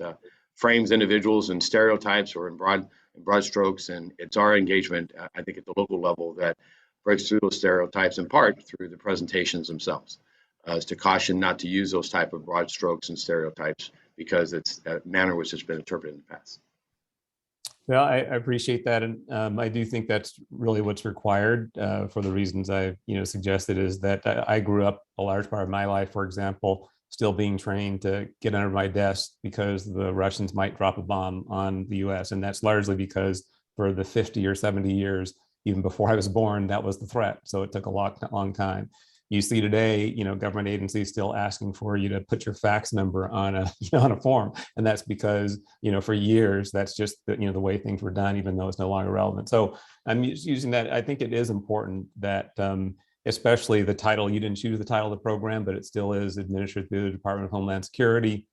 Speaker 4: frames individuals in stereotypes or in broad strokes, and it's our engagement, I think, at the local level that breaks through those stereotypes in part through the presentations themselves, is to caution not to use those type of broad strokes and stereotypes because it's a manner which has been interpreted in the past.
Speaker 6: Well, I appreciate that, and I do think that's really what's required for the reasons I, suggested. Is that I grew up a large part of my life, for example, still being trained to get under my desk because the Russians might drop a bomb on the U.S., and that's largely because for the 50 or 70 years, even before I was born, that was the threat. So it took a long time. You see today, government agencies still asking for you to put your fax number on a on a form, and that's because for years that's just the way things were done, even though it's no longer relevant. So I'm using that. I think it is important that, especially the title. You didn't choose the title of the program, but it still is administered through the Department of Homeland Security.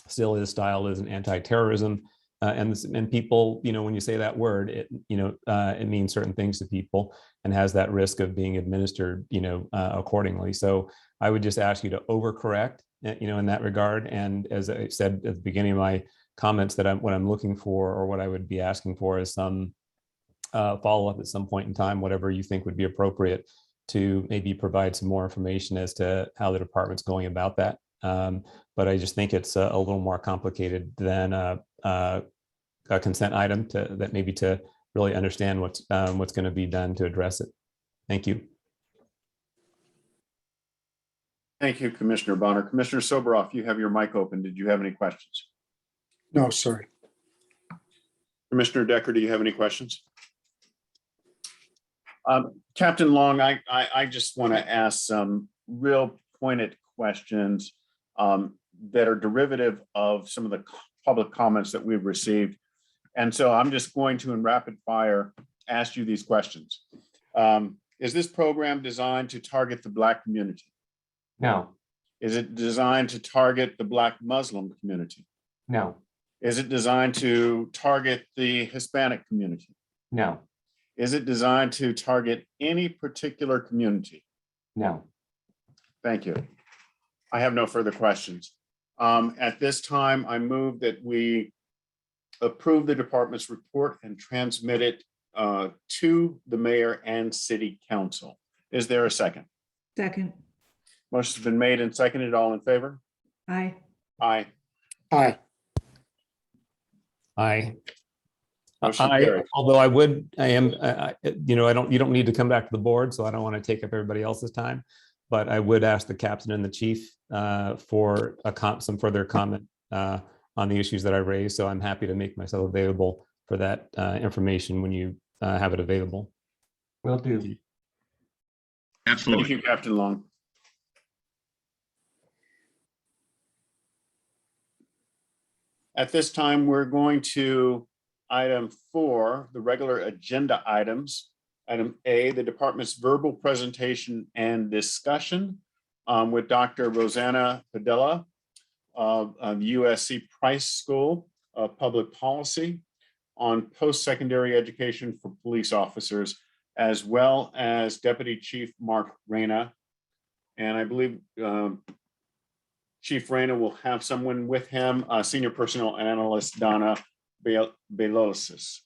Speaker 6: Still is styled as an anti-terrorism. And people, when you say that word, it means certain things to people and has that risk of being administered, accordingly. So I would just ask you to overcorrect, in that regard. And as I said at the beginning of my comments, that what I'm looking for, or what I would be asking for, is some follow-up at some point in time, whatever you think would be appropriate, to maybe provide some more information as to how the department's going about that. But I just think it's a little more complicated than a consent item to really understand what's going to be done to address it. Thank you.
Speaker 1: Thank you, Commissioner Bonner. Commissioner Soboroff, you have your mic open. Did you have any questions?
Speaker 7: No, sorry.
Speaker 1: Commissioner Decker, do you have any questions? Captain Long, I just want to ask some real pointed questions that are derivative of some of the public comments that we've received. And so I'm just going to, in rapid fire, ask you these questions. Is this program designed to target the Black community?
Speaker 3: No.
Speaker 1: Is it designed to target the Black Muslim community?
Speaker 3: No.
Speaker 1: Is it designed to target the Hispanic community?
Speaker 3: No.
Speaker 1: Is it designed to target any particular community?
Speaker 3: No.
Speaker 1: Thank you. I have no further questions. At this time, I move that we approve the department's report and transmit it to the mayor and city council. Is there a second?
Speaker 5: Second.
Speaker 1: Motion's been made and seconded. All in favor?
Speaker 5: Aye.
Speaker 1: Aye.
Speaker 7: Aye.
Speaker 6: Aye.
Speaker 1: Motion carries.
Speaker 6: Although you don't need to come back to the board, so I don't want to take up everybody else's time. But I would ask the captain and the chief for some further comment on the issues that I raised. So I'm happy to make myself available for that information when you have it available.
Speaker 3: Will do.
Speaker 4: Absolutely.
Speaker 1: Thank you, Captain Long. At this time, we're going to item 4, the regular agenda items. Item A, the department's verbal presentation and discussion with Dr. Rosanna Padilla of USC Price School of Public Policy on post-secondary education for police officers, as well as Deputy Chief Mark Reyna. And I believe Chief Reyna will have someone with him, Senior Personnel Analyst Donna Belosis.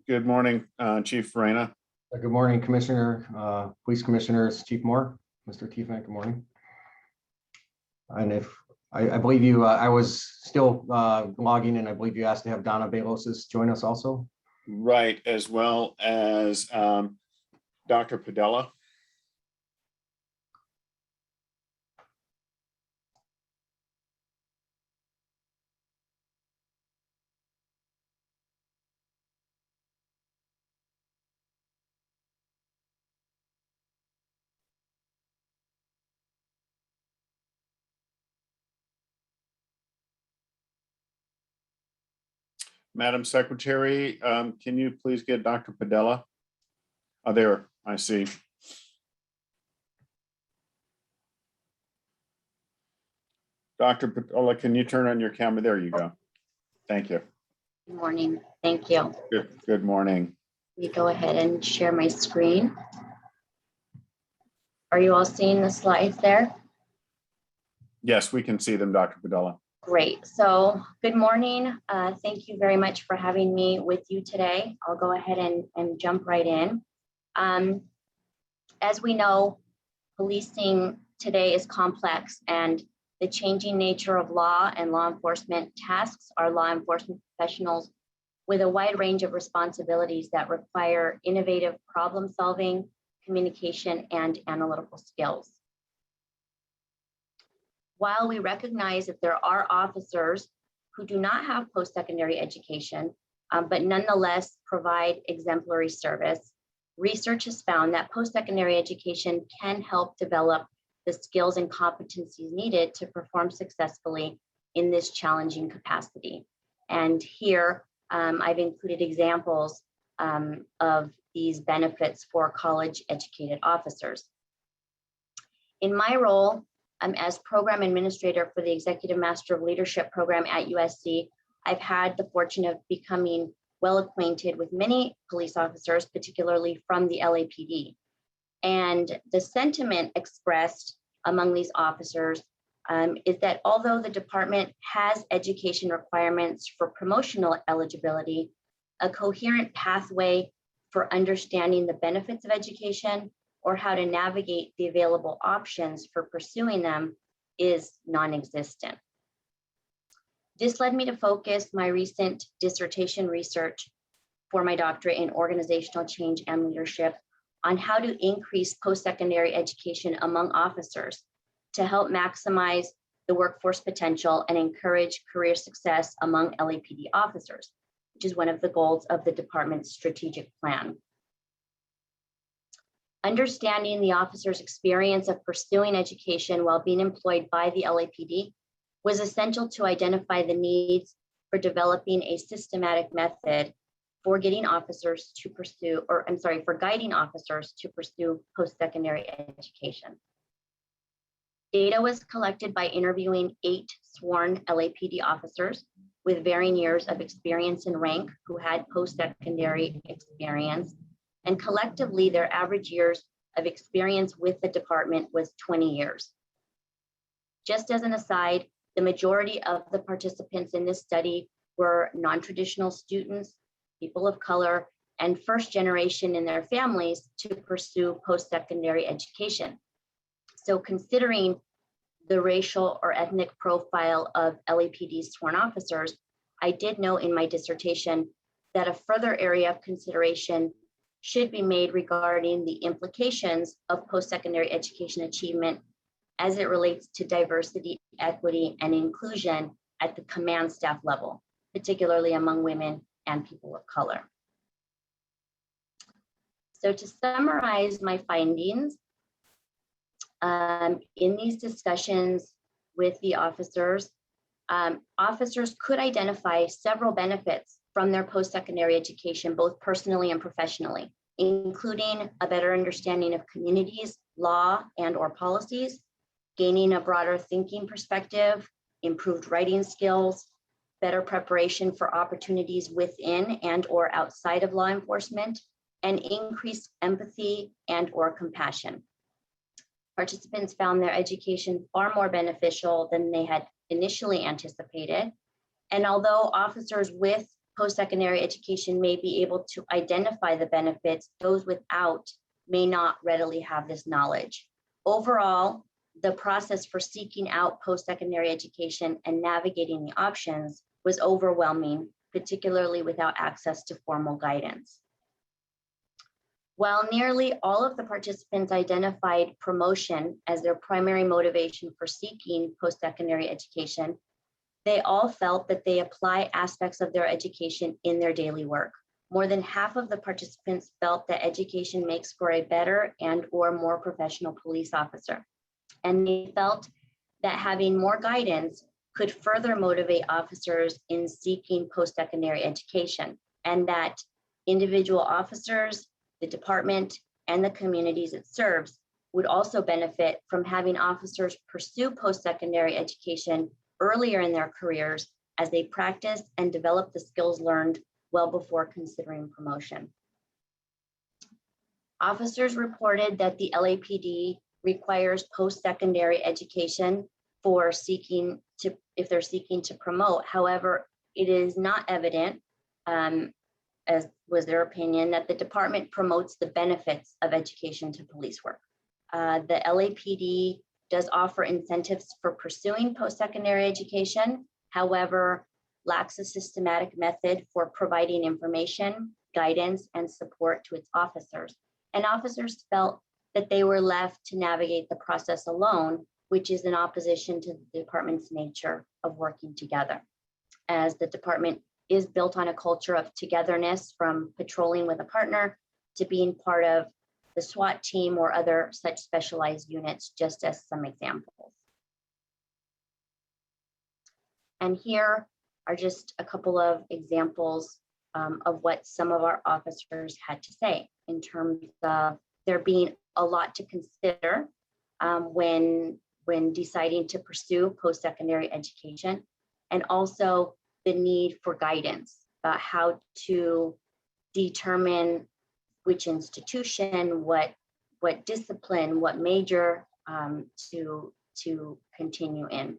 Speaker 1: Good morning, Chief Reyna.
Speaker 22: Good morning, Commissioner, Police Commissioners, Chief Moore, Mr. Tiefenk, good morning. And if I believe you, I was still logging in. I believe you asked to have Donna Belosis join us also.
Speaker 1: Right, as well as Dr. Padilla. Madam Secretary, can you please get Dr. Padilla? Oh, there, I see. Dr. Padilla, can you turn on your camera? There you go. Thank you.
Speaker 23: Good morning. Thank you.
Speaker 1: Good morning.
Speaker 23: Let me go ahead and share my screen. Are you all seeing the slides there?
Speaker 1: Yes, we can see them, Dr. Padilla.
Speaker 23: Great. So good morning. Thank you very much for having me with you today. I'll go ahead and jump right in. As we know, policing today is complex, and the changing nature of law and law enforcement tasks our law enforcement professionals with a wide range of responsibilities that require innovative problem solving, communication, and analytical skills. While we recognize that there are officers who do not have post-secondary education, but nonetheless provide exemplary service, research has found that post-secondary education can help develop the skills and competencies needed to perform successfully in this challenging capacity. And here, I've included examples of these benefits for college-educated officers. In my role as program administrator for the Executive Master of Leadership program at USC, I've had the fortune of becoming well acquainted with many police officers, particularly from the LAPD. And the sentiment expressed among these officers is that although the department has education requirements for promotional eligibility, a coherent pathway for understanding the benefits of education or how to navigate the available options for pursuing them is non-existent. This led me to focus my recent dissertation research for my doctorate in organizational change and leadership on how to increase post-secondary education among officers to help maximize the workforce potential and encourage career success among LAPD officers, which is one of the goals of the department's strategic plan. Understanding the officer's experience of pursuing education while being employed by the LAPD was essential to identify the needs for developing a systematic method for getting officers to pursue, for guiding officers to pursue post-secondary education. Data was collected by interviewing 8 sworn LAPD officers with varying years of experience and rank who had post-secondary experience, and collectively their average years of experience with the department was 20 years. Just as an aside, the majority of the participants in this study were non-traditional students, people of color, and first generation in their families to pursue post-secondary education. So considering the racial or ethnic profile of LAPD sworn officers, I did note in my dissertation that a further area of consideration should be made regarding the implications of post-secondary education achievement as it relates to diversity, equity, and inclusion at the command staff level, particularly among women and people of color. So to summarize my findings, in these discussions with the officers, officers could identify several benefits from their post-secondary education, both personally and professionally, including a better understanding of communities, law, and/or policies, gaining a broader thinking perspective, improved writing skills, better preparation for opportunities within and/or outside of law enforcement, and increased empathy and/or compassion. Participants found their education far more beneficial than they had initially anticipated. And although officers with post-secondary education may be able to identify the benefits, those without may not readily have this knowledge. Overall, the process for seeking out post-secondary education and navigating the options was overwhelming, particularly without access to formal guidance. While nearly all of the participants identified promotion as their primary motivation for seeking post-secondary education, they all felt that they apply aspects of their education in their daily work. More than half of the participants felt that education makes for a better and/or more professional police officer. And they felt that having more guidance could further motivate officers in seeking post-secondary education, and that individual officers, the department, and the communities it serves would also benefit from having officers pursue post-secondary education earlier in their careers as they practice and develop the skills learned well before considering promotion. Officers reported that the LAPD requires post-secondary education for if they're seeking to promote. However, it is not evident, as was their opinion, that the department promotes the benefits of education to police work. The LAPD does offer incentives for pursuing post-secondary education. However, lacks a systematic method for providing information, guidance, and support to its officers. And officers felt that they were left to navigate the process alone, which is in opposition to the department's nature of working together. As the department is built on a culture of togetherness, from patrolling with a partner to being part of the SWAT team or other such specialized units, just as some examples. And here are just a couple of examples of what some of our officers had to say in terms of there being a lot to consider when deciding to pursue post-secondary education, and also the need for guidance about how to determine which institution, what discipline, what major to continue in.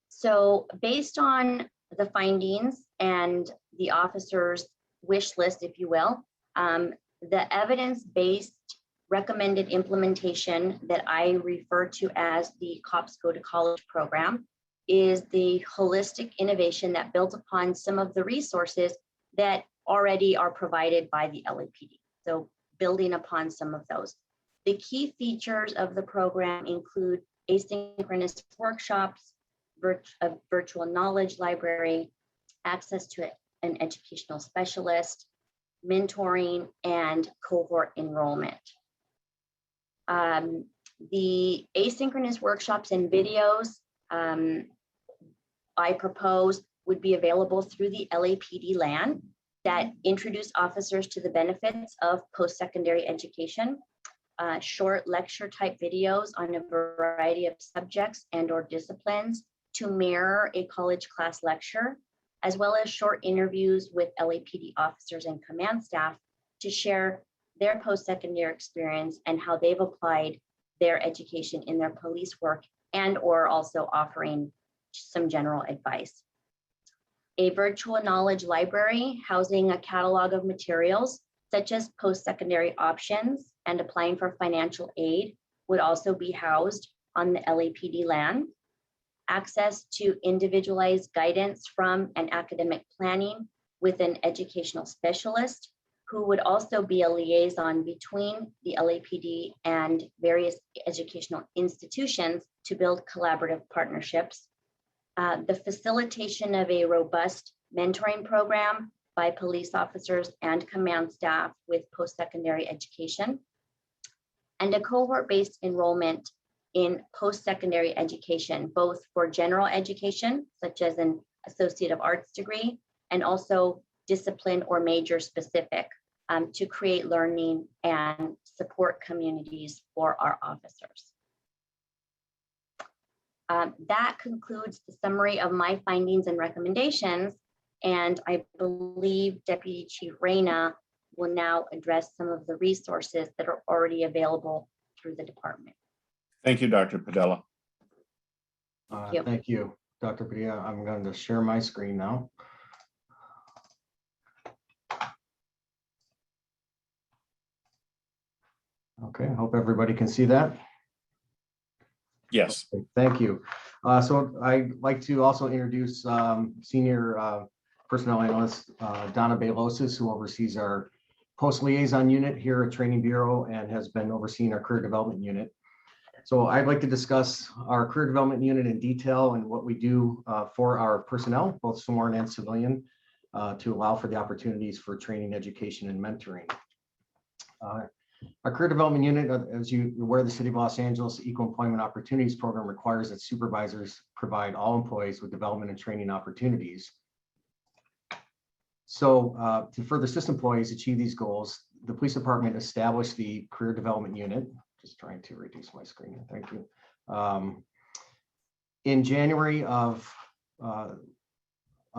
Speaker 23: So based on the findings and the officer's wish list, if you will, the evidence-based recommended implementation that I refer to as the Cops Go to College program is the holistic innovation that builds upon some of the resources that already are provided by the LAPD. So building upon some of those. The key features of the program include asynchronous workshops, a virtual knowledge library, access to an educational specialist, mentoring, and cohort enrollment. The asynchronous workshops and videos I propose would be available through the LAPD LAN that introduce officers to the benefits of post-secondary education, short lecture type videos on a variety of subjects and or disciplines to mirror a college class lecture, as well as short interviews with LAPD officers and command staff to share their post-secondary experience and how they've applied their education in their police work, and or also offering some general advice. A virtual knowledge library housing a catalog of materials such as post-secondary options and applying for financial aid would also be housed on the LAPD LAN. Access to individualized guidance from an academic planning with an educational specialist who would also be a liaison between the LAPD and various educational institutions to build collaborative partnerships. The facilitation of a robust mentoring program by police officers and command staff with post-secondary education, and a cohort-based enrollment in post-secondary education, both for general education, such as an Associate of Arts degree, and also discipline or major specific to create learning and support communities for our officers. That concludes the summary of my findings and recommendations, and I believe Deputy Chief Reyna will now address some of the resources that are already available through the department.
Speaker 1: Thank you, Dr. Padilla.
Speaker 22: Thank you, Dr. Padilla. I'm going to share my screen now. Okay, I hope everybody can see that.
Speaker 1: Yes.
Speaker 22: Okay, thank you. So I'd like to also introduce Senior Personnel Analyst Donna Bailosis, who oversees our Post Liaison Unit here at Training Bureau and has been overseeing our Career Development Unit. So I'd like to discuss our Career Development Unit in detail and what we do for our personnel, both sworn and civilian, to allow for the opportunities for training, education, and mentoring. Our Career Development Unit, as you're aware, the City of Los Angeles Equal Employment Opportunities Program requires that supervisors provide all employees with development and training opportunities. So to further assist employees achieve these goals, the police department established the Career Development Unit. Just trying to reduce my screen here. Thank you. In January of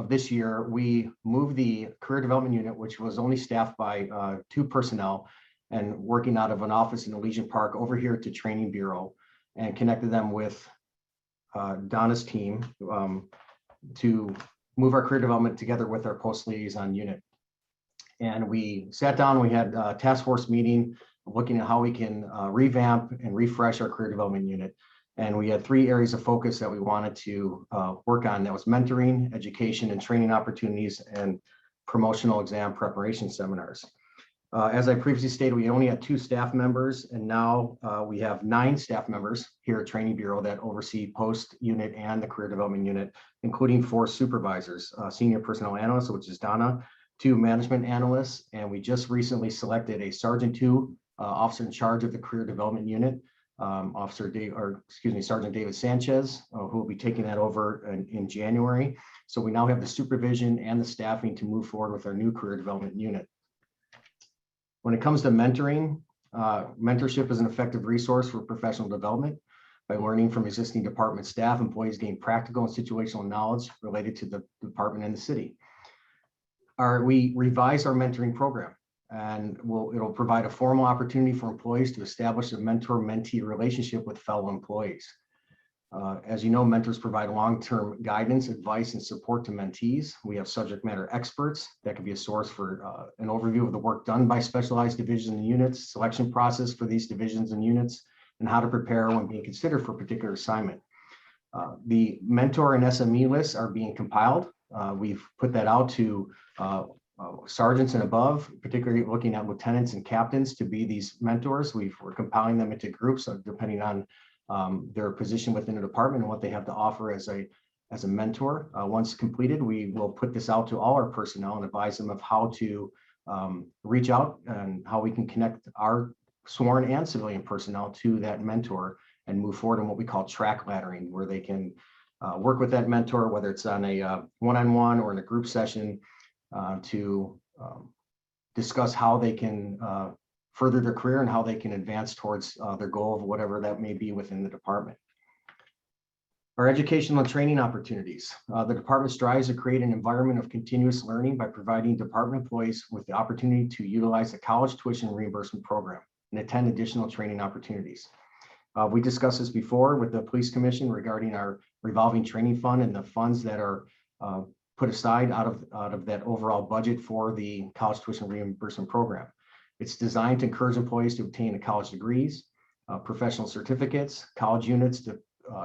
Speaker 22: this year, we moved the Career Development Unit, which was only staffed by 2 personnel and working out of an office in Elysian Park, over here to Training Bureau, and connected them with Donna's team to move our career development together with our Post Liaison Unit. And we sat down, we had a task force meeting looking at how we can revamp and refresh our career development unit. And we had 3 areas of focus that we wanted to work on. That was mentoring, education and training opportunities, and promotional exam preparation seminars. As I previously stated, we only had 2 staff members, and now we have 9 staff members here at Training Bureau that oversee post unit and the career development unit, including 4 supervisors, senior personnel analysts, which is Donna, 2 management analysts, and we just recently selected a Sergeant 2 officer in charge of the career development unit, Sergeant David Sanchez, who will be taking that over in January. So we now have the supervision and the staffing to move forward with our new career development unit. When it comes to mentoring, mentorship is an effective resource for professional development. By learning from existing department staff, employees gain practical and situational knowledge related to the department and the city. We revised our mentoring program, and it'll provide a formal opportunity for employees to establish a mentor-mentee relationship with fellow employees. As you know, mentors provide long-term guidance, advice, and support to mentees. We have subject matter experts that can be a source for an overview of the work done by specialized divisions and units, selection process for these divisions and units, and how to prepare when being considered for a particular assignment. The mentor and SME lists are being compiled. We've put that out to sergeants and above, particularly looking at lieutenants and captains to be these mentors. We're compiling them into groups depending on their position within the department and what they have to offer as a mentor. Once completed, we will put this out to all our personnel and advise them of how to reach out and how we can connect our sworn and civilian personnel to that mentor and move forward in what we call track laddering, where they can work with that mentor, whether it's on a one-on-one or in a group session, to discuss how they can further their career and how they can advance towards their goal of whatever that may be within the department. Our educational and training opportunities. The department strives to create an environment of continuous learning by providing department employees with the opportunity to utilize the college tuition reimbursement program and attend additional training opportunities. We discussed this before with the Police Commission regarding our revolving training fund and the funds that are put aside out of that overall budget for the college tuition reimbursement program. It's designed to encourage employees to obtain college degrees, professional certificates, college units to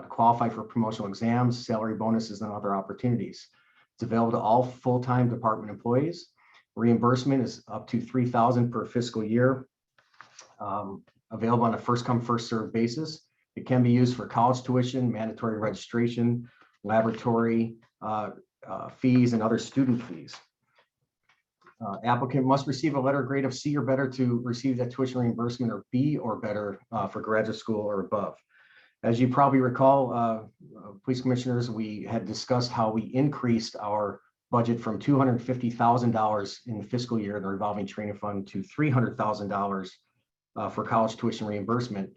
Speaker 22: qualify for promotional exams, salary bonuses, and other opportunities. It's available to all full-time department employees. Reimbursement is up to $3,000 per fiscal year, available on a first-come, first-served basis. It can be used for college tuition, mandatory registration, laboratory fees, and other student fees. Applicant must receive a letter grade of C or better to receive that tuition reimbursement, or B or better for graduate school or above. As you probably recall, police commissioners, we had discussed how we increased our budget from $250,000 in the fiscal year, the revolving training fund, to $300,000 for college tuition reimbursement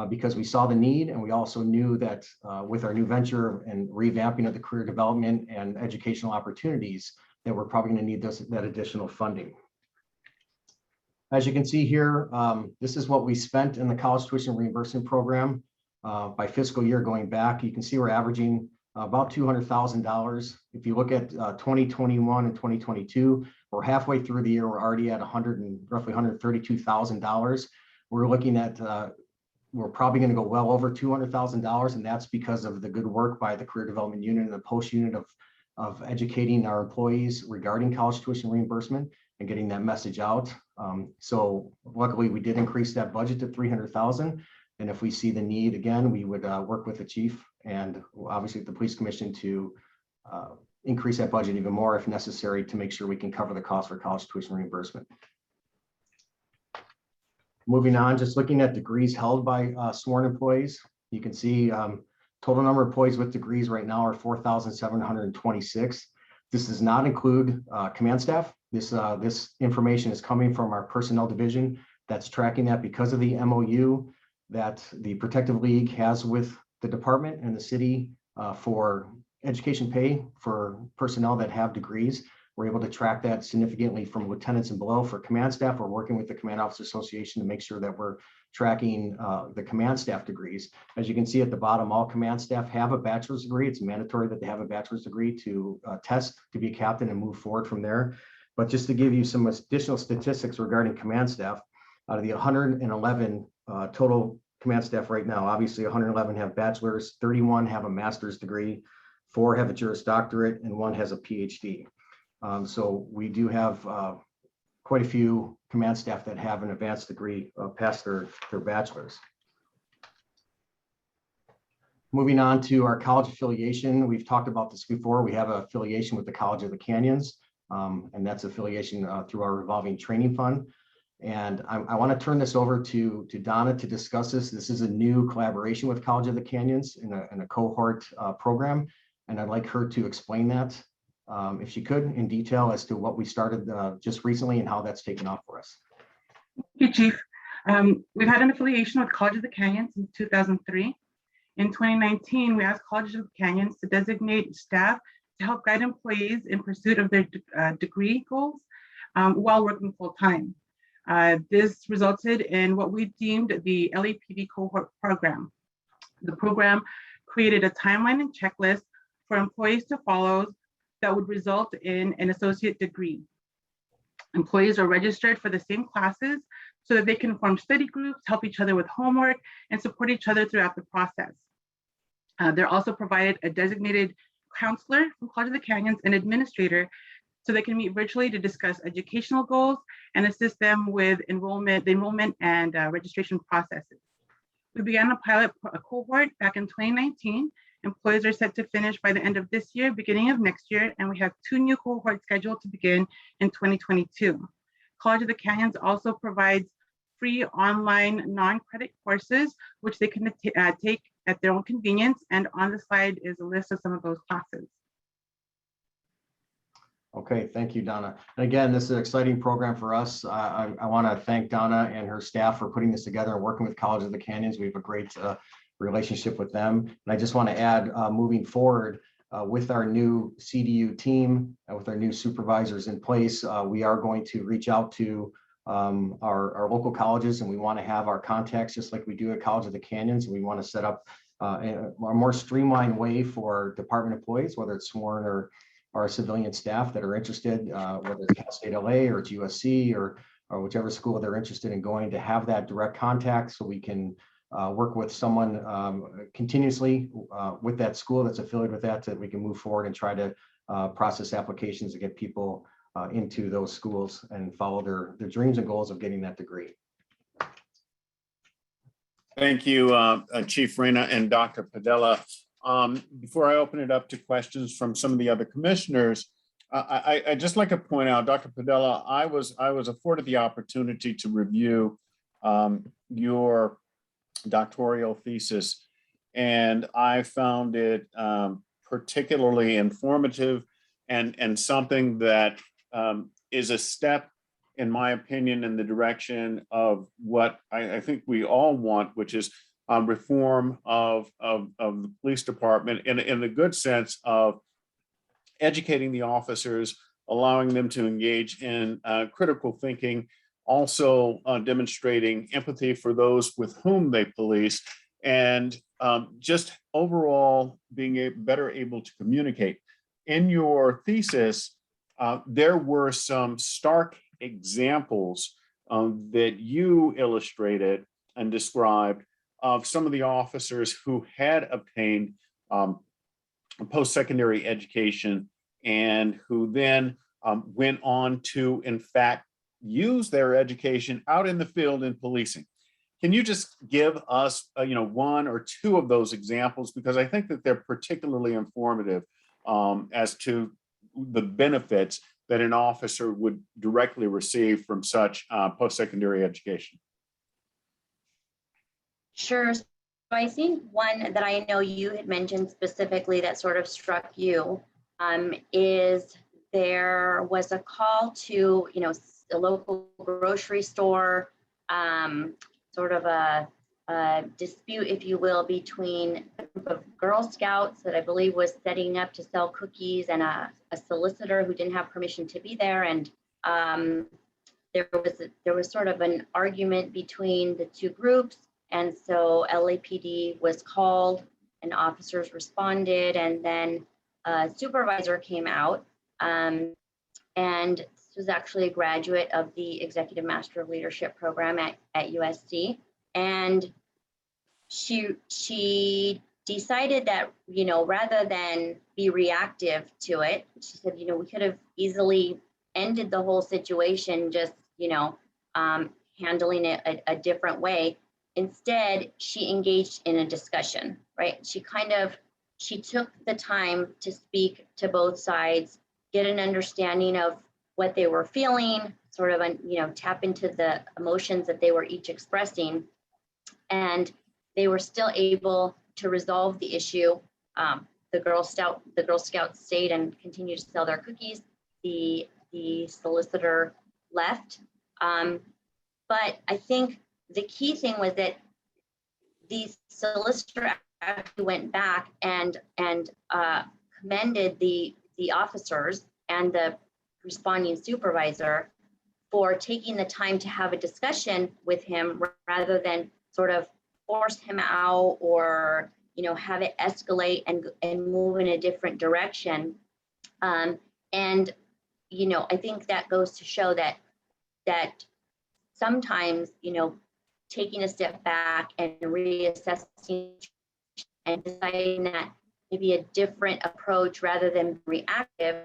Speaker 22: because we saw the need, and we also knew that with our new venture and revamping of the career development and educational opportunities, that we're probably going to need that additional funding. As you can see here, this is what we spent in the college tuition reimbursement program by fiscal year going back. You can see we're averaging about $200,000. If you look at 2021 and 2022, we're halfway through the year. We're already at roughly $132,000. We're looking at, we're probably going to go well over $200,000, and that's because of the good work by the career development unit and the post unit of educating our employees regarding college tuition reimbursement and getting that message out. So luckily we did increase that budget to $300,000. And if we see the need again, we would work with the chief and obviously the police commission to increase that budget even more if necessary to make sure we can cover the cost for college tuition reimbursement. Moving on, just looking at degrees held by sworn employees, you can see total number of employees with degrees right now are 4,726. This does not include command staff. This information is coming from our personnel division that's tracking that because of the MOU that the Protective League has with the department and the city for education pay for personnel that have degrees. We're able to track that significantly from lieutenants and below. For command staff, we're working with the Command Officer Association to make sure that we're tracking the command staff degrees. As you can see at the bottom, all command staff have a bachelor's degree. It's mandatory that they have a bachelor's degree to test to be a captain and move forward from there. But just to give you some additional statistics regarding command staff, Out of the 111 total command staff right now, obviously 111 have bachelor's, 31 have a master's degree, 4 have a Juris Doctorate, and 1 has a PhD. So we do have quite a few command staff that have an advanced degree past their bachelor's. Moving on to our college affiliation, we've talked about this before. We have an affiliation with the College of the Canyons, and that's affiliation through our revolving training fund. And I want to turn this over to Donna to discuss this. This is a new collaboration with College of the Canyons in a cohort program, and I'd like her to explain that, if she could, in detail as to what we started just recently and how that's taken off for us.
Speaker 8: Thank you, Chief. We've had an affiliation with College of the Canyons since 2003. In 2019, we asked College of the Canyons to designate staff to help guide employees in pursuit of their degree goals while working full-time. This resulted in what we deemed the LAPD cohort program. The program created a timeline and checklist for employees to follow that would result in an associate degree. Employees are registered for the same classes so that they can form study groups, help each other with homework, and support each other throughout the process. They're also provided a designated counselor from College of the Canyons, an administrator, so they can meet virtually to discuss educational goals and assist them with the enrollment and registration processes. We began a cohort back in 2019. Employees are set to finish by the end of this year, beginning of next year, and we have 2 new cohorts scheduled to begin in 2022. College of the Canyons also provides free online non-credit courses, which they can take at their own convenience. And on the slide is a list of some of those classes.
Speaker 22: Okay, thank you, Donna. And again, this is an exciting program for us. I want to thank Donna and her staff for putting this together and working with College of the Canyons. We have a great relationship with them. And I just want to add, moving forward with our new CDU team and with our new supervisors in place, we are going to reach out to our local colleges, and we want to have our contacts just like we do at College of the Canyons. We want to set up a more streamlined way for department employees, whether it's sworn or our civilian staff that are interested, whether it's Cal State LA or it's USC or whichever school they're interested in going, to have that direct contact so we can work with someone continuously with that school that's affiliated with that, so that we can move forward and try to process applications to get people into those schools and follow their dreams and goals of getting that degree.
Speaker 1: Thank you, Chief Reyna and Dr. Padilla. Before I open it up to questions from some of the other commissioners, I just like to point out, Dr. Padilla, I was afforded the opportunity to review your doctoral thesis, and I found it particularly informative and something that is a step, in my opinion, in the direction of what I think we all want, which is reform of the police department in the good sense of educating the officers, allowing them to engage in critical thinking, also demonstrating empathy for those with whom they police, and just overall being better able to communicate. In your thesis, there were some stark examples that you illustrated and described of some of the officers who had obtained post-secondary education and who then went on to, in fact, use their education out in the field in policing. Can you just give us, 1 or 2 of those examples? Because I think that they're particularly informative as to the benefits that an officer would directly receive from such post-secondary education.
Speaker 23: Sure. So I think one that I know you had mentioned specifically that sort of struck you is there was a call to, a local grocery store, sort of a dispute, if you will, between a group of Girl Scouts that I believe was setting up to sell cookies and a solicitor who didn't have permission to be there. And there was sort of an argument between the 2 groups. And so LAPD was called and officers responded, and then a supervisor came out. And This was actually a graduate of the Executive Master of Leadership program at USC. And she decided that, you know, rather than be reactive to it, she said, you know, we could have easily ended the whole situation just, you know, handling it a different way. Instead, she engaged in a discussion, right? She took the time to speak to both sides, get an understanding of what they were feeling, sort of, you know, tap into the emotions that they were each expressing. And they were still able to resolve the issue. The Girl Scouts stayed and continued to sell their cookies. The solicitor left. But I think the key thing was that the solicitor actually went back and commended the officers and the responding supervisor for taking the time to have a discussion with him rather than sort of force him out or, you know, have it escalate and move in a different direction. And, you know, I think that goes to show that sometimes, you know, taking a step back and reassessing and deciding that maybe a different approach rather than reactive,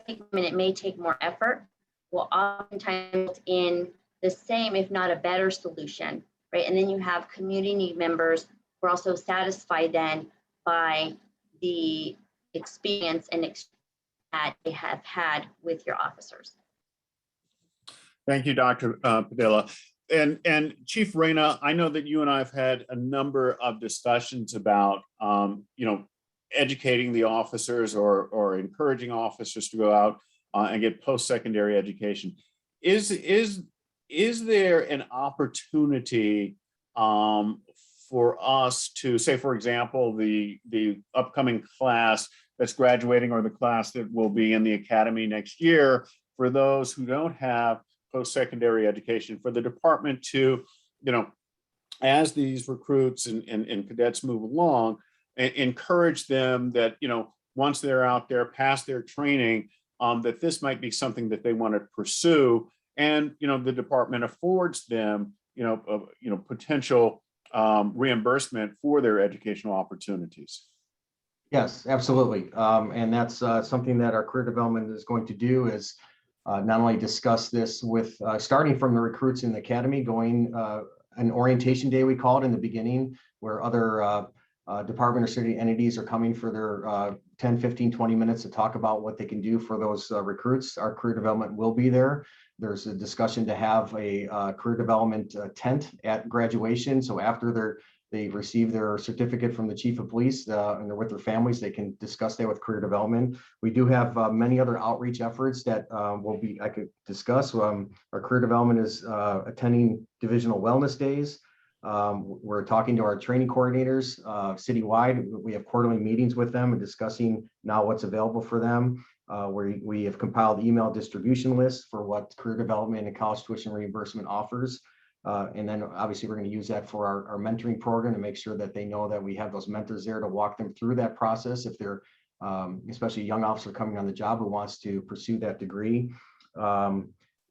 Speaker 23: it may take more effort, will oftentimes in the same, if not a better solution, right? And then you have community members who are also satisfied then by the experience and that they have had with your officers.
Speaker 1: Thank you, Dr. Padilla. And Chief Reyna, I know that you and I have had a number of discussions about, you know, educating the officers or encouraging officers to go out and get post-secondary education. Is there an opportunity for us to say, for example, the upcoming class that's graduating or the class that will be in the academy next year, for those who don't have post-secondary education, for the department to, you know, as these recruits and cadets move along, encourage them that, you know, once they're out there past their training, that this might be something that they want to pursue, and, you know, the department affords them, potential reimbursement for their educational opportunities.
Speaker 22: Yes, absolutely. And that's something that our career development is going to do, is not only discuss this with starting from the recruits in the academy, going an orientation day, we call it, in the beginning, where other department or city entities are coming for their 10, 15, 20 minutes to talk about what they can do for those recruits. Our career development will be there. There's a discussion to have a career development tent at graduation. So after they receive their certificate from the chief of police and they're with their families, they can discuss that with career development. We do have many other outreach efforts that I could discuss. Our career development is attending divisional wellness days. We're talking to our training coordinators citywide. We have quarterly meetings with them and discussing now what's available for them. We have compiled email distribution lists for what career development and college tuition reimbursement offers. And then obviously we're going to use that for our mentoring program to make sure that they know that we have those mentors there to walk them through that process if they're especially a young officer coming on the job who wants to pursue that degree.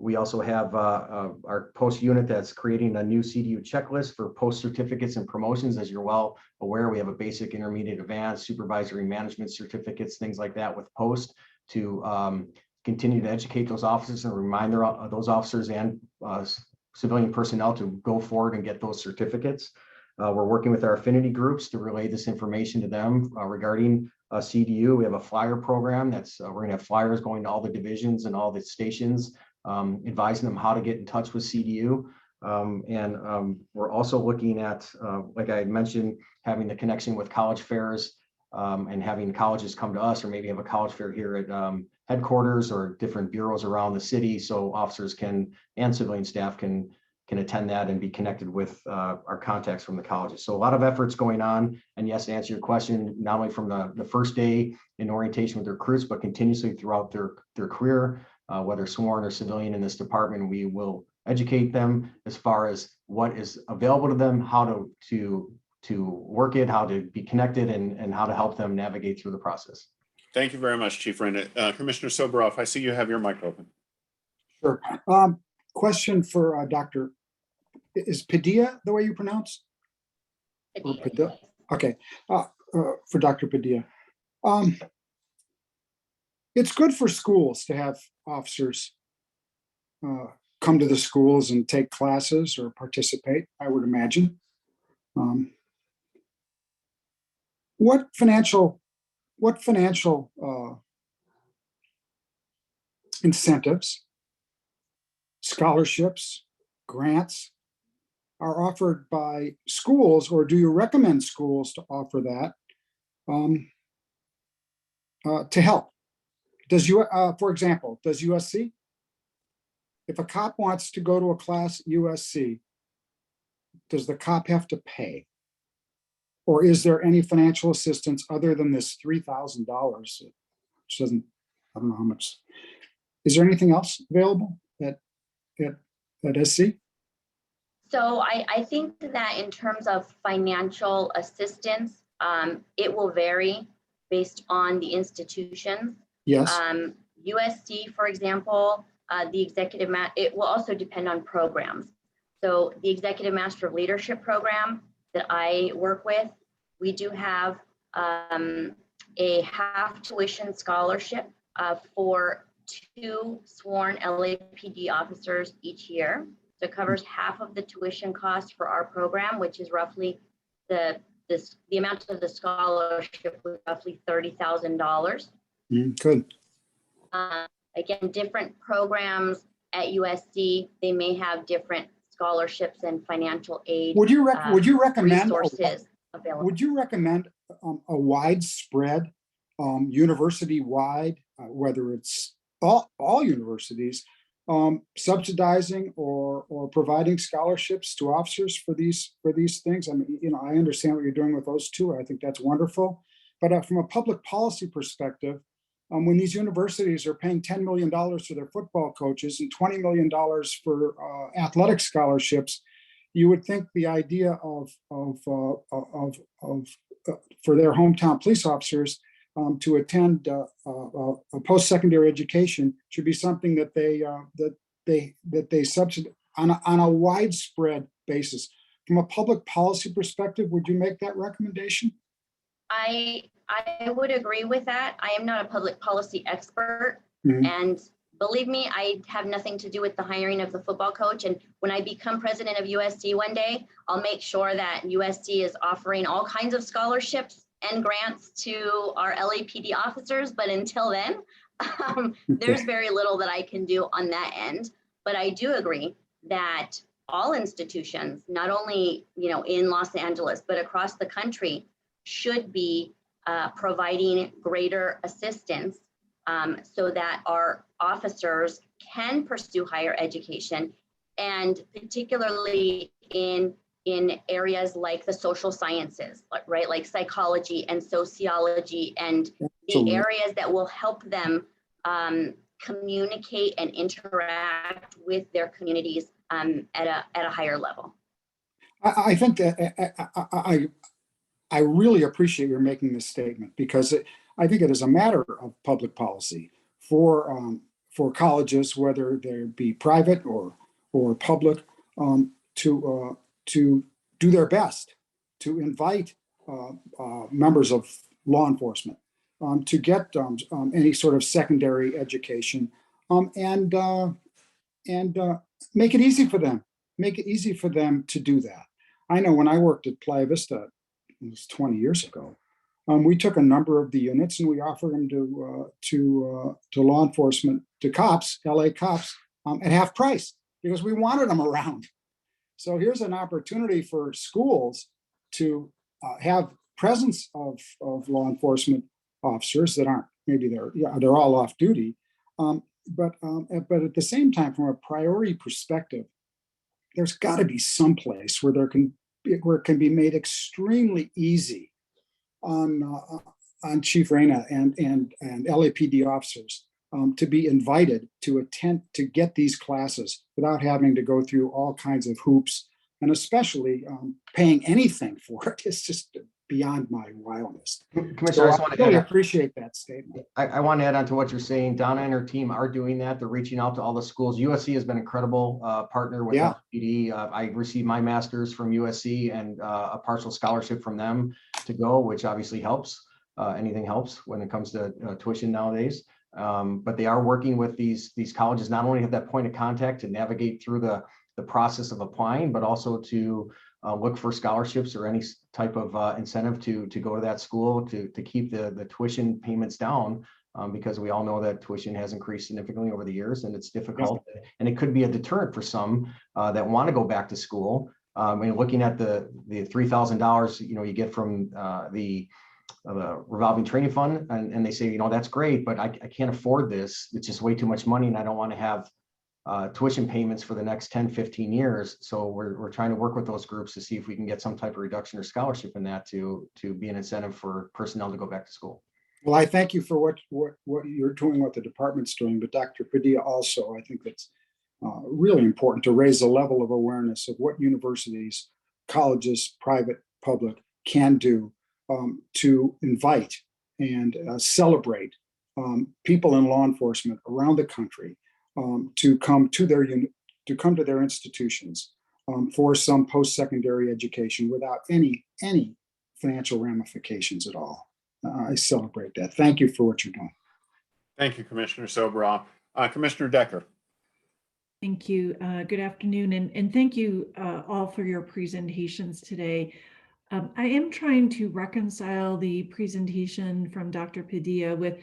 Speaker 22: We also have our post unit that's creating a new CDU checklist for post certificates and promotions. As you're well aware, we have a basic, intermediate, advanced, supervisory management certificates, things like that with post to continue to educate those officers and remind those officers and civilian personnel to go forward and get those certificates. We're working with our affinity groups to relay this information to them regarding CDU. We have a flyer program that's we're going to have flyers going to all the divisions and all the stations, advising them how to get in touch with CDU. And we're also looking at, like I mentioned, having the connection with college fairs and having colleges come to us, or maybe have a college fair here at headquarters or different bureaus around the city, so officers and civilian staff can attend that and be connected with our contacts from the colleges. So a lot of efforts going on. And yes, to answer your question, not only from the first day in orientation with recruits, but continuously throughout their career, whether sworn or civilian in this department, we will educate them as far as what is available to them, how to work it, how to be connected, and how to help them navigate through the process.
Speaker 1: Thank you very much, Chief Reyna. Commissioner Soboroff, I see you have your mic open.
Speaker 7: Sure. Question for Dr. Is Padilla the way you pronounce? Or Padilla? Okay. For Dr. Padilla. It's good for schools to have officers come to the schools and take classes or participate, I would imagine. What financial incentives, scholarships, grants are offered by schools, or do you recommend schools to offer that to help? Does for example, does USC? If a cop wants to go to a class at USC, does the cop have to pay? Or is there any financial assistance other than this $3,000, which doesn't, I don't know how much. Is there anything else available at SC?
Speaker 23: So I think that in terms of financial assistance, it will vary based on the institutions.
Speaker 7: Yes.
Speaker 23: USC, for example, the executive, it will also depend on programs. So the Executive Master of Leadership program that I work with, we do have a half tuition scholarship for 2 sworn LAPD officers each year. So it covers half of the tuition cost for our program, which is roughly the amount of the scholarship was roughly $30,000.
Speaker 7: Good.
Speaker 23: Again, different programs at USC, they may have different scholarships and financial aid.
Speaker 7: Would you recommend
Speaker 23: resources available?
Speaker 7: Would you recommend a widespread, university-wide, whether it's all universities, subsidizing or providing scholarships to officers for these things? I mean, I understand what you're doing with those two. I think that's wonderful. But from a public policy perspective, when these universities are paying $10 million to their football coaches and $20 million for athletic scholarships, you would think the idea for their hometown police officers to attend a post-secondary education should be something that they subsidize on a widespread basis. From a public policy perspective, would you make that recommendation?
Speaker 23: I would agree with that. I am not a public policy expert. And believe me, I have nothing to do with the hiring of the football coach. And when I become president of USC one day, I'll make sure that USC is offering all kinds of scholarships and grants to our LAPD officers. But until then, there's very little that I can do on that end. But I do agree that all institutions, not only in Los Angeles, but across the country, should be providing greater assistance so that our officers can pursue higher education, and particularly in areas like the social sciences, right? Like psychology and sociology, and the areas that will help them communicate and interact with their communities at a higher level.
Speaker 7: I think that I really appreciate your making this statement, because I think it is a matter of public policy for colleges, whether they be private or public, to do their best to invite members of law enforcement to get any sort of secondary education, and make it easy for them. Make it easy for them to do that. I know when I worked at Playa Vista, it was 20 years ago, we took a number of the units and we offered them to law enforcement, to cops, LA cops, at half price, because we wanted them around. So here's an opportunity for schools to have presence of law enforcement officers that aren't, maybe they're all off duty, but at the same time, from a priority perspective, there's got to be some place where it can be made extremely easy on Chief Reyna and LAPD officers to be invited to attend, to get these classes without having to go through all kinds of hoops, and especially paying anything for it. It's just beyond my wildest.
Speaker 22: Commissioner,
Speaker 7: So
Speaker 22: I just
Speaker 7: I
Speaker 22: want to
Speaker 7: really
Speaker 22: add,
Speaker 7: appreciate that statement.
Speaker 22: I want to add on to what you're saying. Donna and her team are doing that. They're reaching out to all the schools. USC has been an incredible partner with
Speaker 7: Yeah.
Speaker 22: LPD. I received my master's from USC and a partial scholarship from them to go, which obviously helps. Anything helps when it comes to tuition nowadays. But they are working with these colleges, not only have that point of contact to navigate through the process of applying, but also to look for scholarships or any type of incentive to go to that school to keep the tuition payments down, because we all know that tuition has increased significantly over the years and it's difficult. And it could be a deterrent for some that want to go back to school. And looking at the $3,000, you get from the revolving training fund, and they say, that's great, but I can't afford this. It's just way too much money, and I don't want to have tuition payments for the next 10, 15 years. So we're trying to work with those groups to see if we can get some type of reduction or scholarship in that to be an incentive for personnel to go back to school.
Speaker 7: Well, I thank you for what you're doing, what the department's doing, but Dr. Padilla also, I think that's really important to raise the level of awareness of what universities, colleges, private, public can do to invite and celebrate people in law enforcement around the country to come to their institutions for some post-secondary education without any financial ramifications at all. I celebrate that. Thank you for what you're doing.
Speaker 1: Thank you, Commissioner Soboroff. Commissioner Decker.
Speaker 5: Thank you. Good afternoon, and thank you all for your presentations today. I am trying to reconcile the presentation from Dr. Padilla with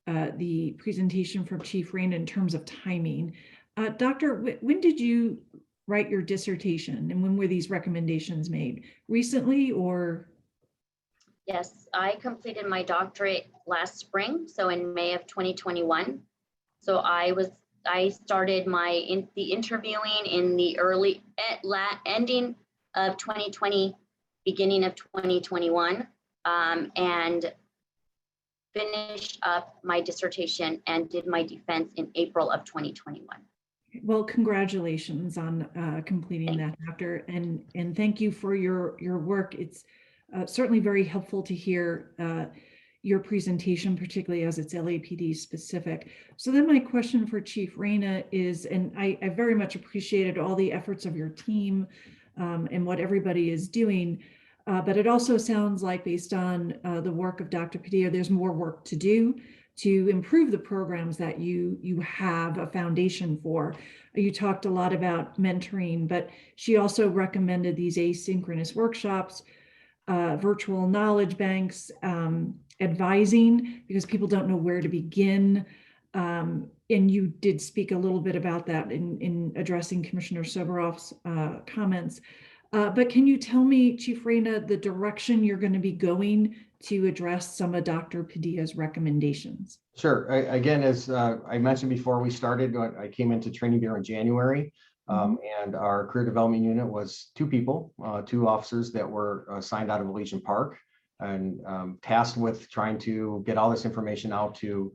Speaker 5: the presentation from Chief Rain in terms of timing. Doctor, when did you write your dissertation, and when were these recommendations made? Recently or?
Speaker 23: Yes, I completed my doctorate last spring, so in May of 2021. So I started the interviewing in the ending of 2020, beginning of 2021, and finished up my dissertation and did my defense in April of 2021.
Speaker 5: Well, congratulations on completing that, Doctor, and thank you for your work. It's certainly very helpful to hear your presentation, particularly as it's LAPD specific. So then my question for Chief Reyna is, and I very much appreciated all the efforts of your team and what everybody is doing, but it also sounds like, based on the work of Dr. Padilla, there's more work to do to improve the programs that you have a foundation for. You talked a lot about mentoring, but she also recommended these asynchronous workshops, virtual knowledge banks, advising, because people don't know where to begin. And you did speak a little bit about that in addressing Commissioner Soboroff's comments. But can you tell me, Chief Reyna, the direction you're going to be going to address some of Dr. Padilla's recommendations?
Speaker 22: Sure. Again, as I mentioned before we started, I came into Training Bureau in January, and our career development unit was 2 people, 2 officers that were assigned out of Elysian Park and tasked with trying to get all this information out to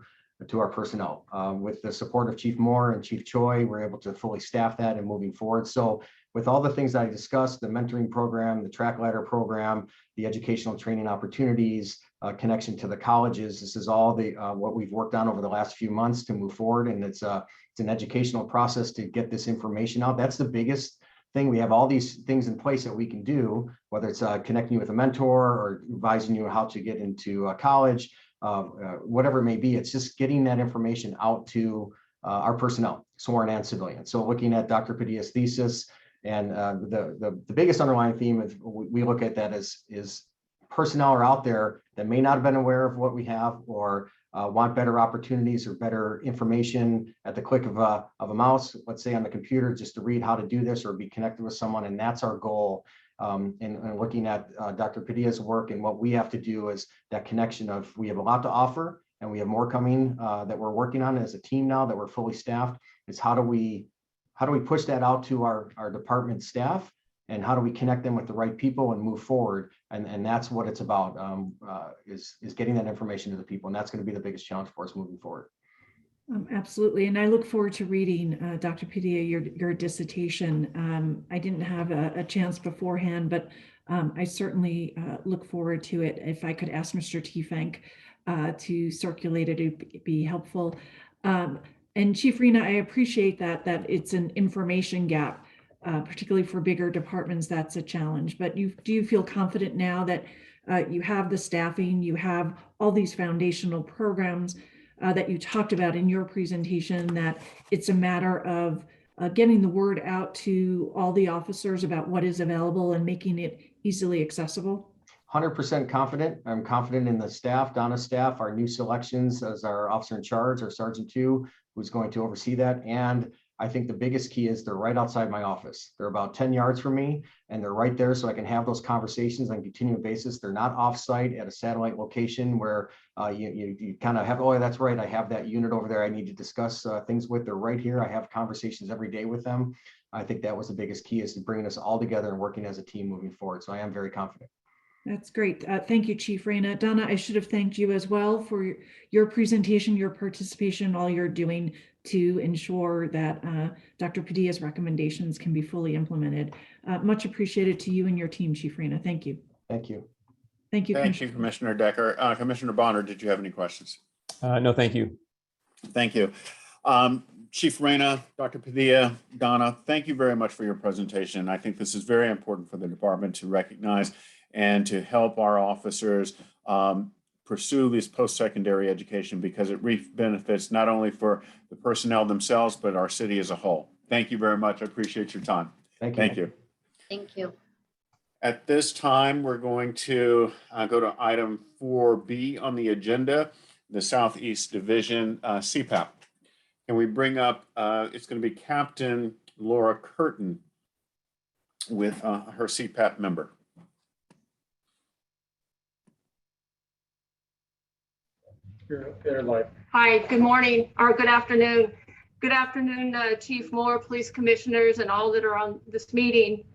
Speaker 22: our personnel. With the support of Chief Moore and Chief Choi, we're able to fully staff that and moving forward. So with all the things that I discussed, the mentoring program, the track ladder program, the educational training opportunities, connection to the colleges, this is all the what we've worked on over the last few months to move forward. And it's an educational process to get this information out. That's the biggest thing. We have all these things in place that we can do, whether it's connecting you with a mentor or advising you how to get into college, whatever it may be. It's just getting that information out to our personnel, sworn and civilian. So looking at Dr. Padilla's thesis, and the biggest underlying theme is we look at that is personnel are out there that may not have been aware of what we have, or want better opportunities or better information at the click of a mouse, let's say on the computer, just to read how to do this or be connected with someone. And that's our goal. And looking at Dr. Padilla's work, and what we have to do is that connection of, we have a lot to offer and we have more coming that we're working on as a team now that we're fully staffed. Is how do we push that out to our department staff, and how do we connect them with the right people and move forward? And that's what it's about, is getting that information to the people. And that's going to be the biggest challenge for us moving forward.
Speaker 5: Absolutely. And I look forward to reading, Dr. Padilla, your dissertation. I didn't have a chance beforehand, but I certainly look forward to it. If I could ask Mr. Tiefenk to circulate it, it'd be helpful. And Chief Rena, I appreciate that it's an information gap, particularly for bigger departments. That's a challenge. But do you feel confident now that you have the staffing, you have all these foundational programs that you talked about in your presentation, that it's a matter of getting the word out to all the officers about what is available and making it easily accessible?
Speaker 22: 100% confident. I'm confident in the staff, Donna's staff, our new selections as our officer in charge, our Sergeant 2, who's going to oversee that. And I think the biggest key is they're right outside my office. They're about 10 yards from me, and they're right there so I can have those conversations on a continual basis. They're not off-site at a satellite location where you kind of have, oh, that's right, I have that unit over there I need to discuss things with. They're right here. I have conversations every day with them. I think that was the biggest key, is to bringing us all together and working as a team moving forward. So I am very confident.
Speaker 5: That's great. Thank you, Chief Rena. Donna, I should have thanked you as well for your presentation, your participation, all you're doing to ensure that Dr. Padilla's recommendations can be fully implemented. Much appreciated to you and your team, Chief Rena. Thank you.
Speaker 22: Thank you.
Speaker 5: Thank you.
Speaker 1: Thank you, Commissioner Decker. Commissioner Bonner, did you have any questions?
Speaker 6: No, thank you.
Speaker 1: Thank you. Chief Rena, Dr. Padilla, Donna, thank you very much for your presentation. I think this is very important for the department to recognize and to help our officers pursue this post-secondary education, because it reaps benefits not only for the personnel themselves, but our city as a whole. Thank you very much. I appreciate your time.
Speaker 22: Thank you.
Speaker 1: Thank you.
Speaker 23: Thank you.
Speaker 1: At this time, we're going to go to item 4B on the agenda, the Southeast Division CPAP. Can we bring up, it's going to be Captain Laura Curtin with her CPAP member.
Speaker 9: You're live. Hi, good morning or good afternoon. Good afternoon, Chief Moore, police commissioners, and all that are on this meeting.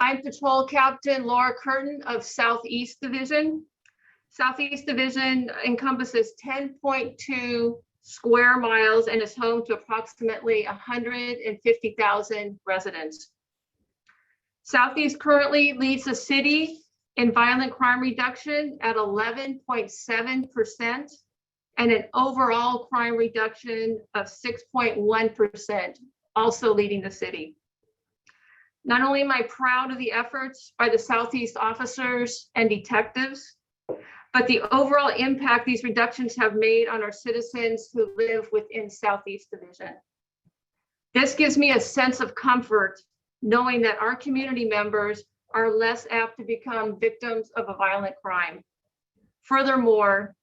Speaker 9: I'm Patrol Captain Laura Curtin of Southeast Division. Southeast Division encompasses 10.2 square miles and is home to approximately 150,000 residents. Southeast currently leads the city in violent crime reduction at 11.7% and an overall crime reduction of 6.1%, also leading the city. Not only am I proud of the efforts by the Southeast officers and detectives, but the overall impact these reductions have made on our citizens who live within Southeast Division. This gives me a sense of comfort knowing that our community members are less apt to become victims of a violent crime. Furthermore,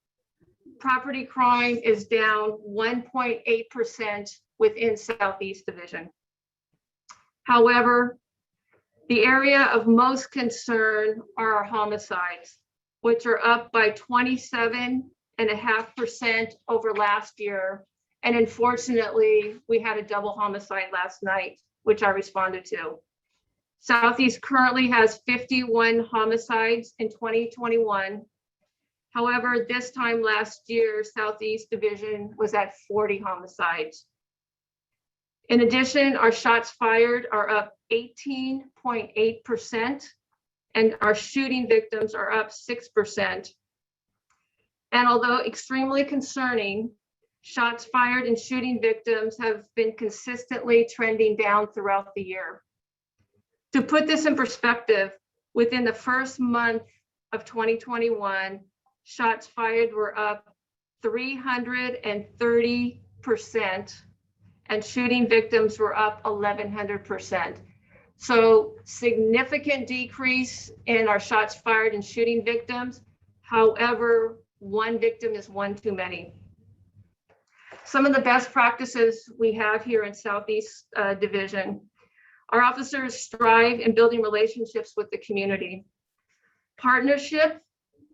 Speaker 9: property crime is down 1.8% within Southeast Division. However, the area of most concern are our homicides, which are up by 27.5% over last year. And unfortunately, we had a double homicide last night, which I responded to. Southeast currently has 51 homicides in 2021. However, this time last year, Southeast Division was at 40 homicides. In addition, our shots fired are up 18.8%, and our shooting victims are up 6%. And although extremely concerning, shots fired and shooting victims have been consistently trending down throughout the year. To put this in perspective, within the first month of 2021, shots fired were up 330%, and shooting victims were up 1,100%. So significant decrease in our shots fired and shooting victims. However, one victim is one too many. Some of the best practices we have here in Southeast Division. Our officers strive in building relationships with the community. Partnership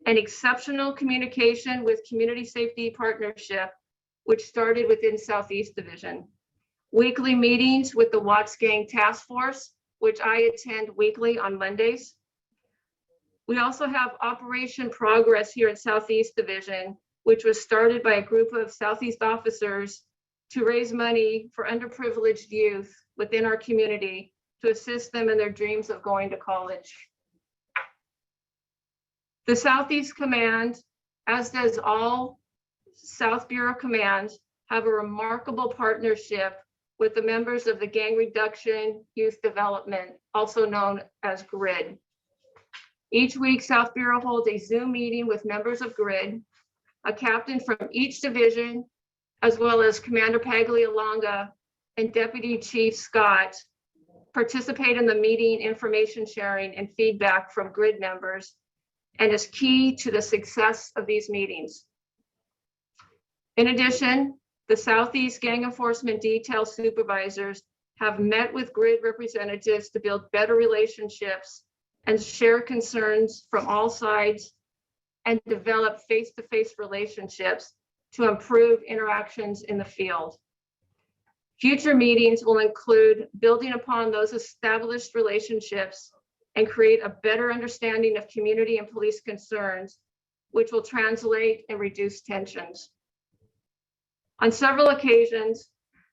Speaker 9: and exceptional communication with Community Safety Partnership, which started within Southeast Division. Weekly meetings with the Watts Gang Task Force, which I attend weekly on Mondays. We also have Operation Progress here in Southeast Division, which was started by a group of Southeast officers to raise money for underprivileged youth within our community to assist them in their dreams of going to college. The Southeast Command, as does all South Bureau commands, have a remarkable partnership with the members of the Gang Reduction Youth Development, also known as GRID. Each week, South Bureau holds a Zoom meeting with members of GRID, a captain from each division, as well as Commander Paglialonga and Deputy Chief Scott participate in the meeting, information sharing, and feedback from GRID members, and is key to the success of these meetings. In addition, the Southeast Gang Enforcement Detail Supervisors have met with GRID representatives to build better relationships and share concerns from all sides and develop face-to-face relationships to improve interactions in the field. Future meetings will include building upon those established relationships and create a better understanding of community and police concerns, which will translate and reduce tensions. On several occasions,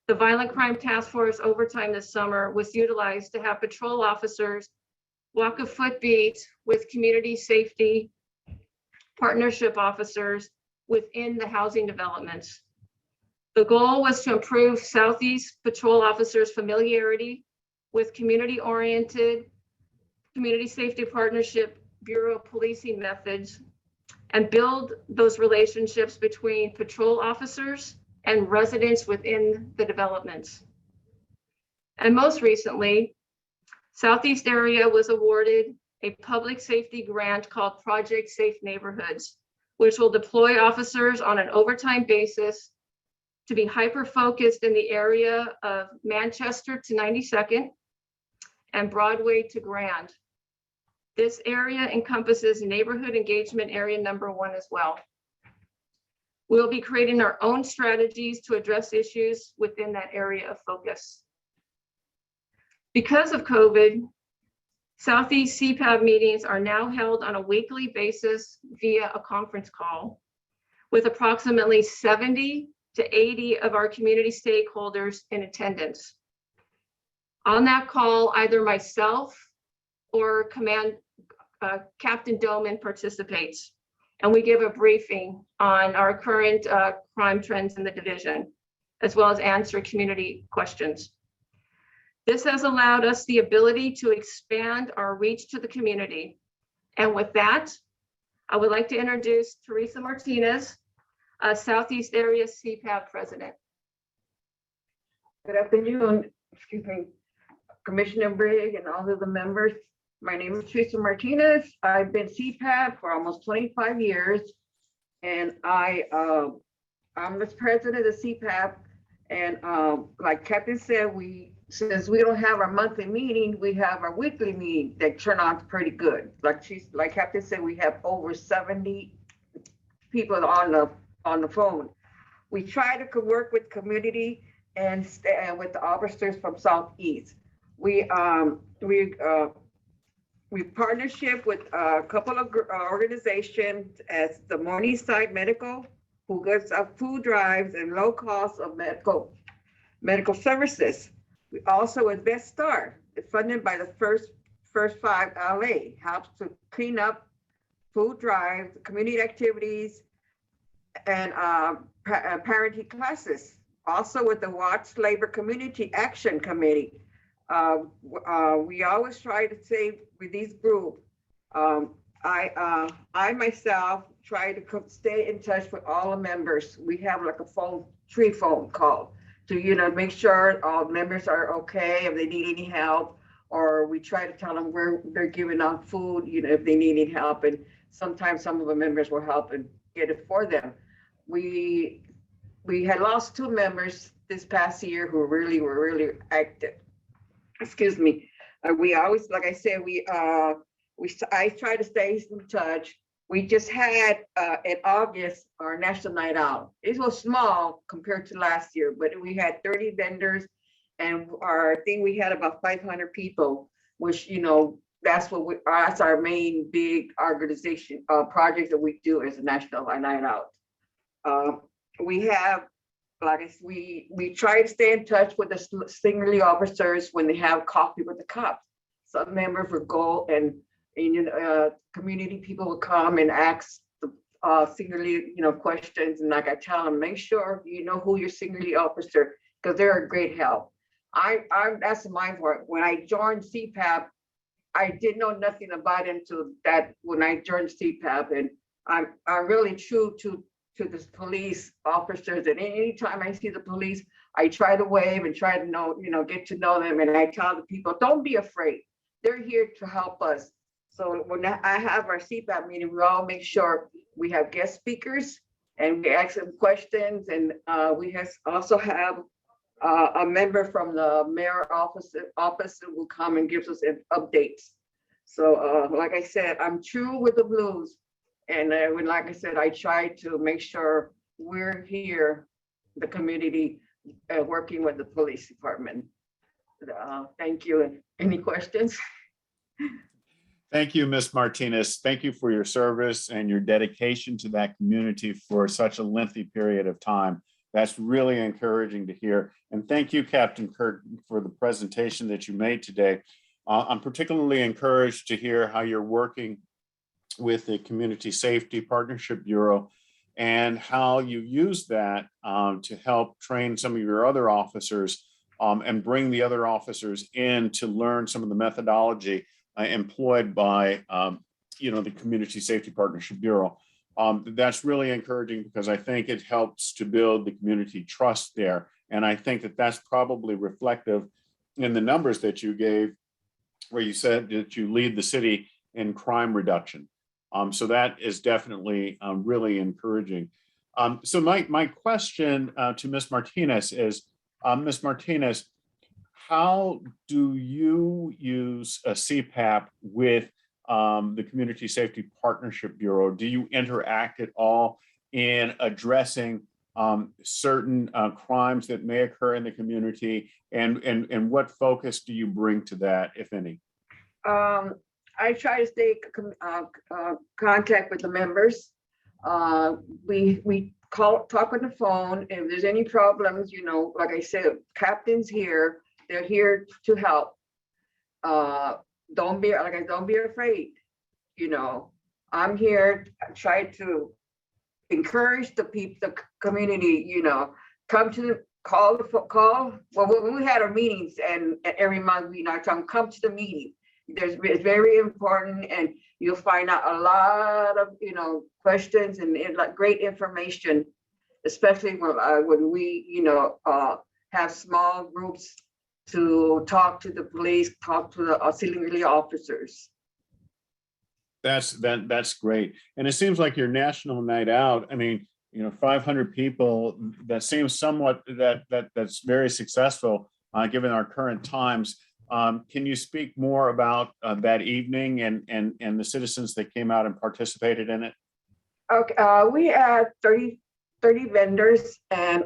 Speaker 9: the Violent Crime Task Force overtime this summer was utilized to have patrol officers walk a foot beat with community safety partnership officers within the housing developments. The goal was to improve Southeast patrol officers' familiarity with community-oriented Community Safety Partnership Bureau policing methods and build those relationships between patrol officers and residents within the developments. And most recently, Southeast area was awarded a public safety grant called Project Safe Neighborhoods, which will deploy officers on an overtime basis to be hyper-focused in the area of Manchester to 92nd and Broadway to Grand. This area encompasses neighborhood engagement area number 1 as well. We'll be creating our own strategies to address issues within that area of focus. Because of COVID, Southeast CPAB meetings are now held on a weekly basis via a conference call with approximately 70 to 80 of our community stakeholders in attendance. On that call, either myself or Captain Doman participates, and we give a briefing on our current crime trends in the division, as well as answer community questions. This has allowed us the ability to expand our reach to the community. And with that, I would like to introduce Teresa Martinez, Southeast Area CPAB President.
Speaker 10: Good afternoon, Commissioner Brigg and all of the members. My name is Teresa Martinez. I've been CPAB for almost 25 years, and I'm the president of CPAB. And like Captain said, since we don't have our monthly meeting, we have our weekly meeting that turn out pretty good. Like Captain said, we have over 70 people on the phone. We try to work with community and with the officers from Southeast. We partnership with a couple of organizations as the Morningside Medical, who gives up food drives and low cost of medical services. We also with Best Start, funded by the First Five LA, helps to clean up food drives, community activities, and parenting classes. Also with the Watts Labor Community Action Committee. We always try to say with these groups, I myself try to stay in touch with all the members. We have like a tree phone call to, make sure all members are okay, if they need any help, or we try to tell them where they're giving out food, if they need any help. And sometimes some of the members will help and get it for them. We had lost 2 members this past year who were really active. Excuse me. We always, like I said, I try to stay in touch. We just had in August our National Night Out. It was small compared to last year, but we had 30 vendors, and I think we had about 500 people, which that's our main big organization project that we do as a National Night Out. We have, we try to stay in touch with the senior officers when they have coffee with the cops. Some members will go and and community people will come and ask the singularly, questions, and like I tell them, make sure you know who your singularly officer, because they're a great help. That's my part. When I joined CPAP, I didn't know nothing about it until that when I joined CPAP, and I'm really true to the police officers. And anytime I see the police, I try to wave and try to get to know them. And I tell the people, don't be afraid. They're here to help us. So when I have our CPAP meeting, we all make sure we have guest speakers and we ask them questions. And we also have a member from the mayor office who will come and gives us updates. So like I said, I'm true with the Blues. And like I said, I try to make sure we're here, the community, working with the police department. Thank you. Any questions?
Speaker 1: Thank you, Ms. Martinez. Thank you for your service and your dedication to that community for such a lengthy period of time. That's really encouraging to hear. And thank you, Captain Curtin, for the presentation that you made today. I'm particularly encouraged to hear how you're working with the Community Safety Partnership Bureau and how you use that to help train some of your other officers and bring the other officers in to learn some of the methodology employed by the Community Safety Partnership Bureau. That's really encouraging because I think it helps to build the community trust there. And I think that that's probably reflective in the numbers that you gave, where you said that you lead the city in crime reduction. So that is definitely really encouraging. So my question to Ms. Martinez is, Ms. Martinez, how do you use a CPAP with the Community Safety Partnership Bureau? Do you interact at all in addressing certain crimes that may occur in the community? And what focus do you bring to that, if any?
Speaker 10: I try to stay contact with the members. We talk on the phone. If there's any problems, like I said, captain's here. They're here to help. Don't be afraid. I'm here. I try to encourage the people, the community. Come to the call. Well, when we had our meetings, and every month we come to the meeting. It's very important, and you'll find out a lot of questions and great information, especially when we have small groups to talk to the police, talk to the auxiliary officers.
Speaker 1: That's great. And it seems like your national night out, 500 people, that seems somewhat that's very successful given our current times. Can you speak more about that evening and the citizens that came out and participated in it?
Speaker 10: Okay, we had 30 vendors, and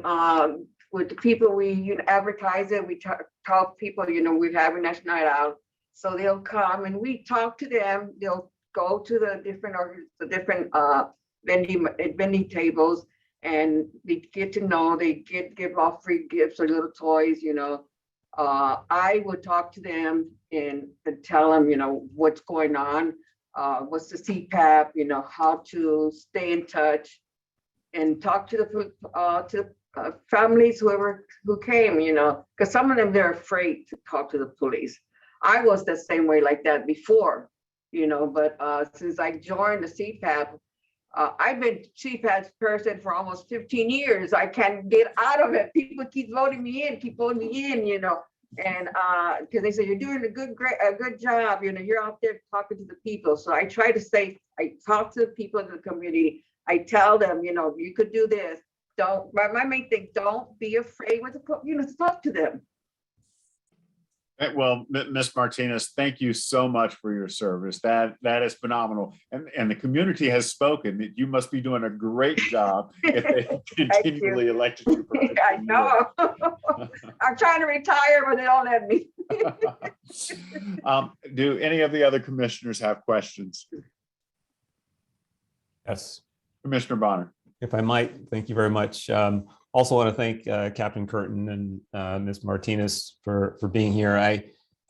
Speaker 10: with the people we advertise it, we talk people, we have a national night out, so they'll come and we talk to them. They'll go to the different vending tables, and they get to know. They give off free gifts or little toys, I would talk to them and tell them, what's going on, what's the CPAP, how to stay in touch, and talk to the families, who came, because some of them, they're afraid to talk to the police. I was the same way like that before, but since I joined the CPAP, I've been CPAP's person for almost 15 years. I can't get out of it. People keep voting me in, and because they say you're doing a good job. You're out there talking to the people. So I try to say, I talk to the people in the community. I tell them, you could do this. My main thing, don't be afraid to talk to them.
Speaker 1: Well, Ms. Martinez, thank you so much for your service. That is phenomenal. And the community has spoken that you must be doing a great job if they continually elected you.
Speaker 10: I know. I'm trying to retire, but they don't let me.
Speaker 1: Do any of the other commissioners have questions?
Speaker 6: Yes.
Speaker 1: Commissioner Bonner.
Speaker 6: If I might, thank you very much. Also want to thank Captain Curtin and Ms. Martinez for being here.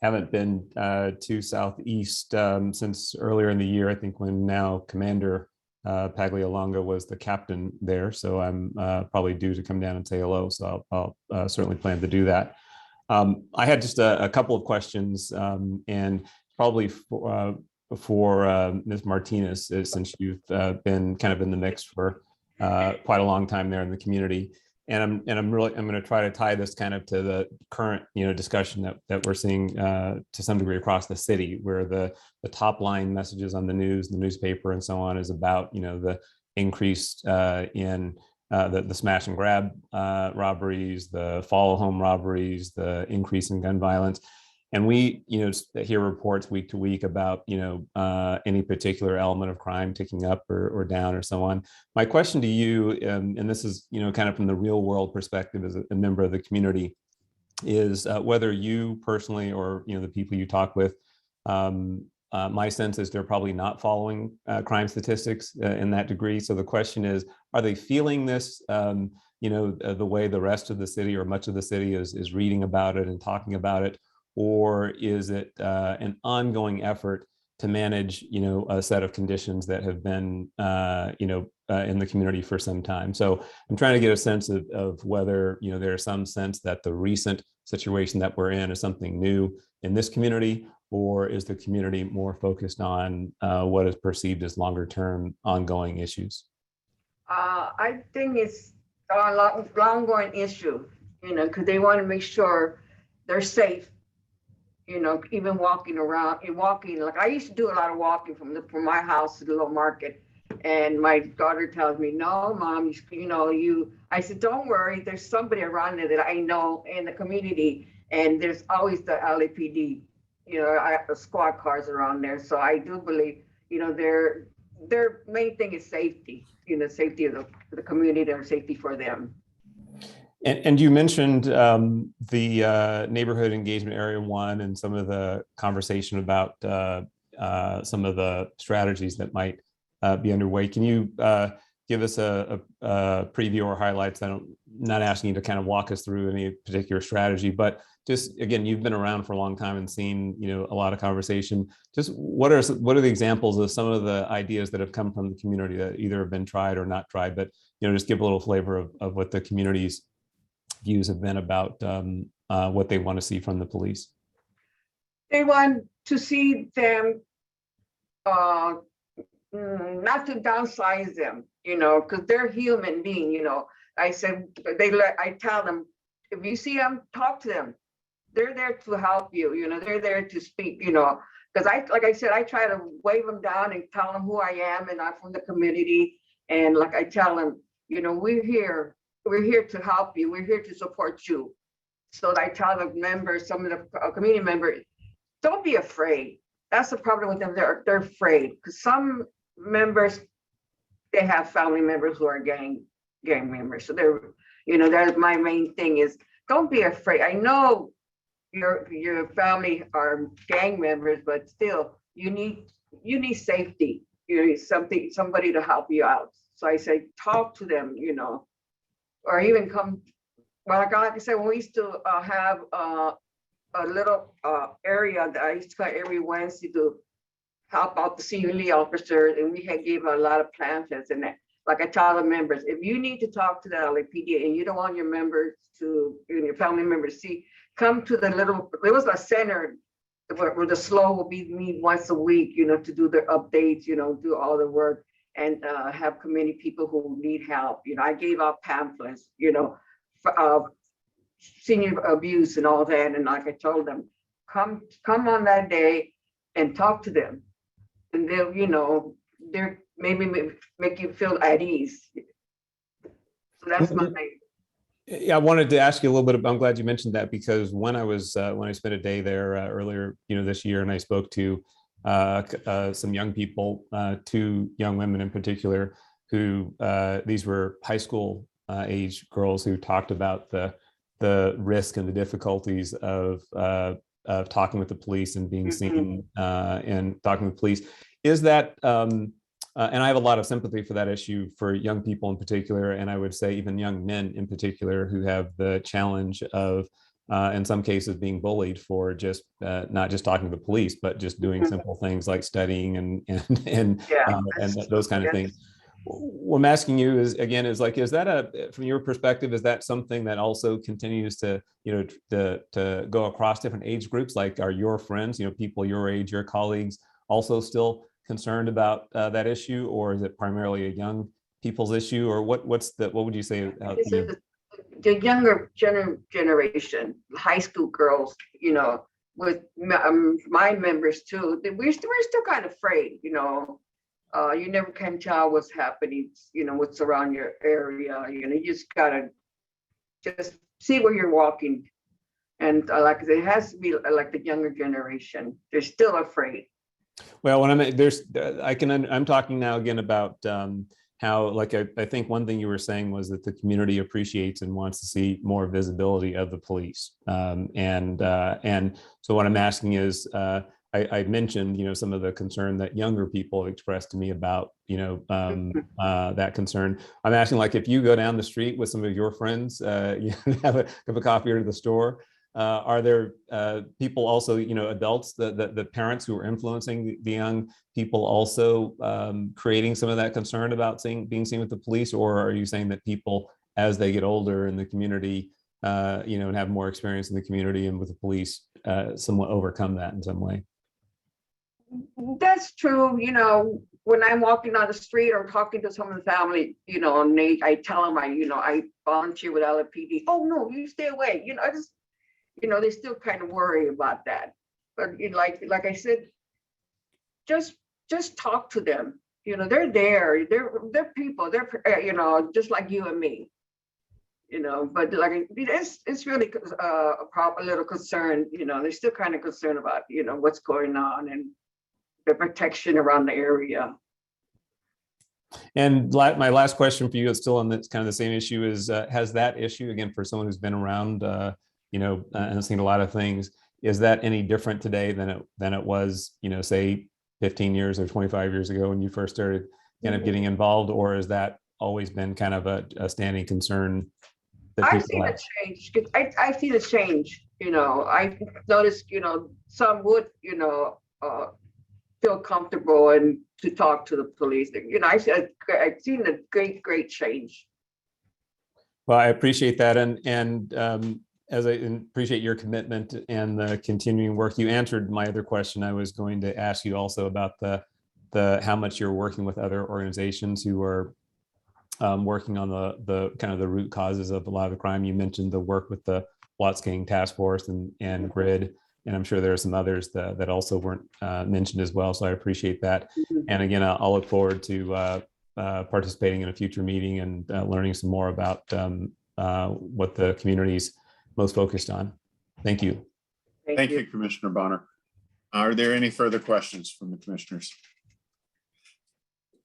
Speaker 6: haven't been to Southeast since earlier in the year, I think, when now Commander Paglialonga was the captain there. So I'm probably due to come down and say hello. So I'll certainly plan to do that. I had just a couple of questions, and probably for Ms. Martinez, since you've been kind of in the mix for quite a long time there in the community. And I'm going to try to tie this kind of to the current, discussion that we're seeing to some degree across the city, where the top line messages on the news, the newspaper, and so on is about, the increase in the smash and grab robberies, the follow home robberies, the increase in gun violence. And we, hear reports week to week about, any particular element of crime ticking up or down or so on. My question to you, and this is, kind of from the real world perspective as a member of the community, is whether you personally or, the people you talk with, my sense is they're probably not following crime statistics in that degree. So the question is, are they feeling this, the way the rest of the city or much of the city is reading about it and talking about it? Or is it an ongoing effort to manage, a set of conditions that have been, in the community for some time? So I'm trying to get a sense of whether, there's some sense that the recent situation that we're in is something new in this community, or is the community more focused on what is perceived as longer term ongoing issues?
Speaker 10: I think it's a ongoing issue, because they want to make sure they're safe. Even walking around and walking, like I used to do a lot of walking from my house to the little market. And my daughter tells me, no, Mom, I said, don't worry. There's somebody around there that I know in the community. And there's always the LAPD, squad cars around there. So I do believe, their main thing is safety, safety of the community and safety for them.
Speaker 6: And you mentioned the neighborhood engagement area 1 and some of the conversation about some of the strategies that might be underway. Can you give us a preview or highlights? I'm not asking you to kind of walk us through any particular strategy, but just, again, you've been around for a long time and seen, a lot of conversation. Just what are the examples of some of the ideas that have come from the community that either have been tried or not tried, but, just give a little flavor of what the community's views have been about what they want to see from the police?
Speaker 10: They want to see them not to downsize them, because they're human being, I said, I tell them, if you see them, talk to them. They're there to help you, they're there to speak, because like I said, I try to wave them down and tell them who I am and I'm from the community. And like I tell them, we're here to help you. We're here to support you. So I tell the members, some of the community members, don't be afraid. That's the problem with them. They're afraid because some members, they have family members who are gang members. So that's my main thing is don't be afraid. I know your family are gang members, but still you need safety. You need somebody to help you out. So I say, talk to them, or even come. Well, like I said, when we used to have a little area that I used to go every Wednesday to help out the CULI officers, and we had gave a lot of pamphlets and that. Like I tell the members, if you need to talk to the LAPD and you don't want your members your family members to see, come to there was a center where the SLO will meet once a week, to do their updates, do all the work and have community people who need help. I gave out pamphlets, senior abuse and all that. And like I told them, come on that day and talk to them. And they'll, they're maybe make you feel at ease. So that's my thing.
Speaker 6: Yeah, I wanted to ask you a little bit. I'm glad you mentioned that, because when I spent a day there earlier, this year, and I spoke to some young people, 2 young women in particular, who these were high school age girls who talked about the risk and the difficulties of talking with the police and being seen and talking with police. Is that and I have a lot of sympathy for that issue for young people in particular, and I would say even young men in particular who have the challenge of in some cases being bullied for just not just talking to the police, but just doing simple things like studying and those kind of things. What I'm asking you is, again, is like, is that from your perspective, is that something that also continues to, to go across different age groups? Like, are your friends, people your age, your colleagues, also still concerned about that issue, or is it primarily a young people's issue, or what would you say?
Speaker 10: The younger generation, high school girls, with my members too, we're still kind of afraid, you never can tell what's happening, what's around your area. You just gotta just see where you're walking. And like it has to be like the younger generation. They're still afraid.
Speaker 6: Well, when I'm talking now again about how, like, I think one thing you were saying was that the community appreciates and wants to see more visibility of the police. And so what I'm asking is, I mentioned, some of the concern that younger people have expressed to me about, that concern. I'm asking, like, if you go down the street with some of your friends, you have a cup of coffee or to the store, are there people also, adults, the parents who are influencing the young people also creating some of that concern about being seen with the police? Or are you saying that people, as they get older in the community, and have more experience in the community and with the police, somewhat overcome that in some way?
Speaker 10: That's true. When I'm walking down the street or talking to some of the family, and I tell them I volunteer with LAPD. Oh no, you stay away. They still kind of worry about that. But like I said, just talk to them. They're there. They're people. They're just like you and me. But like it's really a little concern. They're still kind of concerned about what's going on and the protection around the area.
Speaker 6: And my last question for you is still on this kind of the same issue is, has that issue, again, for someone who's been around, and seen a lot of things, is that any different today than it was, say 15 years or 25 years ago when you first started kind of getting involved, or has that always been kind of a standing concern?
Speaker 10: I've seen a change. I've seen a change. I noticed, some would, feel comfortable and to talk to the police. I've seen a great change.
Speaker 6: Well, I appreciate that, and as I appreciate your commitment and the continuing work. You answered my other question. I was going to ask you also about the how much you're working with other organizations who are working on the kind of the root causes of a lot of the crime. You mentioned the work with the Watts Gang Task Force and GRID. And I'm sure there are some others that also weren't mentioned as well. So I appreciate that. And again, I'll look forward to participating in a future meeting and learning some more about what the community's most focused on. Thank you.
Speaker 1: Thank you, Commissioner Bonner. Are there any further questions from the commissioners?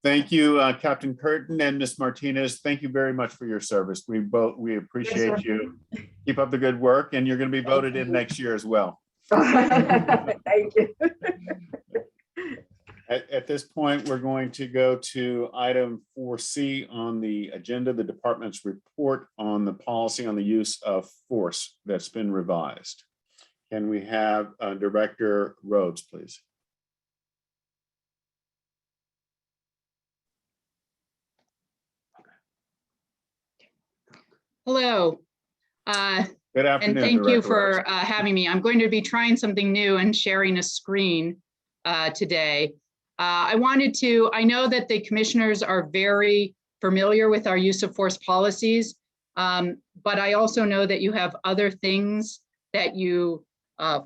Speaker 1: Thank you, Captain Curtin and Ms. Martinez. Thank you very much for your service. We appreciate you. Keep up the good work, and you're going to be voted in next year as well.
Speaker 10: Thank you.
Speaker 1: At this point, we're going to go to item 4C on the agenda, the department's report on the policy on the use of force that's been revised. Can we have Director Rhodes, please?
Speaker 11: Hello.
Speaker 1: Good afternoon.
Speaker 11: And thank
Speaker 1: Director
Speaker 11: you for
Speaker 1: Rhodes.
Speaker 11: having me. I'm going to be trying something new and sharing a screen today. I know that the commissioners are very familiar with our use of force policies, but I also know that you have other things that you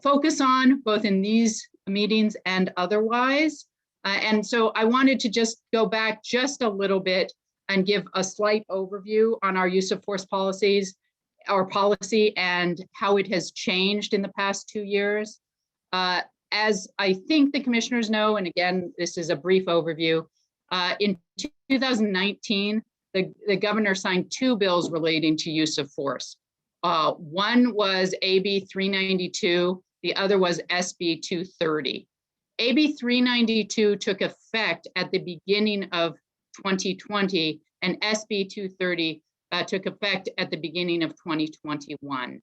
Speaker 11: focus on both in these meetings and otherwise. And so I wanted to just go back just a little bit and give a slight overview on our use of force policies, our policy, and how it has changed in the past 2 years. As I think the commissioners know, and again, this is a brief overview, in 2019, the governor signed 2 bills relating to use of force. One was AB 392, the other was SB 230. AB 392 took effect at the beginning of 2020, and SB 230 took effect at the beginning of 2021.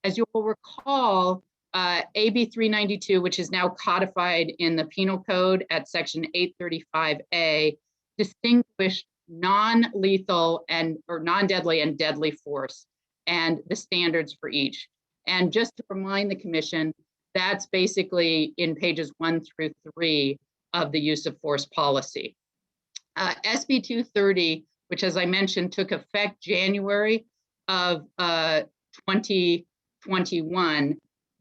Speaker 11: As you will recall, AB 392, which is now codified in the Penal Code at Section 835A, distinguished non-lethal or non-deadly and deadly force and the standards for each. And just to remind the commission, that's basically in pages 1 through 3 of the use of force policy. SB 230, which as I mentioned, took effect January of 2021,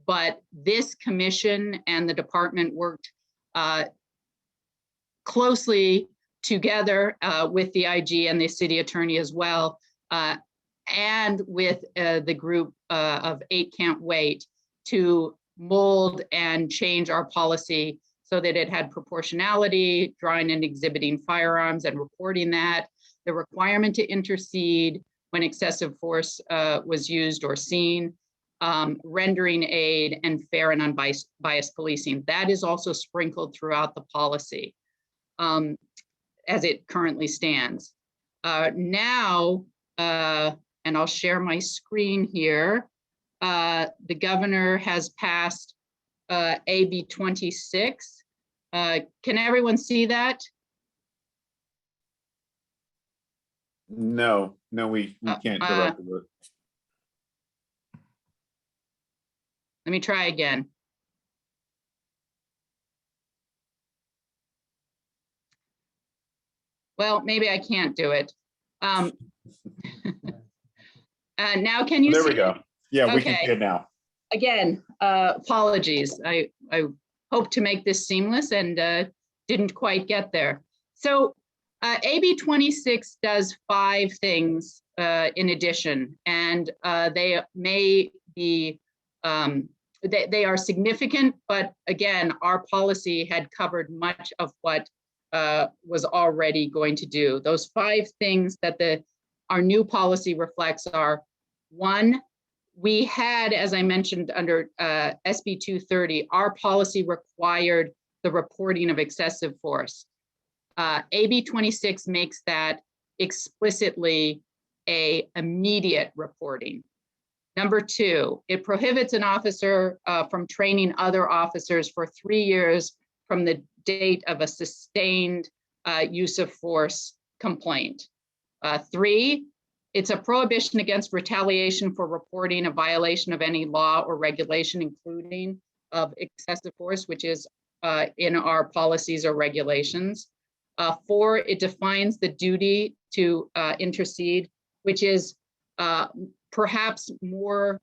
Speaker 11: but this commission and the department worked closely together with the IG and the city attorney as well, and with the group of 8 Can't Wait to mold and change our policy so that it had proportionality, drawing and exhibiting firearms and reporting that, the requirement to intercede when excessive force was used or seen, rendering aid, and fair and unbiased policing. That is also sprinkled throughout the policy as it currently stands. Now, and I'll share my screen here, the governor has passed AB 26. Can everyone see that?
Speaker 1: No, we can't directly look.
Speaker 11: Let me try again. Well, maybe I can't do it. Now can you see?
Speaker 1: There we go. Yeah, we can
Speaker 11: Okay.
Speaker 1: see it now.
Speaker 11: Again, apologies. I hope to make this seamless and didn't quite get there. So AB 26 does 5 things in addition, and they may be, they are significant, but again, our policy had covered much of what was already going to do. Those 5 things that our new policy reflects are: 1, we had, as I mentioned, under SB 230, our policy required the reporting of excessive force. AB 26 makes that explicitly a immediate reporting. Number 2, it prohibits an officer from training other officers for 3 years from the date of a sustained use of force complaint. 3, it's a prohibition against retaliation for reporting a violation of any law or regulation, including of excessive force, which is in our policies or regulations. 4, it defines the duty to intercede, which is perhaps more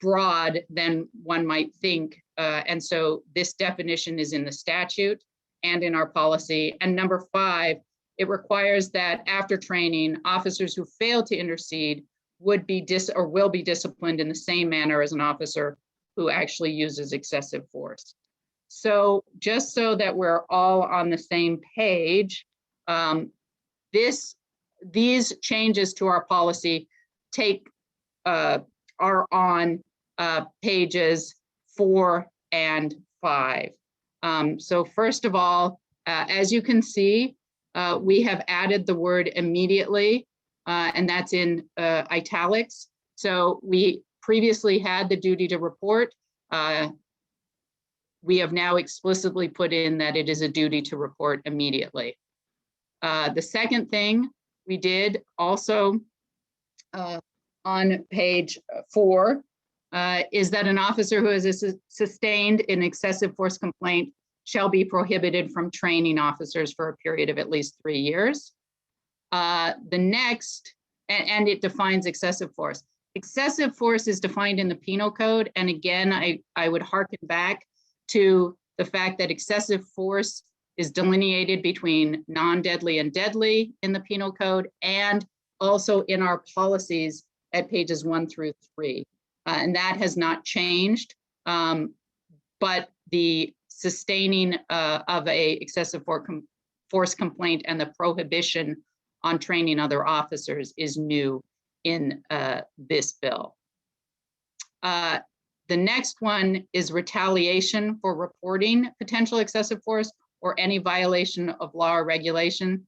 Speaker 11: broad than one might think. And so this definition is in the statute and in our policy. And number 5, it requires that after training, officers who fail to intercede would be will be disciplined in the same manner as an officer who actually uses excessive force. So just so that we're all on the same page, these changes to our policy are on pages 4 and 5. So first of all, as you can see, we have added the word immediately, and that's in italics. So we previously had the duty to report. We have now explicitly put in that it is a duty to report immediately. The second thing we did also on page 4 is that an officer who has sustained an excessive force complaint shall be prohibited from training officers for a period of at least 3 years. The next, and it defines excessive force. Excessive force is defined in the Penal Code. And again, I would hearken back to the fact that excessive force is delineated between non-deadly and deadly in the Penal Code, and also in our policies at pages 1 through 3. And that has not changed, but the sustaining of a excessive force complaint and the prohibition on training other officers is new in this bill. The next one is retaliation for reporting potential excessive force or any violation of law or regulation,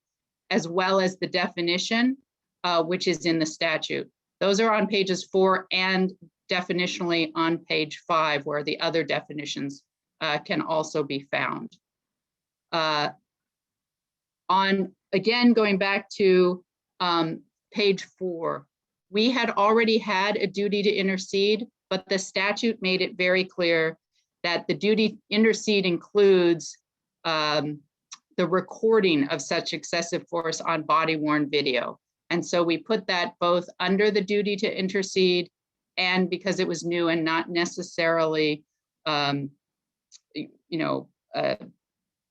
Speaker 11: as well as the definition, which is in the statute. Those are on pages 4 and definitionally on page 5, where the other definitions can also be found. Again, going back to page 4, we had already had a duty to intercede, but the statute made it very clear that the duty to intercede includes the recording of such excessive force on body-worn video. And so we put that both under the duty to intercede, and because it was new and not necessarily,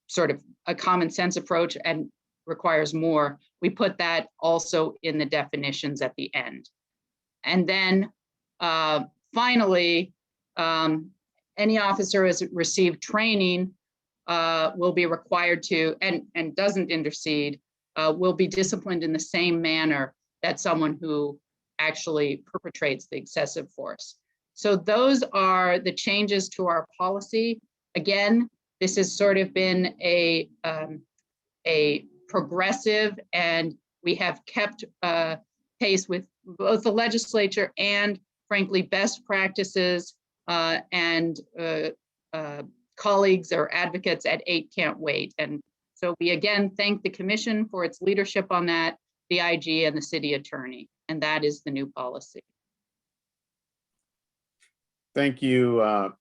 Speaker 11: sort of a common sense approach and requires more, we put that also in the definitions at the end. And then finally, any officer who has received training will be required to, and doesn't intercede, will be disciplined in the same manner that someone who actually perpetrates the excessive force. So those are the changes to our policy. Again, this has sort of been a progressive, and we have kept pace with both the legislature and, frankly, best practices, and colleagues or advocates at 8 Can't Wait. And so we again thank the commission for its leadership on that, the IG and the city attorney, and that is the new policy.
Speaker 1: Thank you,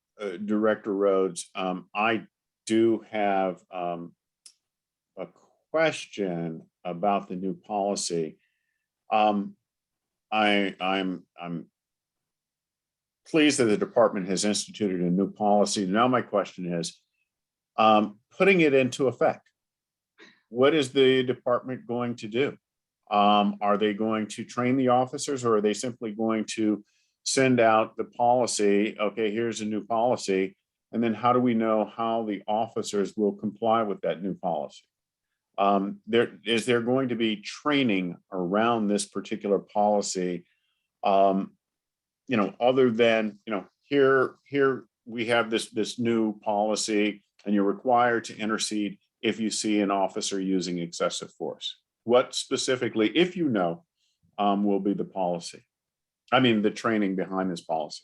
Speaker 1: Director Rhodes. I do have a question about the new policy. I'm pleased that the department has instituted a new policy. Now my question is, putting it into effect, what is the department going to do? Are they going to train the officers, or are they simply going to send out the policy? Okay, here's a new policy. And then how do we know how the officers will comply with that new policy? Is there going to be training around this particular policy? Other than, here we have this new policy and you're required to intercede if you see an officer using excessive force. What specifically, if you know, will be the policy? I mean, the training behind this policy.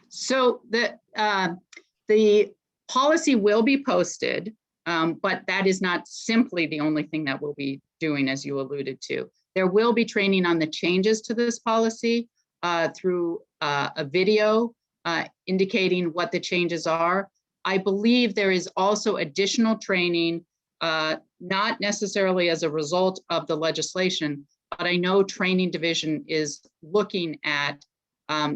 Speaker 11: So the policy will be posted, but that is not simply the only thing that we'll be doing, as you alluded to. There will be training on the changes to this policy through a video indicating what the changes are. I believe there is also additional training, not necessarily as a result of the legislation, but I know Training Division is looking at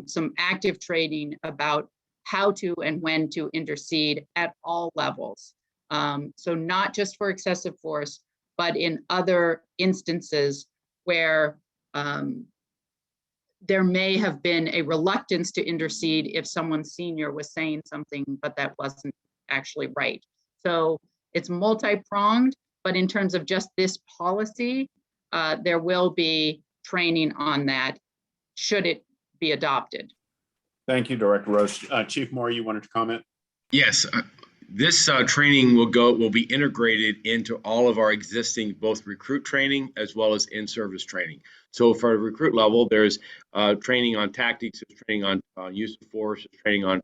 Speaker 11: some active training about how to and when to intercede at all levels. So not just for excessive force, but in other instances where there may have been a reluctance to intercede if someone senior was saying something, but that wasn't actually right. So it's multi-pronged, but in terms of just this policy, there will be training on that, should it be adopted.
Speaker 1: Thank you, Director Rose. Chief Moore, you wanted to comment?
Speaker 4: Yes, this training will be integrated into all of our existing both recruit training as well as in-service training. So for a recruit level, there's training on tactics, there's training on use of force, training on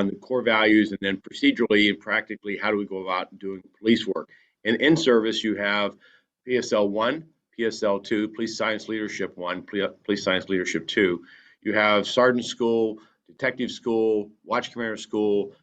Speaker 4: the core values, and then procedurally and practically, how do we go about doing police work? And in service, you have PSL 1, PSL 2, Police Science Leadership 1, Police Science Leadership 2. You have Sergeant School, Detective School, Watch Commander School,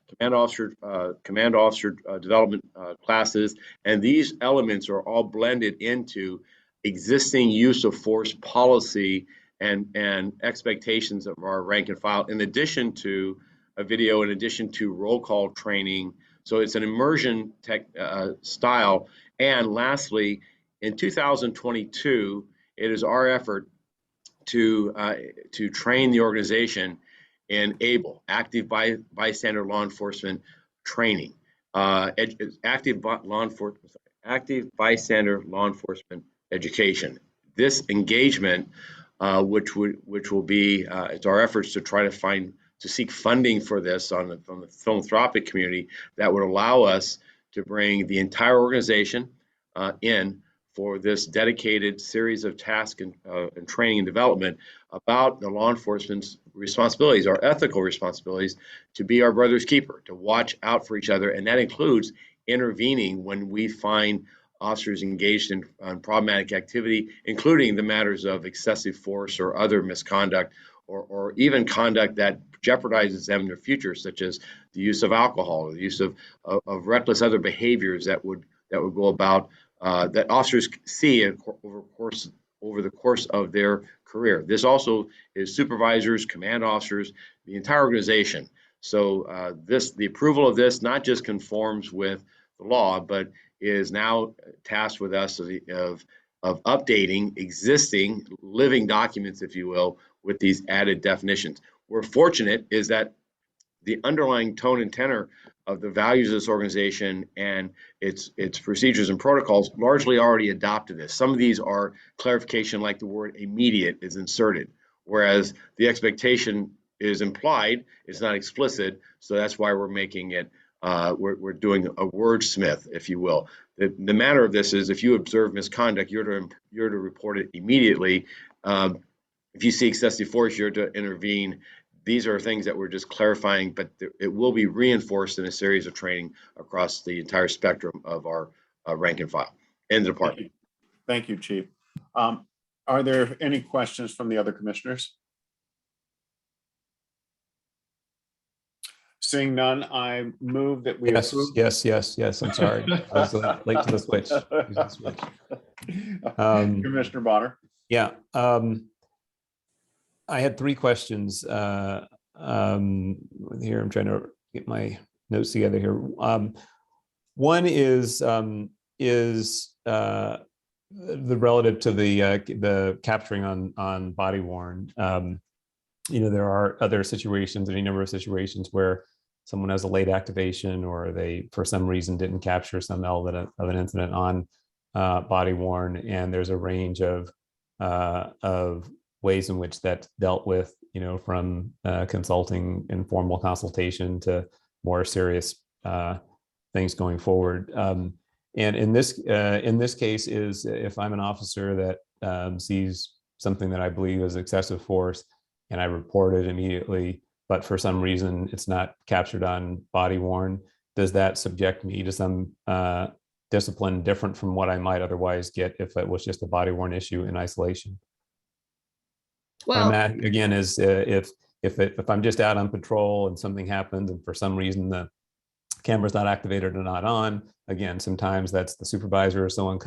Speaker 4: Command Officer Development classes, and these elements are all blended into existing use of force policy and expectations of our rank and file, in addition to a video, in addition to roll call training. So it's an immersion style. And lastly, in 2022, it is our effort to train the organization in ABLE, Active Bystander Law Enforcement Training, Active Bystander Law Enforcement Education. This engagement, which will be, it's our efforts to try to seek funding for this from the philanthropic community that would allow us to bring the entire organization in for this dedicated series of tasks and training and development about the law enforcement's responsibilities, our ethical responsibilities to be our brother's keeper, to watch out for each other. And that includes intervening when we find officers engaged in problematic activity, including the matters of excessive force or other misconduct, or even conduct that jeopardizes them in their future, such as the use of alcohol or the use of reckless other behaviors that would go about that officers see over the course of their career. This also is supervisors, command officers, the entire organization. So the approval of this not just conforms with the law, but is now tasked with us of updating existing living documents, if you will, with these added definitions. We're fortunate is that the underlying tone and tenor of the values of this organization and its procedures and protocols largely already adopted this. Some of these are clarification, like the word immediate is inserted, whereas the expectation is implied, it's not explicit. So that's why we're making it, we're doing a wordsmith, if you will. The matter of this is if you observe misconduct, you're to report it immediately. If you see excessive force, you're to intervene. These are things that we're just clarifying, but it will be reinforced in a series of training across the entire spectrum of our rank and file and the department.
Speaker 1: Thank you, Chief. Are there any questions from the other commissioners? Seeing none, I move that we approve.
Speaker 6: Yes. I'm sorry. I was late to the switch.
Speaker 1: Commissioner Bonner.
Speaker 6: Yeah. I had three questions here. I'm trying to get my notes together here. One is the relative to the capturing on body worn. There are other situations, any number of situations where someone has a late activation or they, for some reason, didn't capture some element of an incident on body worn, and there's a range of ways in which that's dealt with, from consulting, informal consultation to more serious things going forward. And in this case is if I'm an officer that sees something that I believe is excessive force and I report it immediately, but for some reason it's not captured on body worn, does that subject me to some discipline different from what I might otherwise get if it was just a body worn issue in isolation?
Speaker 11: Well,
Speaker 6: again, is if I'm just out on patrol and something happens and for some reason the camera's not activated or not on, again, sometimes that's the supervisor or someone,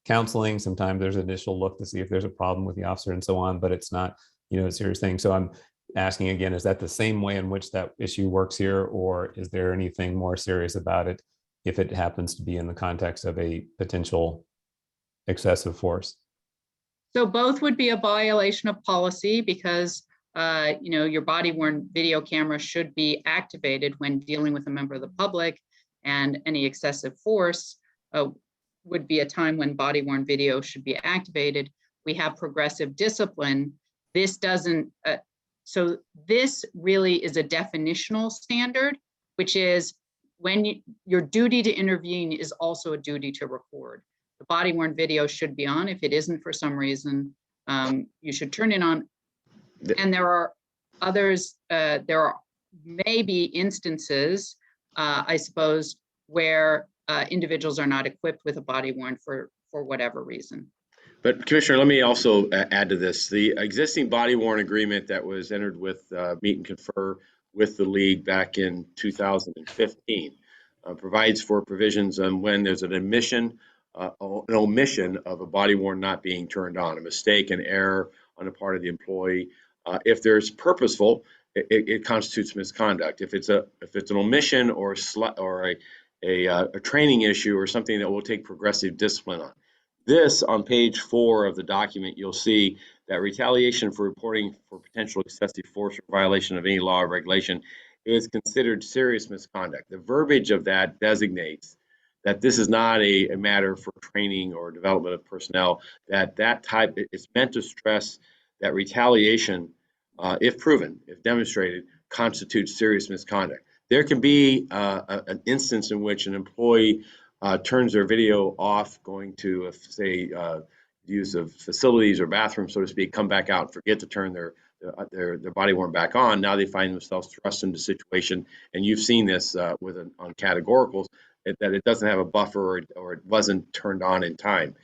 Speaker 6: counseling. Sometimes there's an initial look to see if there's a problem with the officer and so on, but it's not, a serious thing. So I'm asking again, is that the same way in which that issue works here, or is there anything more serious about it if it happens to be in the context of a potential excessive force?
Speaker 11: So both would be a violation of policy because, your body worn video camera should be activated when dealing with a member of the public, and any excessive force would be a time when body worn video should be activated. We have progressive discipline. This doesn't, so this really is a definitional standard, which is when your duty to intervene is also a duty to record. The body worn video should be on. If it isn't for some reason, you should turn it on. And there are others, there are maybe instances, I suppose, where individuals are not equipped with a body worn for whatever reason.
Speaker 4: But Commissioner, let me also add to this. The existing body worn agreement that was entered with Meet and Confer with the League back in 2015 provides for provisions on when there's an omission of a body worn not being turned on, a mistake, an error on the part of the employee. If there's purposeful, it constitutes misconduct. If it's an omission or a training issue or something that will take progressive discipline on. This, on page 4 of the document, you'll see that retaliation for reporting for potential excessive force or violation of any law or regulation is considered serious misconduct. The verbiage of that designates that this is not a matter for training or development of personnel, that type is meant to stress that retaliation, if proven, if demonstrated, constitutes serious misconduct. There can be an instance in which an employee turns their video off, going to, say, use of facilities or bathrooms, so to speak, come back out, forget to turn their body worn back on. Now they find themselves thrust into a situation, and you've seen this on categoricals, that it doesn't have a buffer or it wasn't turned on in time.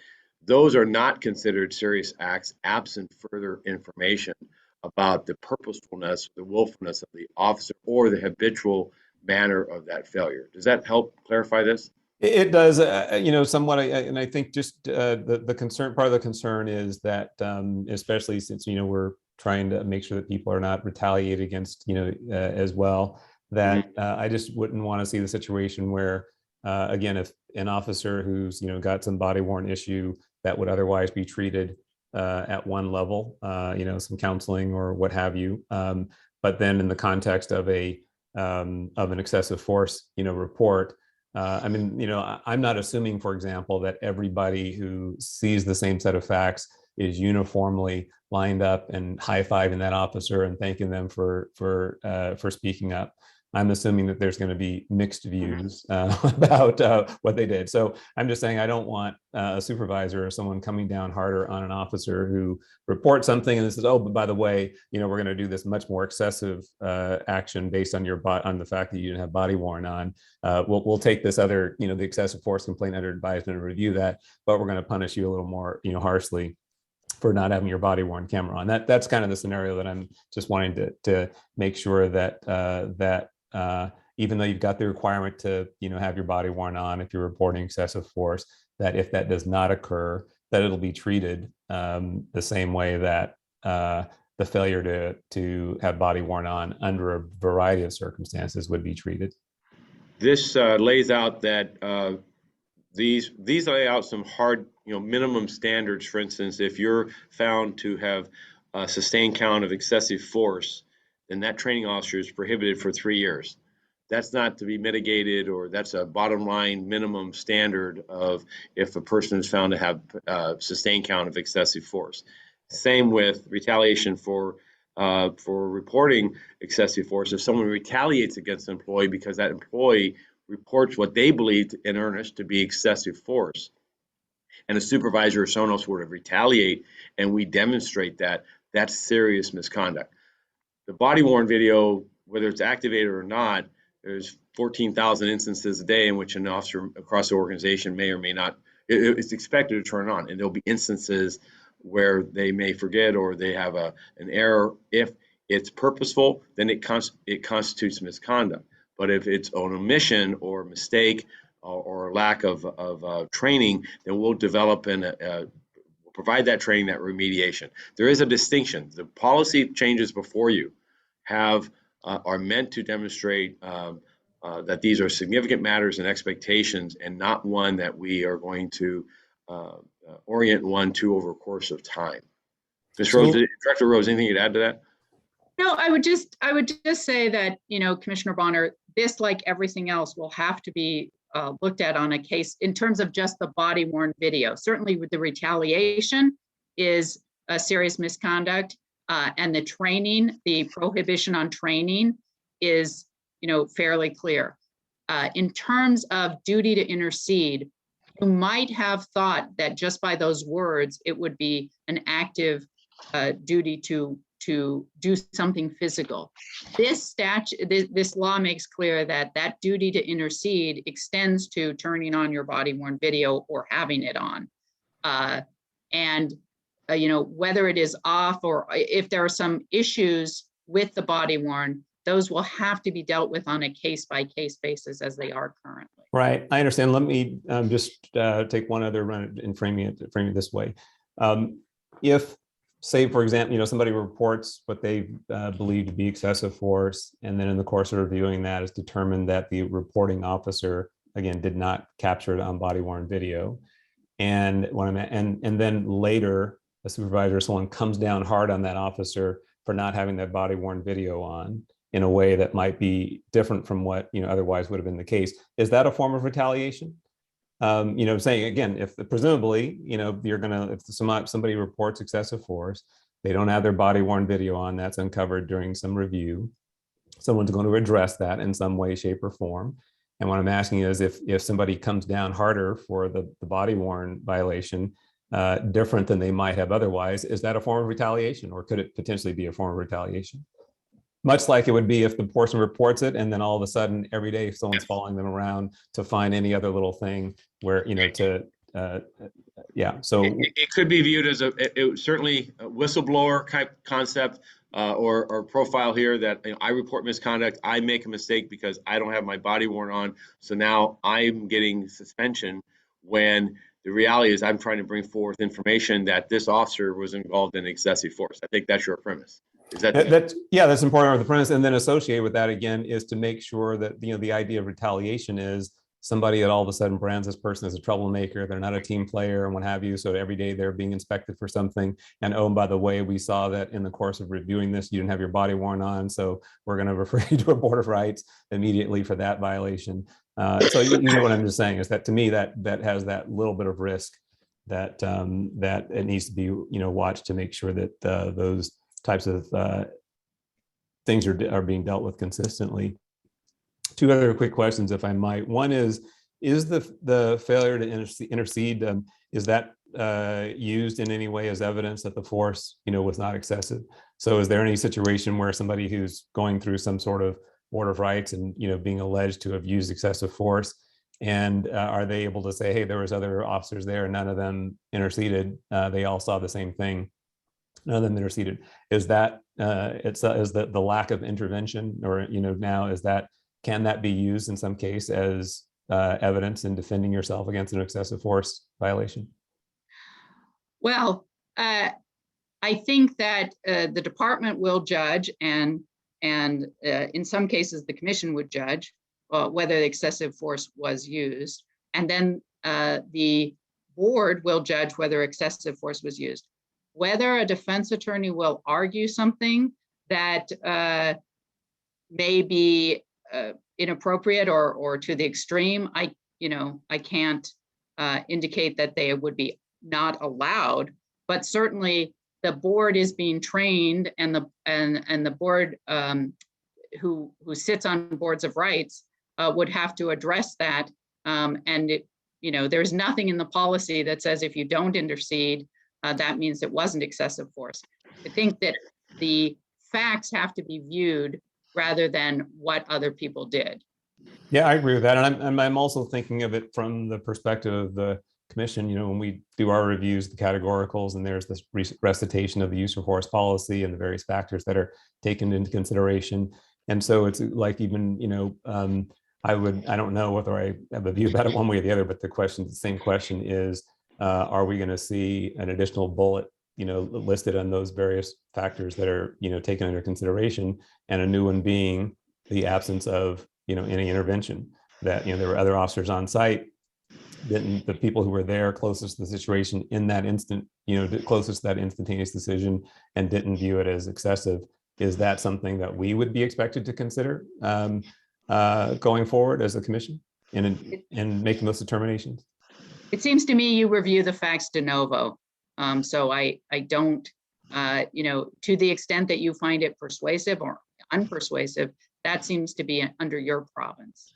Speaker 4: Those are not considered serious acts absent further information about the purposefulness, the willfulness of the officer or the habitual manner of that failure. Does that help clarify this?
Speaker 6: It does, somewhat. And I think just the concern, part of the concern is that, especially since, we're trying to make sure that people are not retaliated against, as well, that I just wouldn't want to see the situation where, again, if an officer who's, got some body worn issue that would otherwise be treated at one level, some counseling or what have you. But then in the context of an excessive force, report, I'm not assuming, for example, that everybody who sees the same set of facts is uniformly lined up and high-fiving that officer and thanking them for speaking up. I'm assuming that there's going to be mixed views about what they did. So I'm just saying I don't want a supervisor or someone coming down harder on an officer who reports something and says, "Oh, but by the way, we're going to do this much more excessive action based on on the fact that you didn't have body worn on. We'll take this other, the excessive force complaint under advisement and review that, but we're going to punish you a little more, harshly for not having your body worn camera on." That's kind of the scenario that I'm just wanting to make sure that even though you've got the requirement to, have your body worn on if you're reporting excessive force, that if that does not occur, that it'll be treated the same way that the failure to have body worn on under a variety of circumstances would be treated.
Speaker 4: This lays out that these lay out some hard, minimum standards. For instance, if you're found to have a sustained count of excessive force, then that training officer is prohibited for 3 years. That's not to be mitigated, or that's a bottom line minimum standard of if a person is found to have sustained count of excessive force. Same with retaliation for reporting excessive force. If someone retaliates against an employee because that employee reports what they believe in earnest to be excessive force, and a supervisor or someone else were to retaliate, and we demonstrate that, that's serious misconduct. The body worn video, whether it's activated or not, there's 14,000 instances a day in which an officer across the organization may or may not, it's expected to turn on, and there'll be instances where they may forget or they have an error. If it's purposeful, then it constitutes misconduct. But if it's an omission or mistake or lack of training, then we'll develop provide that training, that remediation. There is a distinction. The policy changes before you are meant to demonstrate that these are significant matters and expectations, and not one that we are going to orient one to over a course of time. Ms. Rose, Director Rose, anything you'd add to that?
Speaker 11: No, I would just say that, Commissioner Bonner, this, like everything else, will have to be looked at on a case in terms of just the body worn video. Certainly with the retaliation is a serious misconduct, and the training, the prohibition on training is, fairly clear. In terms of duty to intercede, you might have thought that just by those words, it would be an active duty to do something physical. This law makes clear that duty to intercede extends to turning on your body worn video or having it on. Whether it is off or if there are some issues with the body worn, those will have to be dealt with on a case-by-case basis as they are currently.
Speaker 6: Right, I understand. Let me just take one other run in framing it this way. If, say, for example, somebody reports what they believe to be excessive force, and then in the course of reviewing that is determined that the reporting officer, again, did not capture it on body worn video, and then later a supervisor or someone comes down hard on that officer for not having that body worn video on in a way that might be different from what otherwise would have been the case. Is that a form of retaliation? Saying again, if presumably, if somebody reports excessive force, they don't have their body worn video on, that's uncovered during some review. Someone's going to address that in some way, shape, or form. And what I'm asking is if somebody comes down harder for the body worn violation, different than they might have otherwise, is that a form of retaliation, or could it potentially be a form of retaliation? Much like it would be if the person reports it and then all of a sudden every day someone's following them around to find any other little thing where, yeah. So
Speaker 4: it could be viewed as certainly a whistleblower type concept or profile here that I report misconduct, I make a mistake because I don't have my body worn on. So now I'm getting suspension, when the reality is I'm trying to bring forth information that this officer was involved in excessive force. I think that's your premise. Is that
Speaker 6: yeah, that's important, the premise. And then associated with that again is to make sure that the idea of retaliation is somebody that all of a sudden brands this person as a troublemaker, they're not a team player and what have you. So every day they're being inspected for something. And oh, and by the way, we saw that in the course of reviewing this, you didn't have your body worn on. So we're going to refer you to a Board of Rights immediately for that violation. So you know what I'm just saying is that to me, that has that little bit of risk that that it needs to be, watched to make sure that those types of things are being dealt with consistently. Two other quick questions, if I might. One is the failure to intercede, is that used in any way as evidence that the force, was not excessive? So is there any situation where somebody who's going through some sort of Board of Rights and, being alleged to have used excessive force, and are they able to say, hey, there was other officers there and none of them interceded, they all saw the same thing, none of them interceded? Is that is the lack of intervention, or now can that be used in some case as evidence in defending yourself against an excessive force violation?
Speaker 11: Well, I think that the department will judge, and in some cases the commission would judge whether the excessive force was used, and then the board will judge whether excessive force was used. Whether a defense attorney will argue something that may be inappropriate or to the extreme, I can't indicate that they would be not allowed, but certainly the board is being trained, and the board who sits on boards of rights would have to address that. There's nothing in the policy that says if you don't intercede, that means it wasn't excessive force. I think that the facts have to be viewed rather than what other people did.
Speaker 6: Yeah, I agree with that. And I'm also thinking of it from the perspective of the commission. When we do our reviews, the categoricals, and there's this recitation of the use of force policy and the various factors that are taken into consideration. And so it's like, even, I don't know whether I have a view about it one way or the other, but the same question is, are we going to see an additional bullet, listed on those various factors that are, taken under consideration, and a new one being the absence of, any intervention, that, there were other officers on site, the people who were there closest to the situation in that instant, closest to that instantaneous decision, and didn't view it as excessive. Is that something that we would be expected to consider going forward as a commission in making those determinations?
Speaker 11: It seems to me you review the facts de novo. So I don't, to the extent that you find it persuasive or unpersuasive, that seems to be under your province.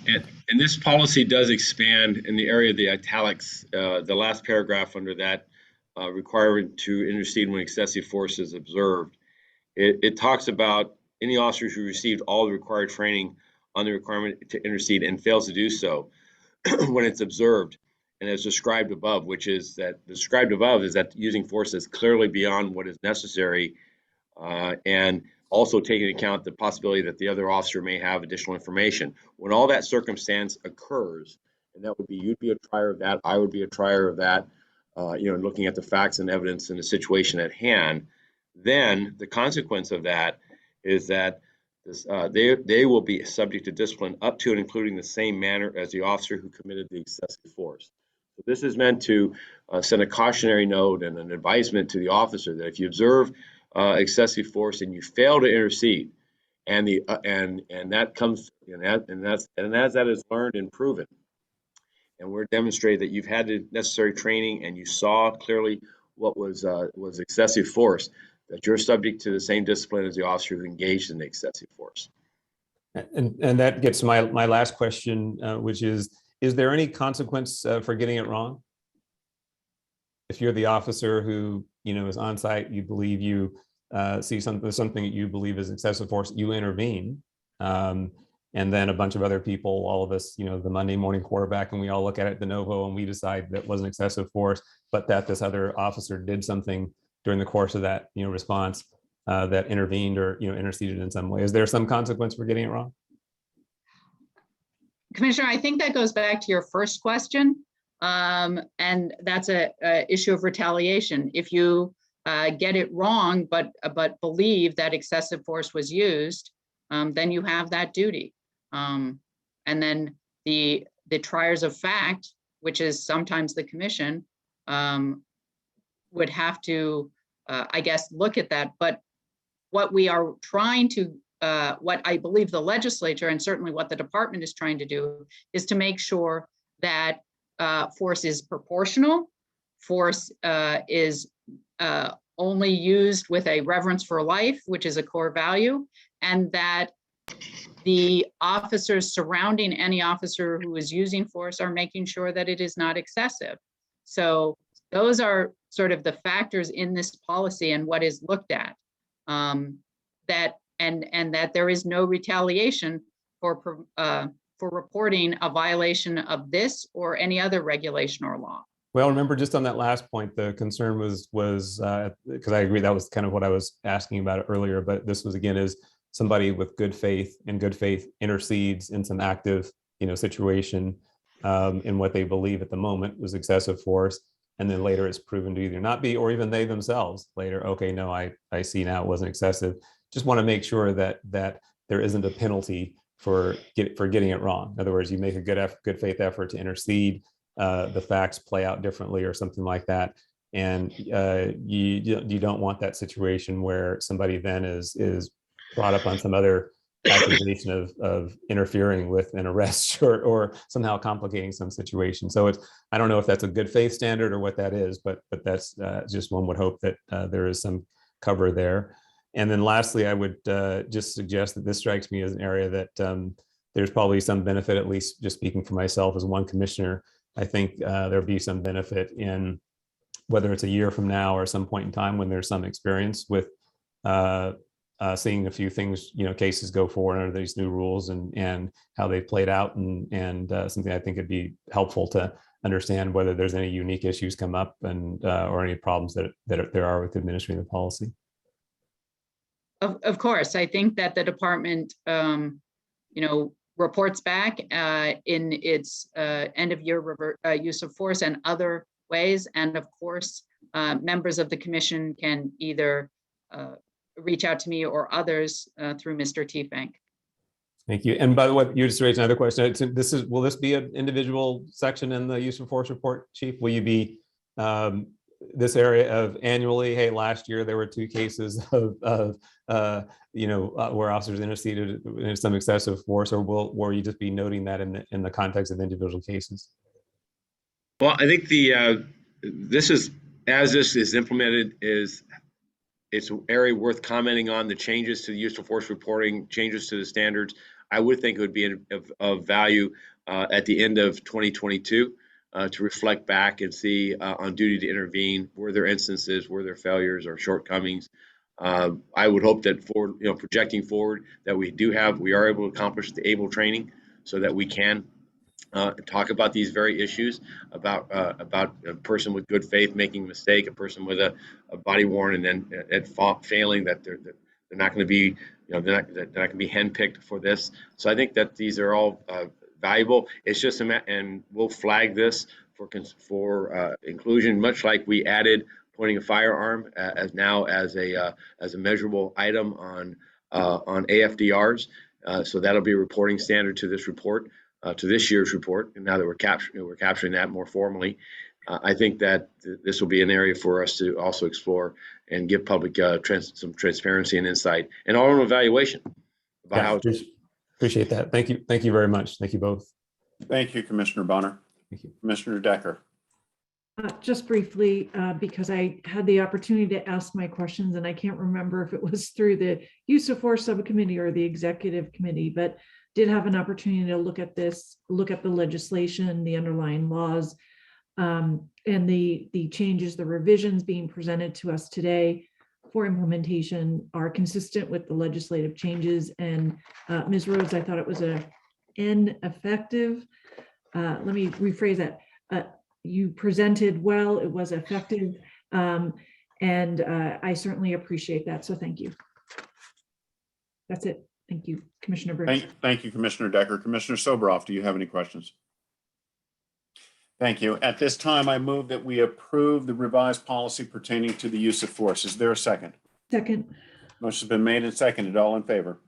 Speaker 4: And this policy does expand in the area of the italics, the last paragraph under that requirement to intercede when excessive force is observed. It talks about any officers who received all the required training on the requirement to intercede and fails to do so when it's observed, and as described above, which is that described above is that using force is clearly beyond what is necessary, and also taking into account the possibility that the other officer may have additional information. When all that circumstance occurs, and that would be, you'd be a trier of that, I would be a trier of that, looking at the facts and evidence in the situation at hand, then the consequence of that is that they will be subject to discipline up to and including the same manner as the officer who committed the excessive force. So this is meant to send a cautionary note and an advisement to the officer that if you observe excessive force and you fail to intercede, and that comes as that is learned and proven, and we're demonstrating that you've had the necessary training and you saw clearly what was excessive force, that you're subject to the same discipline as the officer who engaged in the excessive force.
Speaker 6: And that gets to my last question, which is there any consequence for getting it wrong? If you're the officer who, is on site, you believe you see something that you believe is excessive force, you intervene. And then a bunch of other people, all of us, the Monday morning quarterback, and we all look at it de novo and we decide that wasn't excessive force, but that this other officer did something during the course of that, response that intervened or, interceded in some way. Is there some consequence for getting it wrong?
Speaker 11: Commissioner, I think that goes back to your first question. And that's a issue of retaliation. If you get it wrong, but believe that excessive force was used, then you have that duty. And then the triers of fact, which is sometimes the commission, would have to, I guess, look at that. But what we are trying to, what I believe the legislature and certainly what the department is trying to do is to make sure that force is proportional, force is only used with a reverence for life, which is a core value, and that the officers surrounding any officer who is using force are making sure that it is not excessive. So those are sort of the factors in this policy and what is looked at. That there is no retaliation for reporting a violation of this or any other regulation or law.
Speaker 6: Well, remember, just on that last point, the concern was because I agree that was kind of what I was asking about earlier, but this was, again, is somebody with good faith intercedes in some active, situation in what they believe at the moment was excessive force. And then later it's proven to either not be, or even they themselves later, okay, no, I see now it wasn't excessive. Just want to make sure that there isn't a penalty for getting it wrong. In other words, you make a good faith effort to intercede, the facts play out differently or something like that. And you don't want that situation where somebody then is brought up on some other accusation of interfering with an arrest or somehow complicating some situation. So I don't know if that's a good faith standard or what that is, but that's just one would hope that there is some cover there. And then lastly, I would just suggest that this strikes me as an area that there's probably some benefit, at least just speaking for myself as one commissioner. I think there'll be some benefit in whether it's a year from now or some point in time when there's some experience with seeing a few things, cases go forward under these new rules and how they played out, and something I think would be helpful to understand whether there's any unique issues come up and or any problems that there are with administering the policy.
Speaker 11: Of course, I think that the department, reports back in its end of year use of force and other ways. And of course, members of the commission can either reach out to me or others through Mr. Tiefenk.
Speaker 6: Thank you. And by the way, you just raised another question. Will this be an individual section in the use of force report, Chief? Will you be this area of annually, hey, last year there were 2 cases of where officers interceded in some excessive force, or will you just be noting that in the context of individual cases?
Speaker 4: Well, I think this is implemented, it's an area worth commenting on. The changes to the use of force reporting, changes to the standards, I would think it would be of value at the end of 2022 to reflect back and see on duty to intervene, were there instances, were there failures or shortcomings. I would hope that projecting forward, that we are able to accomplish the ABLE training so that we can talk about these very issues about a person with good faith making a mistake, a person with a body worn and then failing, that they're not going to be, they're not going to be handpicked for this. So I think that these are all valuable. It's just and we'll flag this for inclusion, much like we added pointing a firearm as a measurable item on AFDRs. So that'll be a reporting standard to this report. To this year's report, and now that we're capturing that more formally, I think that this will be an area for us to also explore and give public some transparency and insight and our own evaluation about how.
Speaker 6: Appreciate that. Thank you very much. Thank you both.
Speaker 1: Thank you, Commissioner Bonner.
Speaker 6: Thank you,
Speaker 1: Commissioner Decker.
Speaker 5: Just briefly, because I had the opportunity to ask my questions and I can't remember if it was through the use of force subcommittee or the executive committee, but did have an opportunity to look at this, look at the legislation, the underlying laws, and the changes, the revisions being presented to us today for implementation are consistent with the legislative changes. And Ms. Rhodes, I thought it was an effective. Let me rephrase that. You presented well, it was effective, and I certainly appreciate that. So thank you. That's it. Thank you, Commissioner Briggs.
Speaker 1: Thank you, Commissioner Decker. Commissioner Sobroff, do you have any questions? Thank you. At this time, I move that we approve the revised policy pertaining to the use of force. Is there a second?
Speaker 5: Second.
Speaker 1: Motion's been made and seconded. All in favor?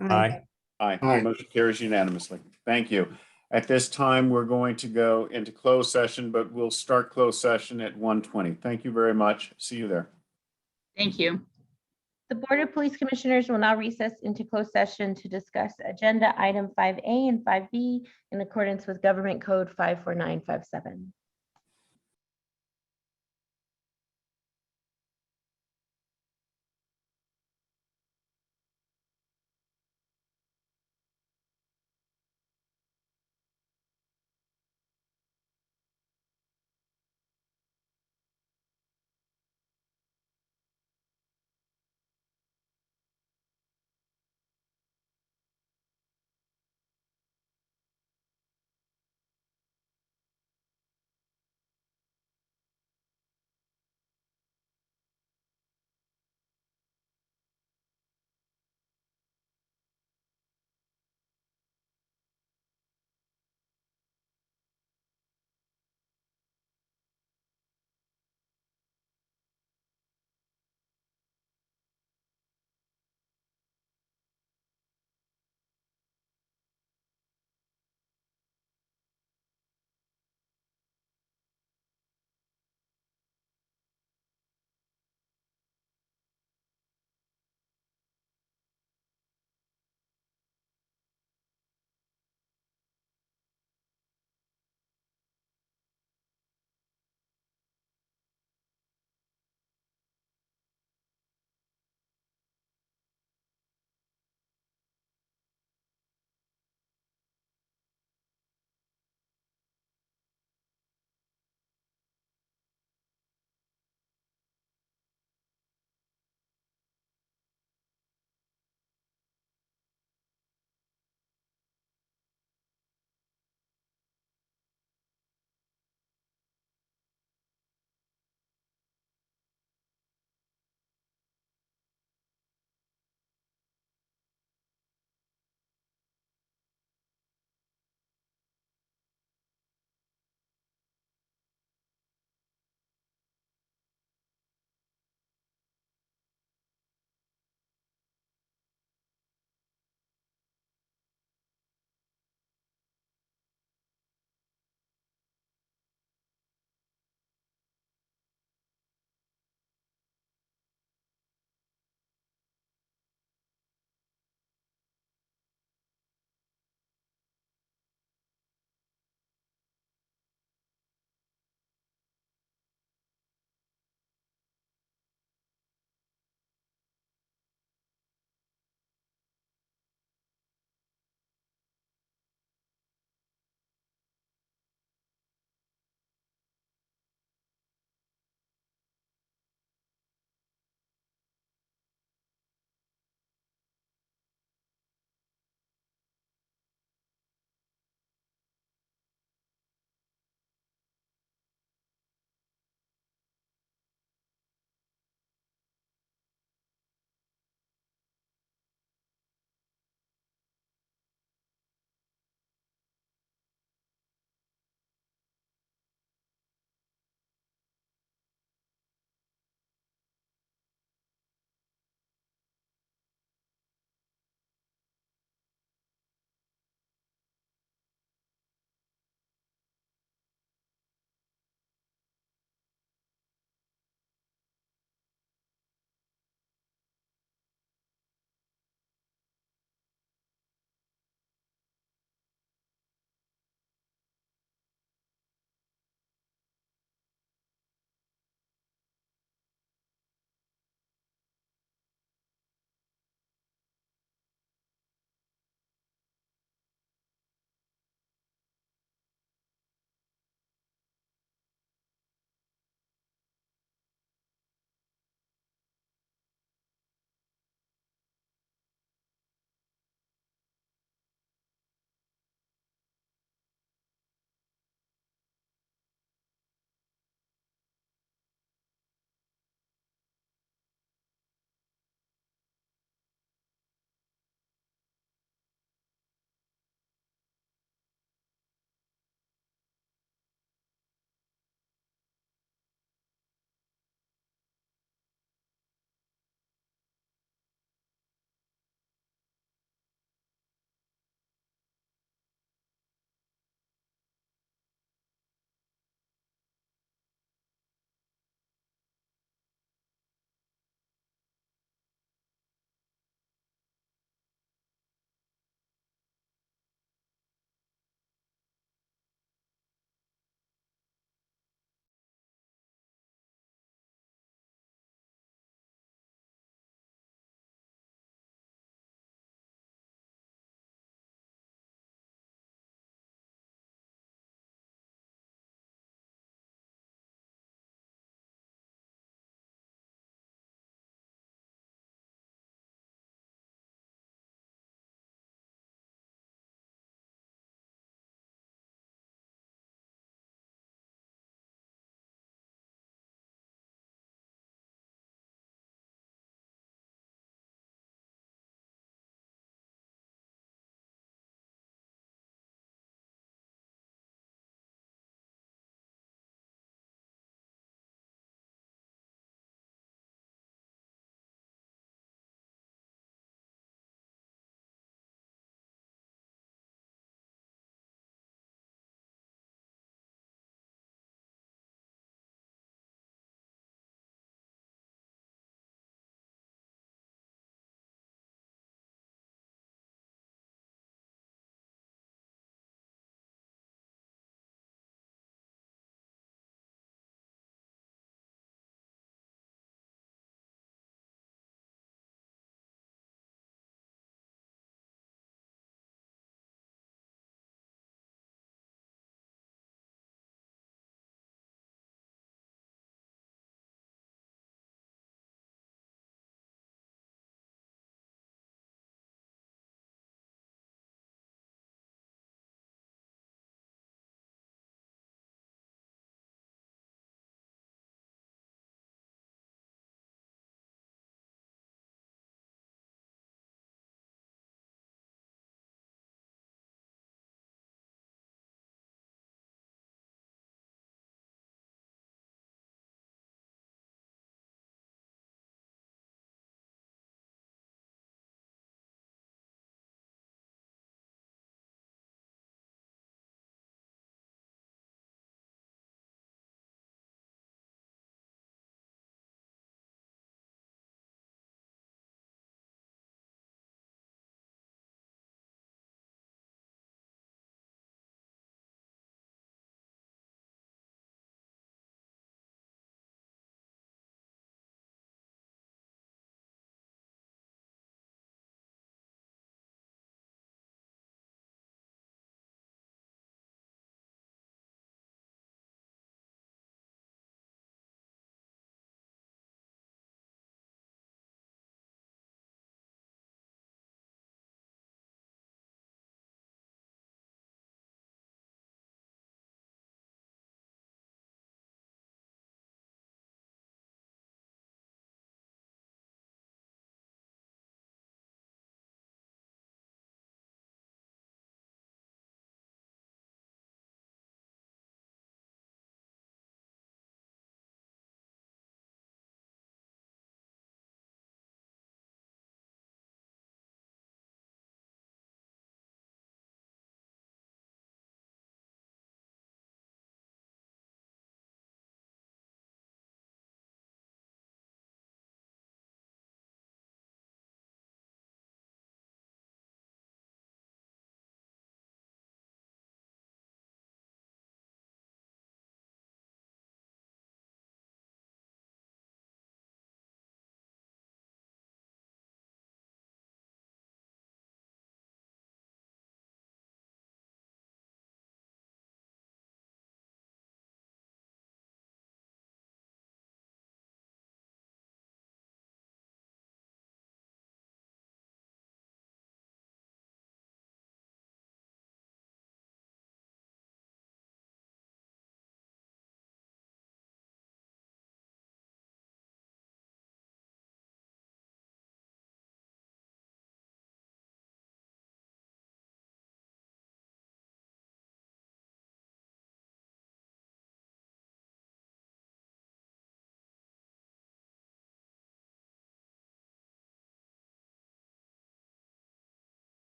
Speaker 5: Aye.
Speaker 1: Aye.
Speaker 7: Aye.
Speaker 1: Motion carries unanimously. Thank you. At this time, we're going to go into closed session, but we'll start closed session at 1:20. Thank you very much. See you there.
Speaker 11: Thank you.
Speaker 2: The Board of Police Commissioners will now recess into closed session to discuss agenda item 5A and 5B in accordance with Government Code 54957.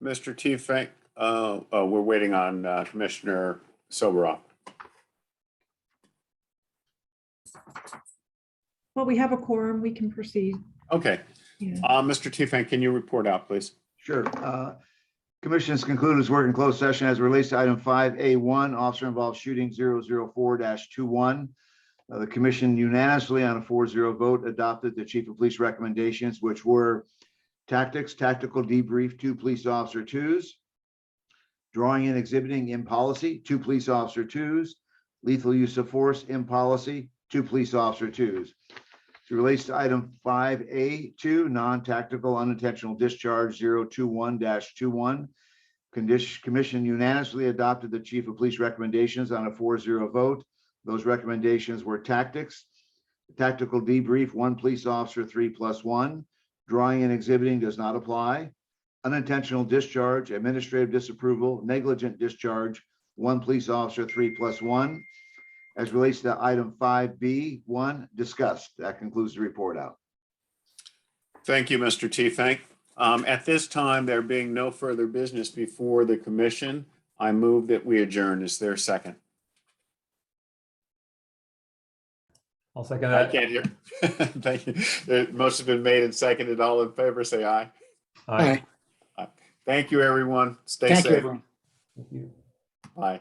Speaker 1: Mr. Tiefenk, we're waiting on Commissioner Soboroff.
Speaker 5: Well, we have a quorum. We can proceed.
Speaker 1: Okay.
Speaker 5: Yeah.
Speaker 1: Mr. Tiefenk, can you report out, please?
Speaker 12: Sure. Commission has concluded its work in closed session as it relates to item 5A1, officer involved shooting 004-21. The commission unanimously on a 4-0 vote adopted the chief of police recommendations, which were tactics, tactical debrief, 2 police officer 2s, drawing and exhibiting in policy, 2 police officer 2s, lethal use of force in policy, 2 police officer 2s. As it relates to item 5A2, non-tactical unintentional discharge 021-21. Commission unanimously adopted the chief of police recommendations on a 4-0 vote. Those recommendations were tactics, tactical debrief, 1 police officer 3+1. Drawing and exhibiting does not apply. Unintentional discharge, administrative disapproval, negligent discharge, 1 police officer 3+1. As relates to item 5B1, discussed. That concludes the report out.
Speaker 1: Thank you, Mr. Tiefenk. At this time, there being no further business before the commission, I move that we adjourn. Is there a second?
Speaker 6: I'll second
Speaker 1: I
Speaker 6: that.
Speaker 1: can't hear. Thank you. Most have been made and seconded. All in favor, say aye.
Speaker 6: Aye.
Speaker 1: Aye. Thank you, everyone. Stay
Speaker 7: Thank
Speaker 1: safe.
Speaker 7: you, everyone.
Speaker 6: Thank you.
Speaker 1: Bye.